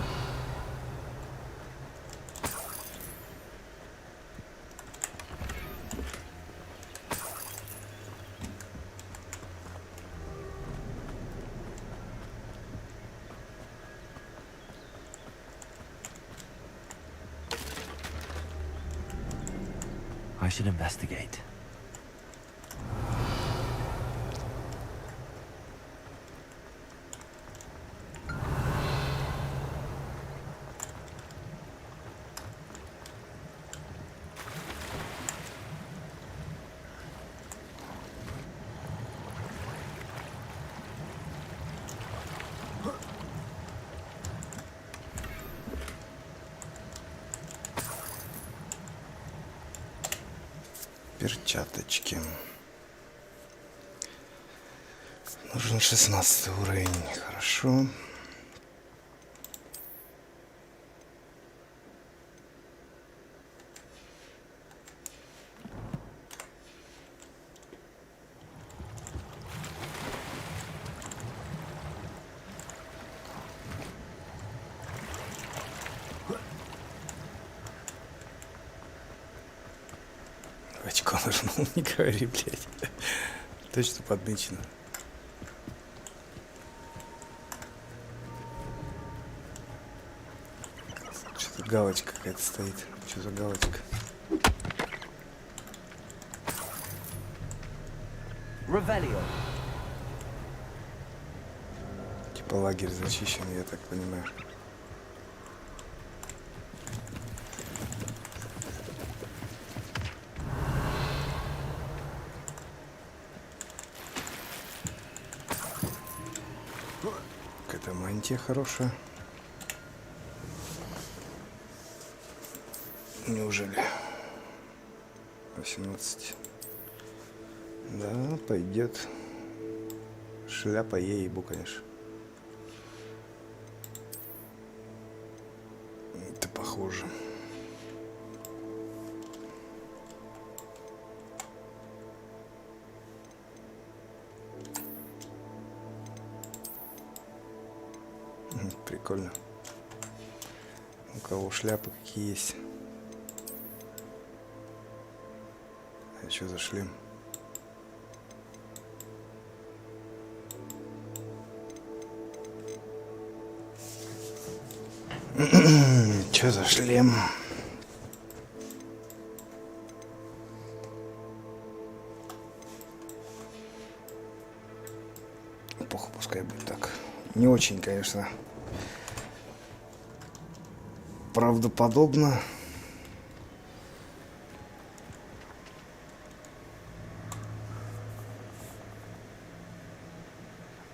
I should investigate. Перчаточки. Нужен 16 уровень. Хорошо. Очко нажму, не говори, блядь. Точно подмечено. Что-то галочка какая-то стоит. Что за галочка? Revelio. Типа лагерь зачищен, я так понимаю. Какая-то мантия хорошая. Неужели? 18. Да, пойдет. Шляпа ей-бу, конечно. Это похоже. Прикольно. У кого шляпы какие есть. А что за шлем? Что за шлем? Похуй, пускай будет так. Не очень, конечно, правдоподобно.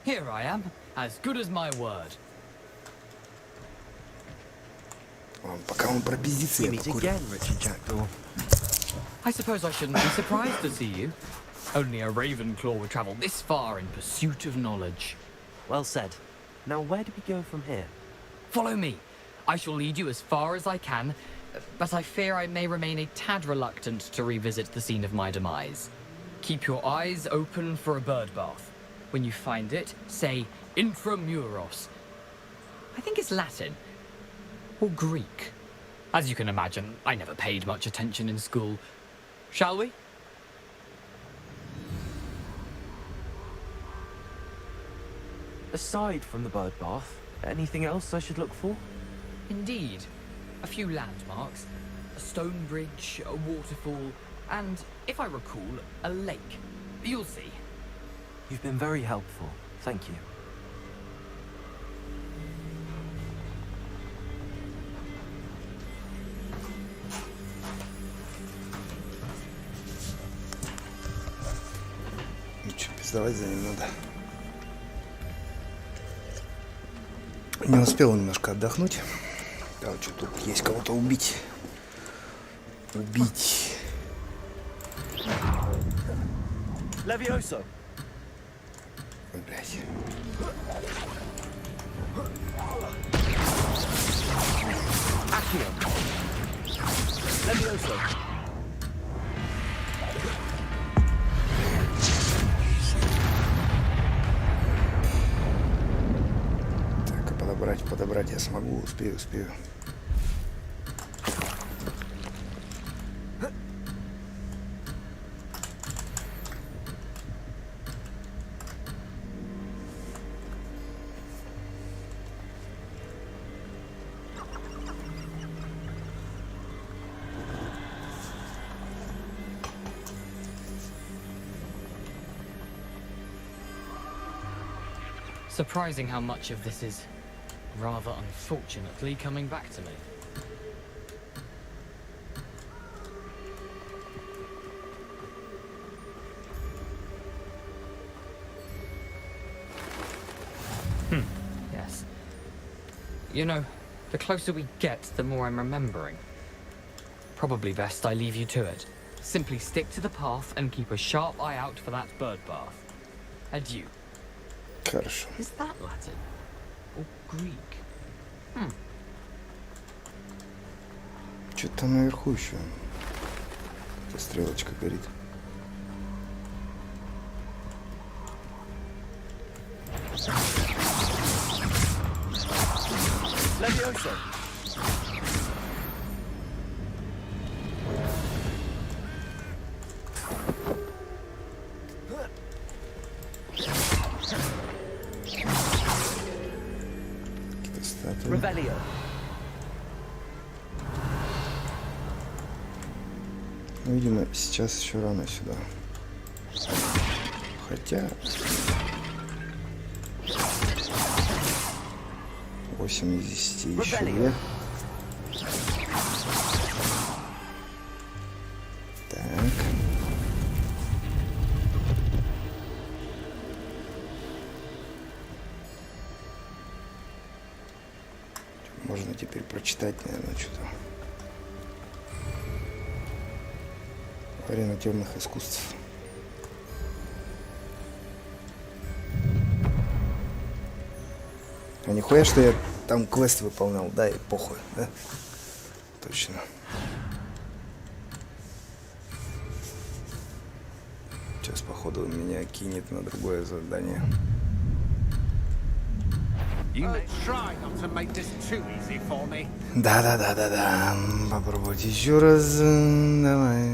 Here I am, as good as my word. Пока он пропиздится, я покурю. I suppose I shouldn't be surprised to see you. Only a Ravenclaw would travel this far in pursuit of knowledge. Well said. Now where do we go from here? Follow me. I shall lead you as far as I can, but I fear I may remain a tad reluctant to revisit the scene of my demise. Keep your eyes open for a bird bath. When you find it, say intramuros. I think it's Latin. Or Greek. As you can imagine, I never paid much attention in school. Shall we? Aside from the bird bath, anything else I should look for? Indeed. A few landmarks. A stone bridge, a waterfall, and, if I recall, a lake. You'll see. You've been very helpful. Thank you. Ничего, пиздовать за ним надо. Не успел немножко отдохнуть. Да, вот что тут есть кого-то убить. Убить. Levioso. Ой, блядь. Accio. Levioso. подобрать я смогу, успею. Surprising how much of this is, rather unfortunately, coming back to me. Yes. You know, the closer we get, the more I'm remembering. Probably best I leave you to it. Simply stick to the path and keep a sharp eye out for that bird bath. Adieu. Хорошо. Is that Latin? Or Greek? Что-то там наверху еще. Эта стрелочка горит. Levioso. Ревелио. Ну, видимо, сейчас еще рано сюда. Хотя 8 из 10 еще две. Так. Можно теперь прочитать, наверное, что-то. Арена темных искусств. А нихуя, что я там квест выполнял, да, и похуй, да? Точно. Сейчас, походу, меня кинет на другое задание. Да. Попробуйте еще раз. Давай.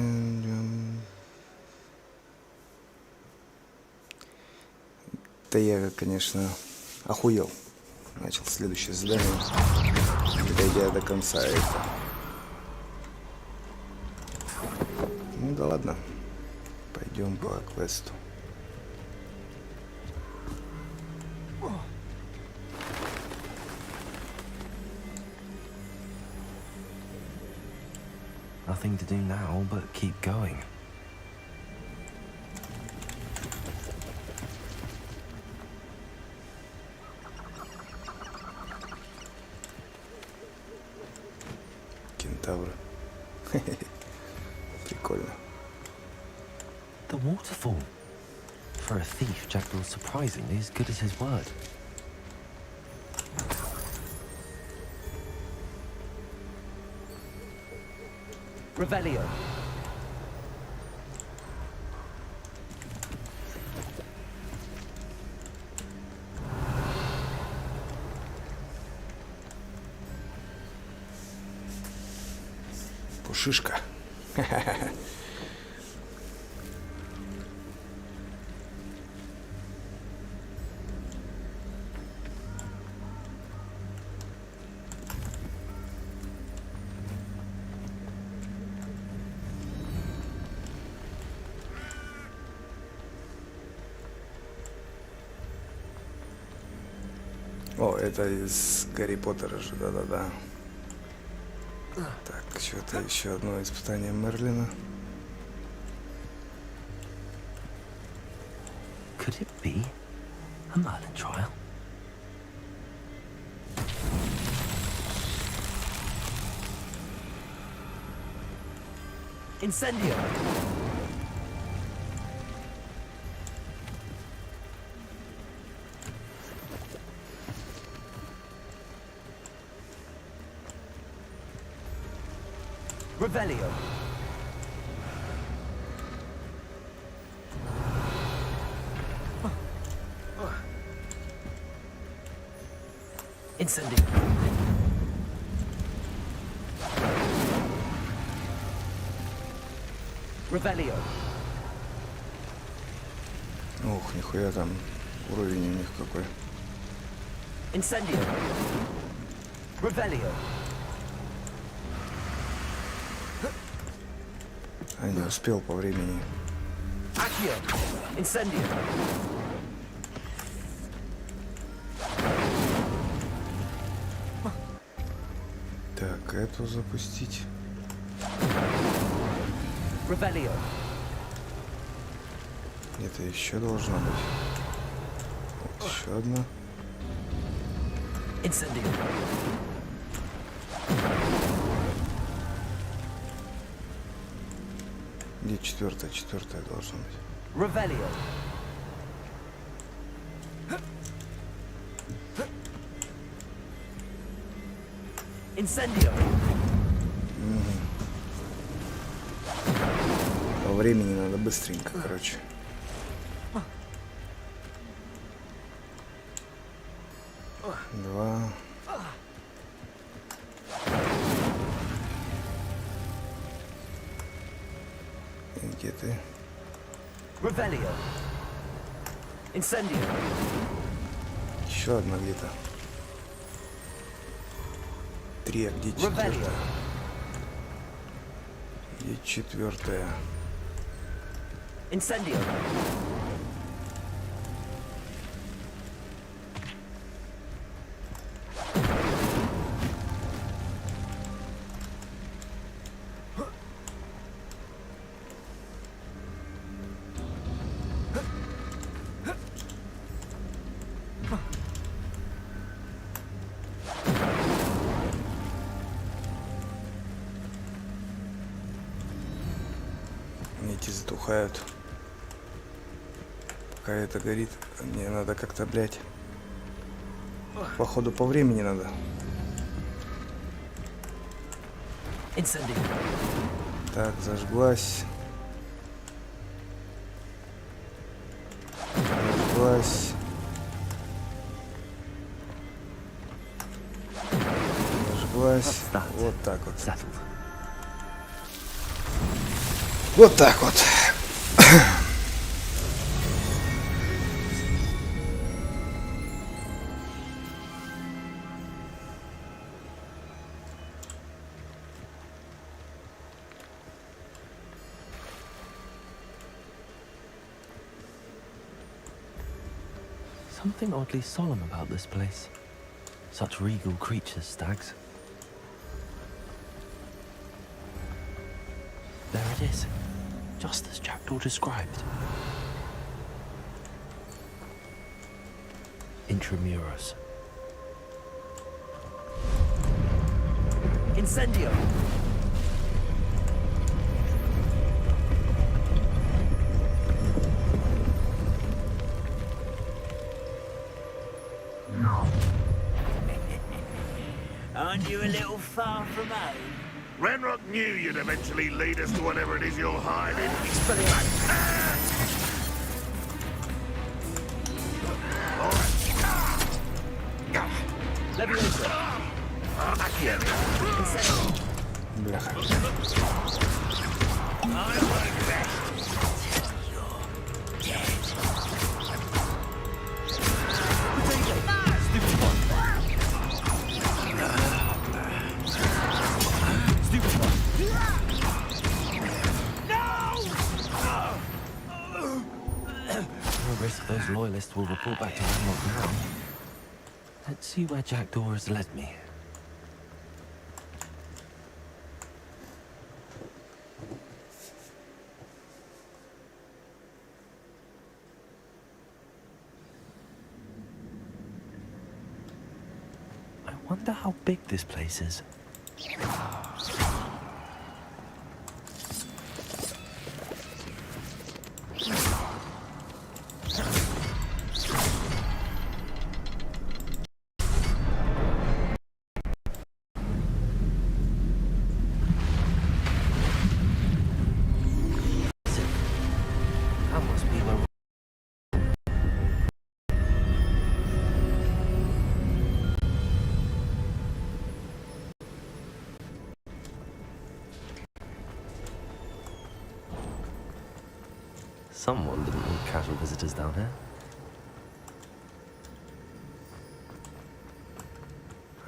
Да я, конечно, охуел. Начал следующее задание, дойдя до конца этого. Ну да ладно. Пойдем по квесту. Nothing to do now but keep going. Кентавр. Прикольно. The waterfall. For a thief, Jack was surprisingly as good as his word. Revelio. Пушишка. О, это из Гарри Поттера же, да-да-да. Так, что-то еще одно испытание Мерлина. Could it be a Merlin trial? Incendio. Revelio. Incendio. Revelio. Ух, нихуя там уровень у них какой. Incendio. Revelio. А не успел по времени. Accio. Incendio. Так, эту запустить. Revelio. Это еще должно быть. Вот еще одна. Incendio. Где четвертая? Четвертая должна быть. Revelio. Incendio. По времени надо быстренько, короче. Два. И где ты? Revelio. Incendio. Еще одна где-то. Три, а где четвертая? Где четвертая? Incendio. Эти затухают. Пока это горит, мне надо как-то, блядь. Походу по времени надо. Incendio. Так, зажглась. Зажглась. Зажглась. Вот так вот. Вот так вот. Something oddly solemn about this place. Such regal creatures, stags. There it is, just as Jackdaw described. Intramuros. Incendio! Aren't you a little far from home? Renrock knew you'd eventually lead us to whatever it is you're hiding. Бляха. Risk those loyalists will report back to Renrock now. Let's see where Jackdaw has led me. I wonder how big this place is. Someone didn't want casual visitors down here.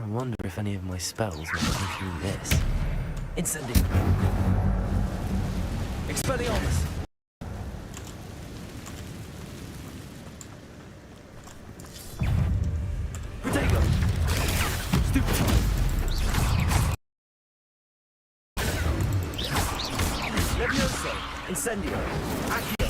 I wonder if any of my spells will get me through this. Incendio. Expelliarmus. Protego. Stupefy. Levioso. Incendio. Accio.